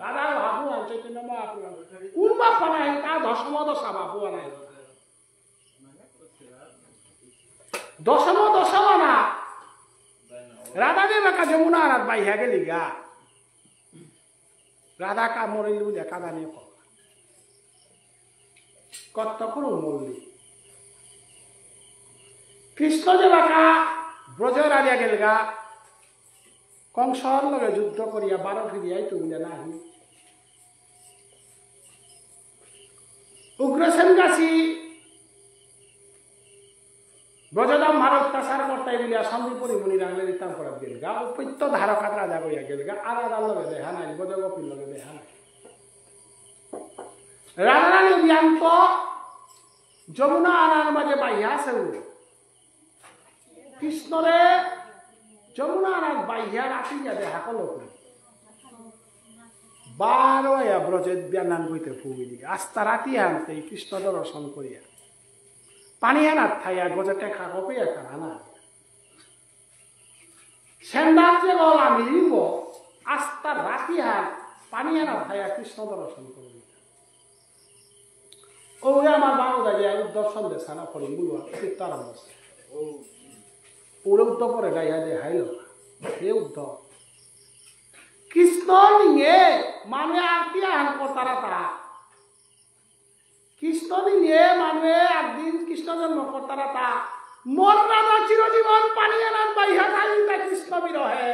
রাধার ভাবু আর চৈতন্য মহাপ্রভু কোন বাপ বানায় তা দশম দশা বাপু বানায় দশম দশা বানা রাধা দেব একা যমুনা রাত বাইহা গেলি গা রাধা কা মরিল দেখা দানি কত কোনো মরলি কৃষ্ণ যে বাঁকা ব্রজ রাজিয়া গেলগা কংসর লগে যুদ্ধ করিয়া 12 ফিরিয়াই তো বলে নাহি উগ্রসেন গাছি ব্রজদাম ভারত প্রসার করতাই বলিয়া সন্দীপরি মুনি রাঙলে রিতাম করা গেলগা উপত্য ধারকাত রাজা করিয়া গেলগা আর আদার লগে দেখা নাই ব্রজগোপীর লগে দেখা নাই রানী বিয়ান্ত যমুনা আনার মাঝে বাইয়া আছে কৃষ্ণরে যমুনা আনার বাইয়া রাতি যা দেখা করলো 12 ব্রজের বিয়ানান বইতে ফুবি দিকে আস্তা রাতি আনতে কৃষ্ণ দর্শন করিয়া পানি আনার থাইয়া গজে টেকা কপে একটা আনা সেন্দার যে বল আমি দিব আস্তা রাতি হান পানি আনার থাইয়া কৃষ্ণ দর্শন করি ও আমার বাবু দাঁড়িয়ে দর্শন দেশা না করি বুঝলো আরম্ভ পুরো উদ্ধ করে গাইয়া দিয়ে হাইল সে উদ্ধ কৃষ্ণ নিয়ে মানে আর কি আহান করতারা তা কৃষ্ণ নিয়ে মানে একদিন কৃষ্ণ জন্ম করতারা তা মন রাজা চিরজীবন পানি আনার বাইহা খাইলি তা কৃষ্ণ বিরহে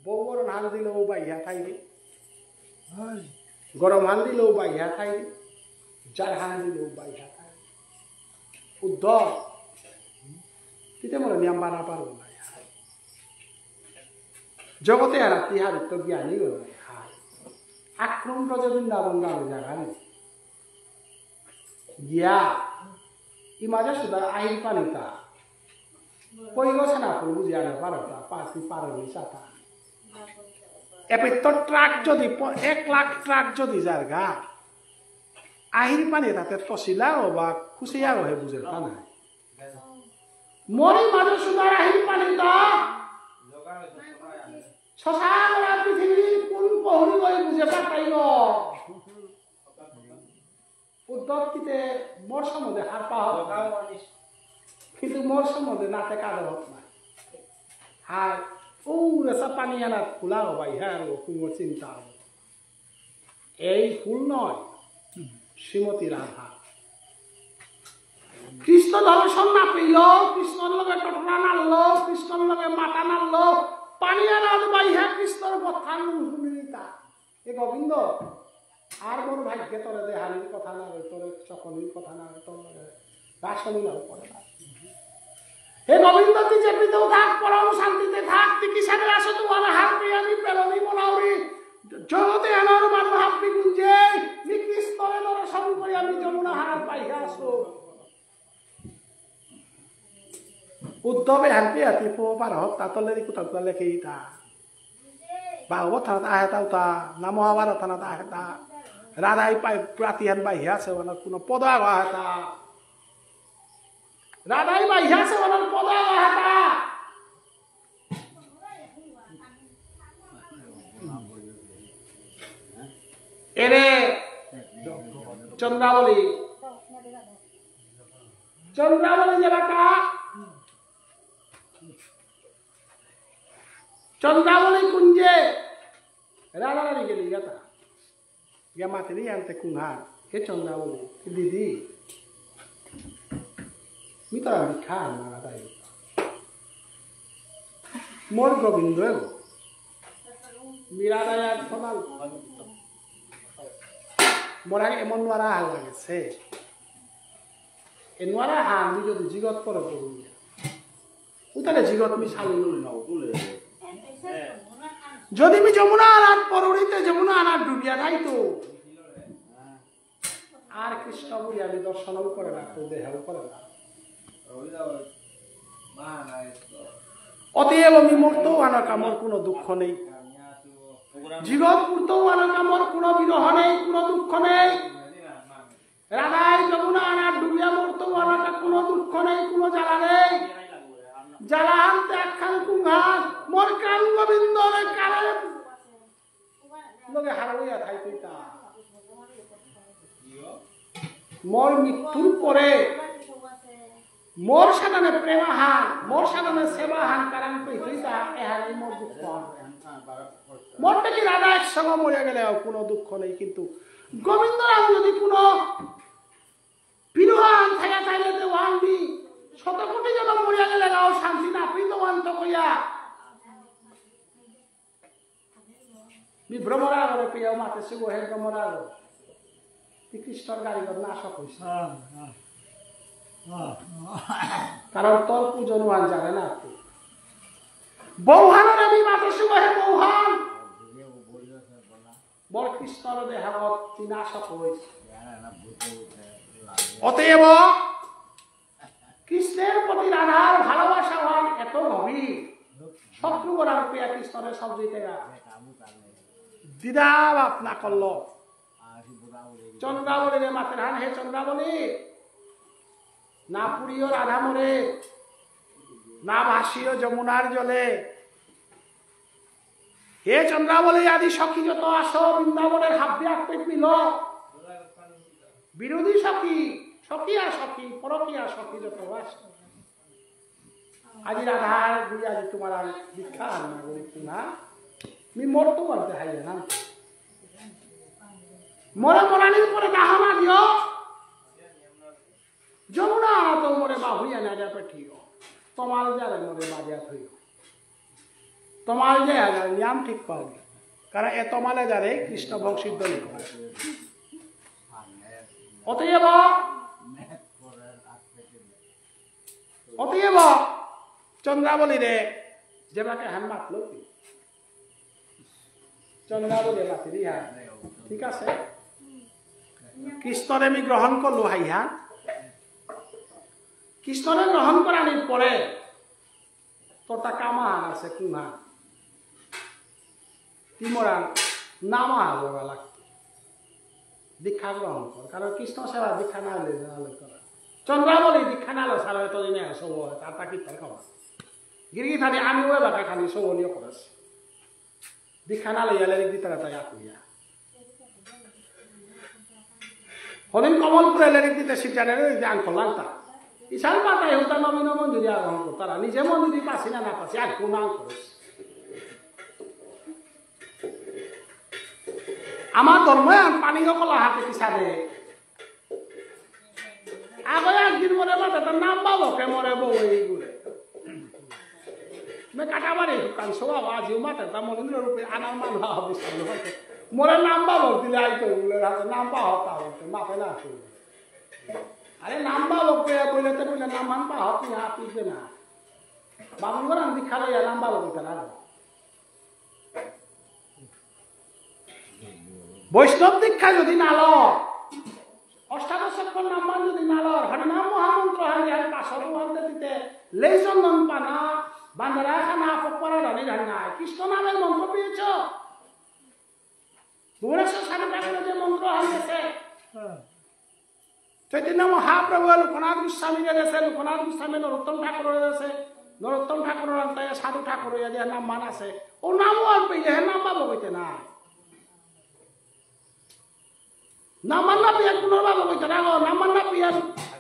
বউর হান দিলেও বাইহা খাইবি গরম হান দিলেও বাইহা খাইবি যার হান দিলেও বাইহা খাইবি উদ্ধ তিতে মনে নিয়ম বানা পারব না জগতে আর তিহার তো জ্ঞানী গেল আক্রম ব্রজ বৃন্দাবন গাঁও জায়গা নেই গিয়া ইমাজে সুদা আহির পানিতা কই গছে না ফুল বুঝিয়া না বারোটা পাঁচি পারনি চাতা এবার তোর ট্রাক যদি 1 লাখ ট্রাক যদি যার গা আহির পানি তাতে তসিলাও বা খুশিয়াও হে বুঝে তা নাই মরি মাঝে সুদার আহির পানিতা শশাঙ্গরা পৃথিবীর কোন পহরি গই বুঝে পাইল উদ্যোগটিতে মোর সম্বন্ধে হার পাওয়া কিন্তু মোর সম্বন্ধে নাতে কাদের হোক না আর ও রেসা পানি আনা ফুলাও ভাই হ্যাঁ কুমোর চিন্তা এই ফুল নয় শ্রীমতী রাধা কৃষ্ণ দর্শন না পেল কৃষ্ণর লগে টটরা নাড়ল কৃষ্ণর লগে মাথা নাড়ল পানি আনার ভাই হ্যাঁ কৃষ্ণর কথা শুনিতা এ গোবিন্দ আর মোর ভাগ্যে তোরে দেহানির কথা না তোরে সকলের কথা না তোর রাসলীলাও করে না হে গোবিন্দ তুই যে পৃথক থাক পরম শান্তিতে থাক তুই কিসের আসো তোমার হাত পেয়ে আমি পেলনি মনাউরি জগতে আনার মানুষ হাপি গুঞ্জে কৃষ্ণরে দর্শন করে আমি যমুনা হাত পাইয়া আসো উদ্ধবে হালপি হাতি পো পার হত তাতলে কোথাও লেখে ইতা ভাগবত থানাত আহে তা না মহাভারত থানাত আহে তা রাধাই পাই প্রাতিহান বাহিয়া আছে মানে কোনো পদ আহে তা রাধাই বাহিয়া আছে মানে পদ আহে তা এরে চন্দ্রাবলী জেলাটা চন্দ্রাবলী কুঞ্জে রাধারানী গেলি গাতা গিয়া মাতে দিয়ে আনতে কুঙ্হার হে চন্দ্রাবলী দিদি মি তো আমি খান না রাধাই মোর গোবিন্দ মিরাদায় ফোনাল মোরা এমন নোয়ারা হাল লাগেছে এ নোয়ারা হাল আমি যদি জিগত করে করুন তাহলে জিগত আমি সালি নাও যদি আমি যমুনা আনার পরড়িতে যমুনা আনার ডুবিয়া যাই তো আর কৃষ্ণ বলি আমি দর্শনও করে না তো দেহও করে না অতএব আমি মরতেও আনার কামর কোনো দুঃখ নেই জীবন পুরতেও আনার কামর কোনো বিরহ নেই কোনো দুঃখ নেই রাধাই যমুনা আনার ডুবিয়া মরতেও আনার কোনো দুঃখ নেই কোনো জ্বালা নেই জ্বালা আনতে একখান কুঙ্ঘার মোর কান গোবিন্দরে কালে লগে হারাইয়া থাইতা মোর মৃত্যুর পরে মোর সাধনে প্রেমাহান মোর সাধনে সেবাহান কারণ পেইতা এহাই মোর দুঃখ মোরটা কি রাধা একসঙ্গে মরে গেলে কোনো দুঃখ নেই কিন্তু গোবিন্দরাম যদি কোনো বিরহান থাকা চাইলে দেওয়ান দি শতকোটি যেন মরিয়া গেলে গাও শান্তি না প্রীতমান তো কইয়া বিভ্রমরা করে পেয়েও মাতে শিব হে ভ্রমরা কৃষ্ণর গাড়িঘর নাশক হয়েছে কারণ তোর পুজো নুয়ান জানে না বৌহানের আমি মাতে শিব হে বৌহান বল কৃষ্ণর দেহাবত নাশক হয়েছে অতএব কৃষ্ণের প্রতি রাধার ভালোবাসা হন এত গভীর শত্রু করার পেয়া কৃষ্ণের সব দিতে দিদা বাপ না করল চন্দ্রাবলী রে মাতের হান হে চন্দ্রাবলী না পুরীয় রাধা মরে না ভাসিও যমুনার জলে হে চন্দ্রাবলী আদি সখী যত আসো বৃন্দাবনের হাব্বে আঁকতে পিল বিরোধী সখী সখী আর সখী পরকী আর সখী যত আসো আজি রাধার গুলি আজি তোমার আর দীক্ষা আর না বলি না মি মোর তো বলতে হাইলে না মোরে মরানির পরে দাহনা দিও যমুনা তো মোরে বাহুইয়া না যা পেঠিও তোমার যারে মোরে বাজিয়া থইও তোমার যে নিয়ম ঠিক পাবে কারণ এ তোমালে যারে কৃষ্ণ বংশীর দল করে অতএব চন্দ্রাবলী রে যেবাকে হান মাতলো চন্দ্রাবলী মাতিলি হ্যাঁ ঠিক আছে কৃষ্ণরে আমি গ্রহণ করলো হাইহা কৃষ্ণরে গ্রহণ করানোর পরে তোরটা কামান আছে কুমা তিমরান নামা বলা লাগতো দীক্ষা গ্রহণ কর কারণ কৃষ্ণ সেবা দীক্ষা না হলে করা চন্দ্রাবলী দীক্ষা না হলে সারা এতদিনে সব তার তা কীর্তন খাওয়া গিরগি খানি আমিও এবার খানি সবলীয় করেছি দীক্ষা না লইয়ালে দিতে তাই আকুইয়া হদিন কমলপুরে লেরিক দিতে শিবজানের আং করলাম তা ইশাল পাতায় হতার নবীন মঞ্জুরি আগ্রহণ করতো তারা নিজে মঞ্জুরি পাচ্ছি না পাচ্ছি আর কোন আং করেছে আমার ধর্মে পানি কলা হাতে কিসারে আগে একদিন মরে মাথা তার নাম পাবো কে মরে বউ এইগুলো কাটাবারে দোকান সব আজিও মাথা তা মনীন্দ্র রূপে আনার মান হবে মরে নাম পাবো দিলে আইতো হাতে নাম পাওয়া তা হতো মাথায় না আসে আরে নাম পাবো বলে তো বলে নাম মান পাওয়া তুই হাত তুলবে না বামন করে দীক্ষা লইয়া নাম পাবো বলতে না বৈষ্ণব দীক্ষা যদি না অষ্টাদশক্ষর নাম্বার যদি না হরে নাম মহামন্ত্র হারিয়ার পাশে দিতে লেই চন্দন পানা বান্দারা খানা পরা জানি জানি না কৃষ্ণ নামের মন্ত্র পেয়েছ ভুবনেশ্বর স্বামী ঠাকুরের যে মন্ত্র হারিয়েছে চৈতন্য মহাপ্রভু লোকনাথ গোস্বামী গেছে লোকনাথ গোস্বামী নরোত্তম ঠাকুর গেছে নরোত্তম ঠাকুরের অন্তায় সাধু ঠাকুর যে নাম মান আছে ও নামও আর পেয়ে হে নাম পাবো কইতে না নামান না পিয়া পুনর্বাব কইতে রাখো নামান না পিয়া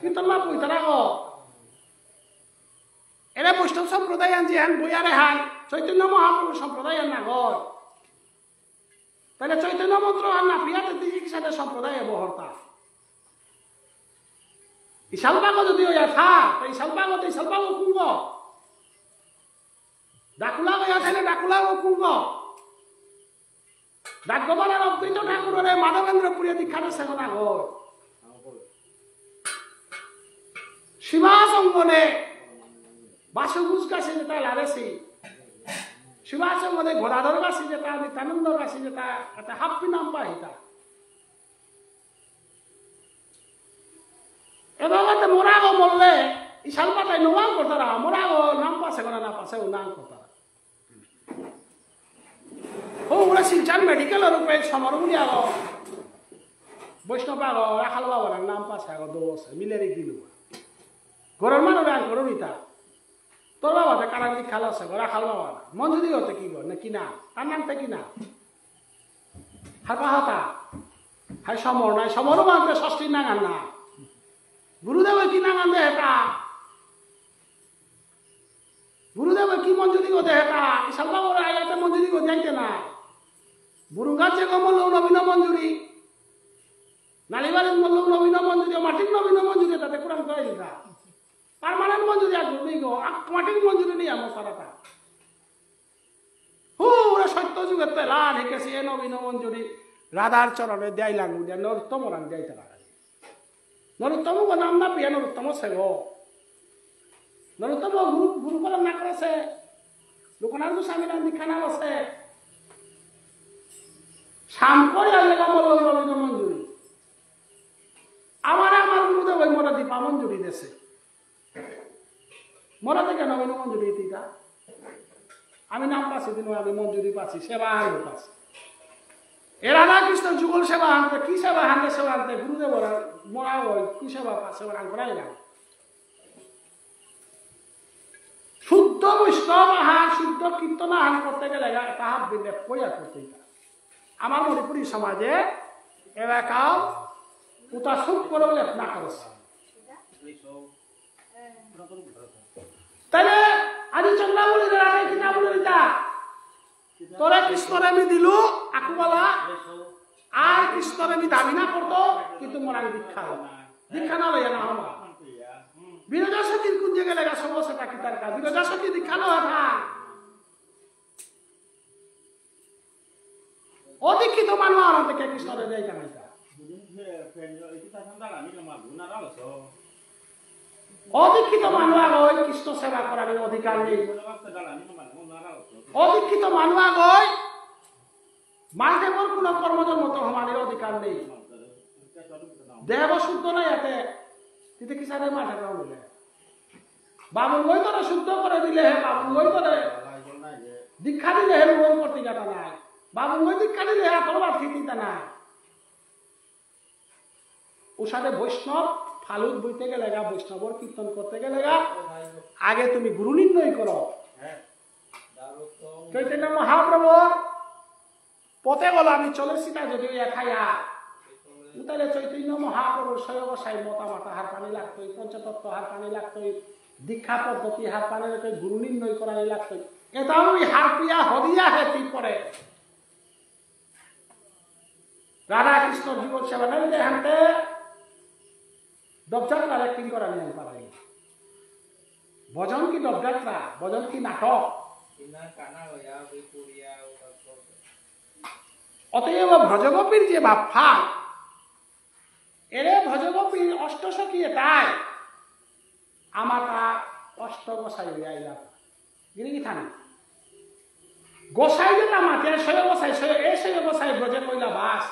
কীর্তন না কইতে রাখো এরা বৈষ্ণব সম্প্রদায় আনছি হ্যান বইয়ারে হান চৈতন্য মহাপ্রভু সম্প্রদায় না ঘর তাহলে চৈতন্য মন্ত্র আর না পিয়াতে দিক সাথে সম্প্রদায় বহরতা ইশালবাগ যদি ওই থা তো ইশালবাগ কুঙ্গ ডাকুলা ওই থাকলে ডাকুলা ও কুঙ্গ ডাকগোপালের অদ্বৈত ঠাকুরের মাধবেন্দ্রপুরীয় দীক্ষাটা সেখন আগর শিবাসঙ্গনে বাসুগুজ গাছি যেটা লারেছি শিবাসঙ্গনে ঘোড়াধর গাছি যেটা নিত্যানন্দ গাছি যেটা একটা হাপ্পি নাম পায় এটা এভাবে মোরাগো বললে ইশাল পাতায় নোয়াং করতারা মোরাগো নাম পাশে না পাশে ও নাম করতারা ওরা শিলচার মেডিকেলের উপরে সমরগুলি আগ বৈষ্ণব আগ রাখাল বাবার নাম পাশে আগ দোষ মিলেরি দিল ঘরের মানুষ আন করো নিতা তোর বাবাতে কারা দীক্ষাল আছে রাখাল বাবা মঞ্জুরি হতে কি গো না কি না তার নামটা কি না হাতা হাতা হাই সমর নাই সমরও মানতে ষষ্ঠীর নাগান না গুরুদেবের কি নাগান দে হেটা গুরুদেবের কি মঞ্জুরি গো দে হেটা ইশাল বাবার আয়াতে মঞ্জুরি গো যাইতে না বুরুঙ্গাচ্ছে মল্ল নবীন মঞ্জুরি নালিবাড়ির মল্ল নবীন মঞ্জুরি মাটির নবীন মঞ্জুরি তাতে কোরআন করে দিতা পার্মানেন্ট মঞ্জুরি আর নেই গো মাটির মঞ্জুরি নেই আমার তারাটা ওরা সত্য যুগের তো লাল হেঁকেছি এ নবীন মঞ্জুরি রাধার চরণে দেয় লাগু দিয়া নরোত্তম রান যাইতে লাগা নরোত্তম নাম না পিয়া নরোত্তম সেব নরোত্তম গুরুকলম না করেছে লোকনাথ গোস্বামী নাম দীক্ষা নাম আছে সামকরে আল্লাহ বলল নবীন মঞ্জুরি আমার গুরুদেব ওই মোরা দীপা মঞ্জুরি দেশে মোরা থেকে নবীন মঞ্জুরি দিতা আমি নাম পাচ্ছি দিন আমি মঞ্জুরি পাচ্ছি সেবা আনতে পাচ্ছি এ রাধা কৃষ্ণ যুগল সেবা আনতে কি সেবা আনতে সেবা আনতে গুরুদেব মোরা ওই কি সেবা সেবা আন করাই না শুদ্ধ বৈষ্ণব আহার শুদ্ধ কীর্তন আহার করতে গেলে তাহার বিলেপ কইয়া করতে আমার মণিপুরী সমাজে এলাকাও উতা সুখ করে লেপ না করেছে তাহলে আজি চন্দ্রাবলী কি না বলে দিতা তোরা কৃষ্ণরে আমি দিলু আকুবালা আর কৃষ্ণরে আমি দাবি না করতো কিন্তু মোর আমি দীক্ষা না লইয়া না হবা বিরজা সখীর কোন জায়গায় লেগা সমস্যাটা কি তার বিরজা সখী দীক্ষা লওয়া থা অদীক্ষিত মানুষ আমার থেকে কৃষ্ণরে দেয় কেন অদীক্ষিত মানুষ আগয় কৃষ্ণ সেবা করার অধিকার নেই অদীক্ষিত মানুষ আগয় মালদেবর কোন কর্মজর মতো হমানের অধিকার নেই দেব শুদ্ধ নাই এতে তিতে কি সারে মাঠে গাও বলে বাবুল লই তোরে শুদ্ধ করে দিলে হে বাবুল লই তোরে দীক্ষা দিলে হে রোল করতে গাতা নাই বাবুল লই দীক্ষা দিলে হে তোর বাদ চিন্তা নাই ওসাদে বৈষ্ণব ফালুক বইতে গেলে গা বৈষ্ণবর কীর্তন করতে গেলে গা আগে তুমি গুরু নির্ণয় করো চৈতন্য মহাপ্রভুর পথে বলো আমি চলেছি না যদি খাইয়া তাহলে চৈতন্য মহাপ্রভুর স্বয়বসায় মতামত হার পানি লাগতোই পঞ্চতত্ত্ব হার পানি লাগতোই দীক্ষা পদ্ধতি হার পানি গুরু নির্ণয় করাই লাগতোই এটাও ওই হার পিয়া হরিয়া হে কি করে রাধা কৃষ্ণ জীবন সেবা নাই হানতে দবযাত্রা অ্যাক্টিং করা নিয়ে পারে ভজন কি দবযাত্রা ভজন কি নাটক অতএব ভজগোপীর যে বাপ্পা এরে ভজগোপীর অষ্টসখী এটাই আমাটা অষ্ট গোসাই আইলা গিরি থানি গোসাই যেটা মাতে শয় গোসাই এ শয় গোসাই ব্রজে কইলা বাস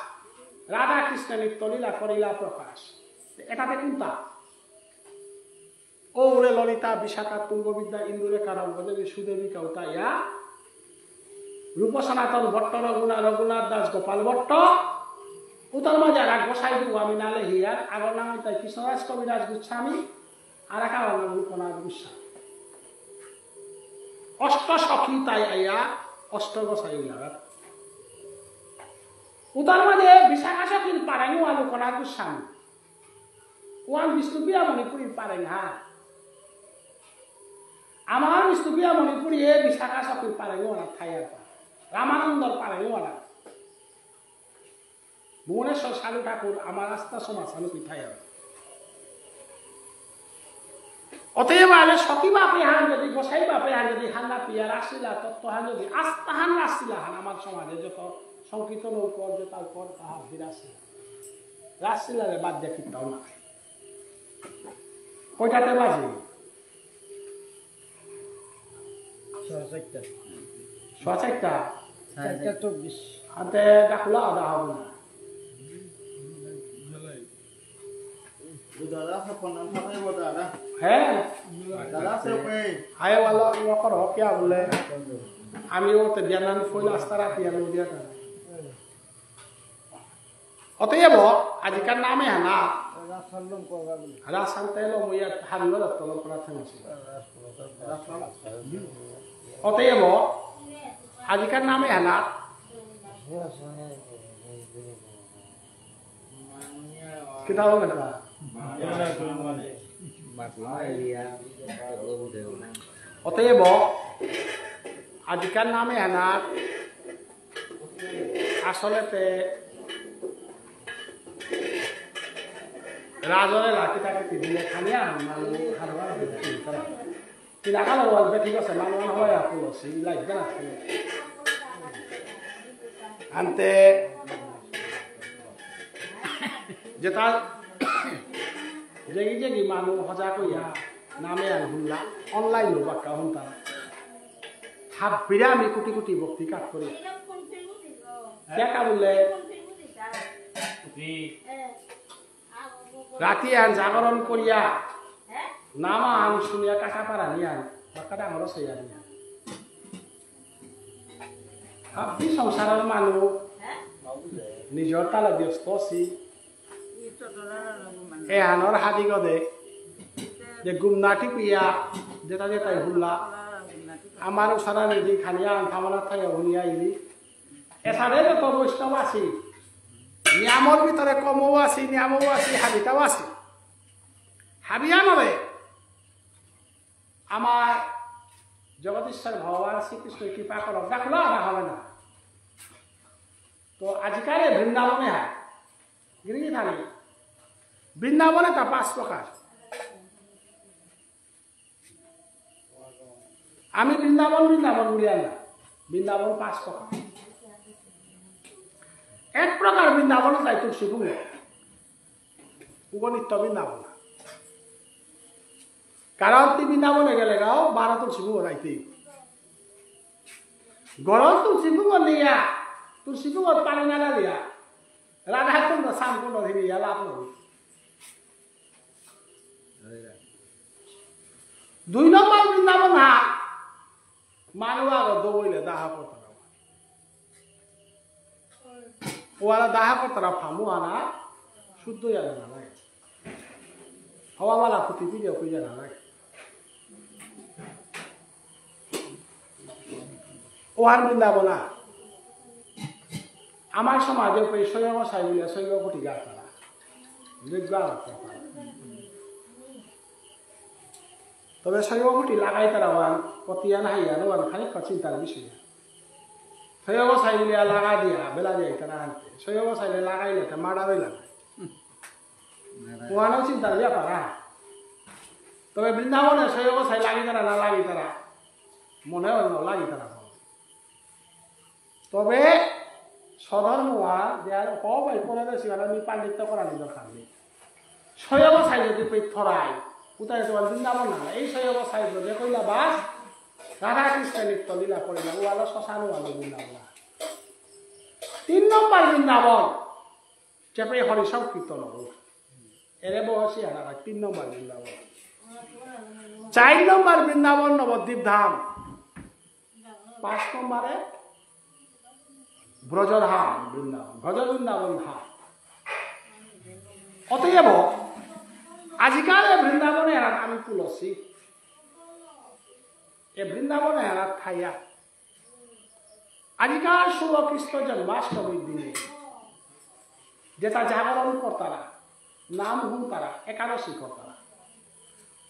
রাধা কৃষ্ণ নিত্য লীলা করিলা প্রকাশ এটাতে কোনটা ওরে ললিতা বিশাখা তুঙ্গবিদ্যা ইন্দুরেখা রঙ্গদেবী সুদেবী কৌতা ইয়া রূপ সনাতন ভট্ট রঘুনাথ দাস গোপাল ভট্ট উত্তর মাঝে আর গোসাই দেবো আমি নালে হিয়ার আগর নাম তাই কৃষ্ণরাজ কবিরাজ গোস্বামী আর এক আমার নাম রূপনাথ গোস্বামী অষ্ট সখী তাই আইয়া অষ্ট গোসাই লাগাত উত্তর মাঝে বিশাখা সখীর পারানি ওয়া লোকনাথ গোস্বামী ওয়ান বিষ্ণুপ্রিয়া মণিপুরীর পারেন হ্যাঁ আমার বিষ্ণুপ্রিয়া মণিপুরী এ বিশাখা সখীর পারেন ওরা থাইয়ার রামানন্দর পারেন ওরা ভুবনেশ্বর সাধু ঠাকুর আমার আস্থা সমাজ সালু পিঠাই অতএব আলে সতী বাপে হান যদি গোসাই বাপে হান যদি হান্না পিয়া রাসিলা তত্ত্ব হান যদি আস্থা হান রাসিলা হান আমার সমাজে যত সংকীর্তন উপর যত উপর তাহা বিরাসিলা রাসিলারে বাদ দিয়ে কিনতাও না কয়টাতে বাজে সোয়া চারটা 4:24 হাতে ডাকলা আদা হবে না হ্যাঁ আয় वाला कर हो क्या बोले আমি ওতে জ্ঞান ফল আস্থা রাখি আমি দিয়া অতএব আজিকার নামে হানা রাসান্তেলো মুয়া হাবিব দত্তল প্রার্থনা ছিল অতএব আজিকার নামে হানা কিতাব লেখা অতএব আজিকার নামে হানা আসলেতে রাজরে লাঠি তাকে দিলে খানিয়া মানুষ খারবার কিনা কালো বলবে ঠিক আছে মানুষ হয় আপনি সেই লাগবে না আনতে যেটা জেগি জেগি মানুষ সজা কইয়া নামে আন শুনলা অনলাইন বাক্কা হন তারা হাবিরা আমি কোটি কোটি ভক্তি কাট করি দেখা বললে রাতি আন জাগরণ করিয়া নামা আন শুনিয়া কাটা পারা নিয়া বাক্কাটা আমারও সেই আনিয়া হাবি সংসারের মানুষ নিজর তালে ব্যস্ত আছি এ আনর হাদি গদে যে গুমনাটি পিয়া যেটা যেটাই হুল্লা আমার সারা নিজে খানিয়া আন্থামানা থাই হুনিয়া ইলি এসারে যত বৈষ্ণব আছি নিয়ামর ভিতরে কমও আছি নিয়ামও আছি হাবিটাও আছি হাবিয়া নবে আমার জগদীশ্বর ভগবান শ্রীকৃষ্ণ কৃপা করক দেখলো আনা হবে না তো আজকাল বৃন্দাবনে হয় গিরি থানি বৃন্দাবনে তা 5 প্রকার আমি বৃন্দাবন উড়িয়া না বৃন্দাবন 5 প্রকার এক প্রকার বৃন্দাবন তাই তুলসী কুঙ্গ নিত্য বৃন্দাবন কারণ তুই বৃন্দাবনে গেলে গাও 12 তুলসী কুঙ্গ রাইতে গরম তুলসী কুঙ্গ নিয়া তুলসী কুঙ্গ পানি না লিয়া রাধা কুণ্ড শ্যাম কুণ্ড ধীরে লাভ নবী 2 নম্বর বৃন্দাবন হা মানুয়া দবইলে দাহা করতারা ওয়ালা দাহা করতারা ফামু আনা শুদ্ধ জানা না লাগে হওয়াওয়ালা ক্ষতি পিড়িও কই জানা লাগে ওহার বৃন্দাবনা আমার সমাজে পেয়ে শৈব সাইলে শৈব কোটি গাছ তারা তবে শৈব কোটি লাগাই তারা ওয়ান কতিয়ান হাইয়ান ওয়ান খানিক চিন্তার বিষয় শৈব সাইলে লাগা দিয়া বেলা দিয়ে তারা আনতে শৈব সাইলে লাগাইলে মার্ডারই লাগে ওয়ানও চিন্তার ব্যাপার তবে বৃন্দাবনে শৈব সাই লাগি তারা না লাগি তারা মনে হয় না লাগি তারা তবে সধর্মা দেয়ার হবাই করে দেছি আমি পাণ্ডিত্য করানি দরকার নেই শৈব সাই যদি পেট থরাই কোথায় তোমার বৃন্দাবন না এই শৈব সাই যে কইলা বাস রাধা কৃষ্ণ নৃত্য লীলা করিলা ও আলো শ্মশান আলো বৃন্দাবন 3 নম্বর বৃন্দাবন চেপে হরি সংকীর্তন এরে বসি হারা 3 নম্বর বৃন্দাবন 4 নম্বর বৃন্দাবন নবদ্বীপ ধাম 5 নম্বরে ব্রজধাম বৃন্দাবন ব্রজ বৃন্দাবন ধাম অতএব আজিকাল বৃন্দাবনে এরা আমি তুলসী এ বৃন্দাবনে এরা খাইয়া আজিকাল শুভ কৃষ্ণ জন্মাষ্টমীর দিনে যেটা জাগরণ করতারা নাম হুম তারা একাদশী করতারা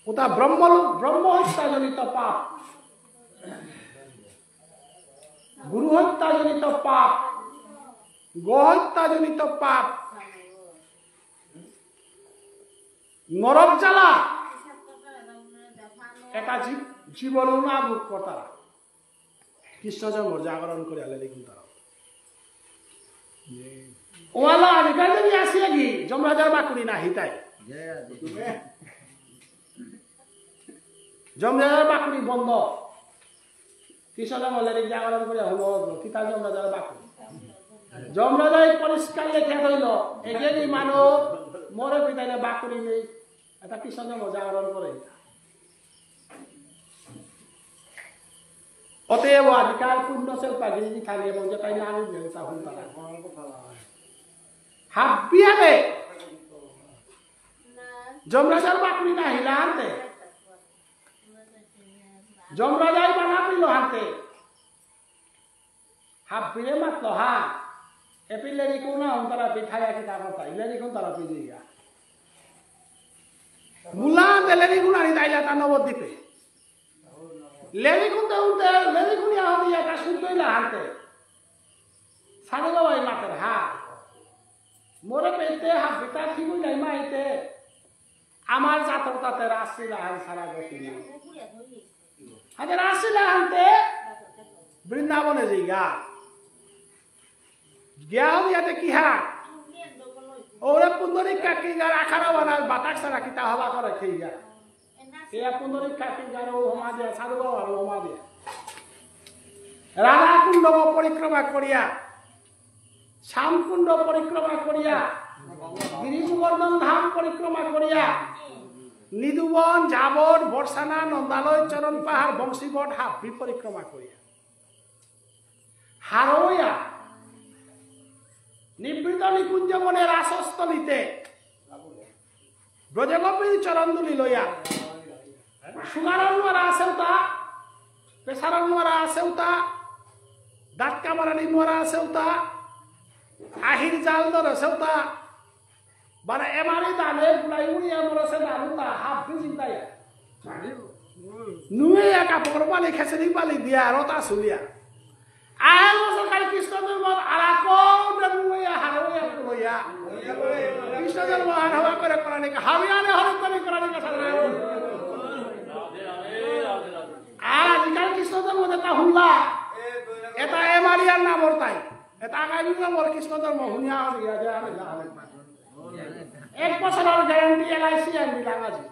ওটা ব্রহ্ম হত্যাজনিত পাপ গুরু হত্যাজনিত পাপ গোহত্যাজনিত পাপ নরক জ্বালা এটা জীবন না ভোগ করতারা কৃষ্ণ জন্ম জাগরণ করে আলে দেখুন তারা ওয়ালা আজকাল যদি আসিয়া কি যমরাজার বাকুড়ি না হিতাই যমরাজার বাকুড়ি বন্ধ কৃষ্ণ জন্ম জাগরণ করে হলো কিতা যমরাজার বাকুড়ি যমরাজাই পরিষ্কার লেখে হইল এগেনি মানব মরে পিতাইলে বাকুড়ি নেই এটা কৃষ্ণ জন্ম জাগরণ করে অতএব আজকাল পুণ্যশীল পাগিনি খালি এবং যে তাই নাম ব্যবসা হন তারা হাবিয়াবে যমরাজার বাকুড়ি না হিলা আনতে যমরাজাই বানা পিল হাতে হাবিয়ে মাত্র হা এপিলেরি কোনা হন তারা পিঠাইয়া কিতা কথা ইলেরি কোন তারা পিজিয়া মুলা দেলেরি গুণানি তাইলা তা নবদ্বীপে লেরি কোনতে উনতে লেরি গুনিয়া হদি এটা শুদ্ধইলা হাতে সাড়ে বাবাই মাতের হা মোরে পেতে হাত বিতা ঠিকই নাই মাইতে আমার জাতক তাতে রাসিলা হান সারা গতি আগে রাসিলা হানতে বৃন্দাবনে যাইগা গিয়া হইয়াতে কি হা ওরে পুন্দরিক কাকি গার আখারা বানা বাতাক সারা কিতা হবা করে খেইগা এ পুন্দরিক কাকি গার ও হমা দিয়া সাধু বাবা হমা দিয়া রাধা কুণ্ড পরিক্রমা করিয়া শ্যামকুণ্ড পরিক্রমা করিয়া গিরিগোবর্ধন ধাম পরিক্রমা করিয়া নিদুবন জাবর বর্ষানা নন্দালয় চরণ পাহাড় বংশীবট হাবি পরিক্রমা করিয়া হারইয়া নিবৃত নিকুঞ্জ বনের রাসস্থলিতে ব্রজগোপীর চরণদুলি লইয়া সুগারণ্যরা আছেওতা পেশারণ্যরা আছেওতা দাঁত কামারানি নোয়ারা আছেওতা আহির জাল ধরে সেওতা মানে এমারি দালে গুলাই উড়িয়া মরছে দালুতা হাবি চিন্তাই নুয়ে কাপড় বালি খেসরি বালি দিয়া রতা চুলিয়া আহে বছর কালি কৃষ্ণ জন্ম আলাক হারইয়া লইয়া কৃষ্ণ জন্ম হারহা করে করানি হাবিয়ানে হরে করে করানি কথা আর আজিকাল কৃষ্ণ জন্ম যেটা হুল্লা এটা এমারিয়ার নামর তাই এটা আগামী নামর কৃষ্ণ জন্ম শুনিয়া হলিয়া যে আমি 1 বছরের গ্যারান্টি এলআইসি আনি লাগাজি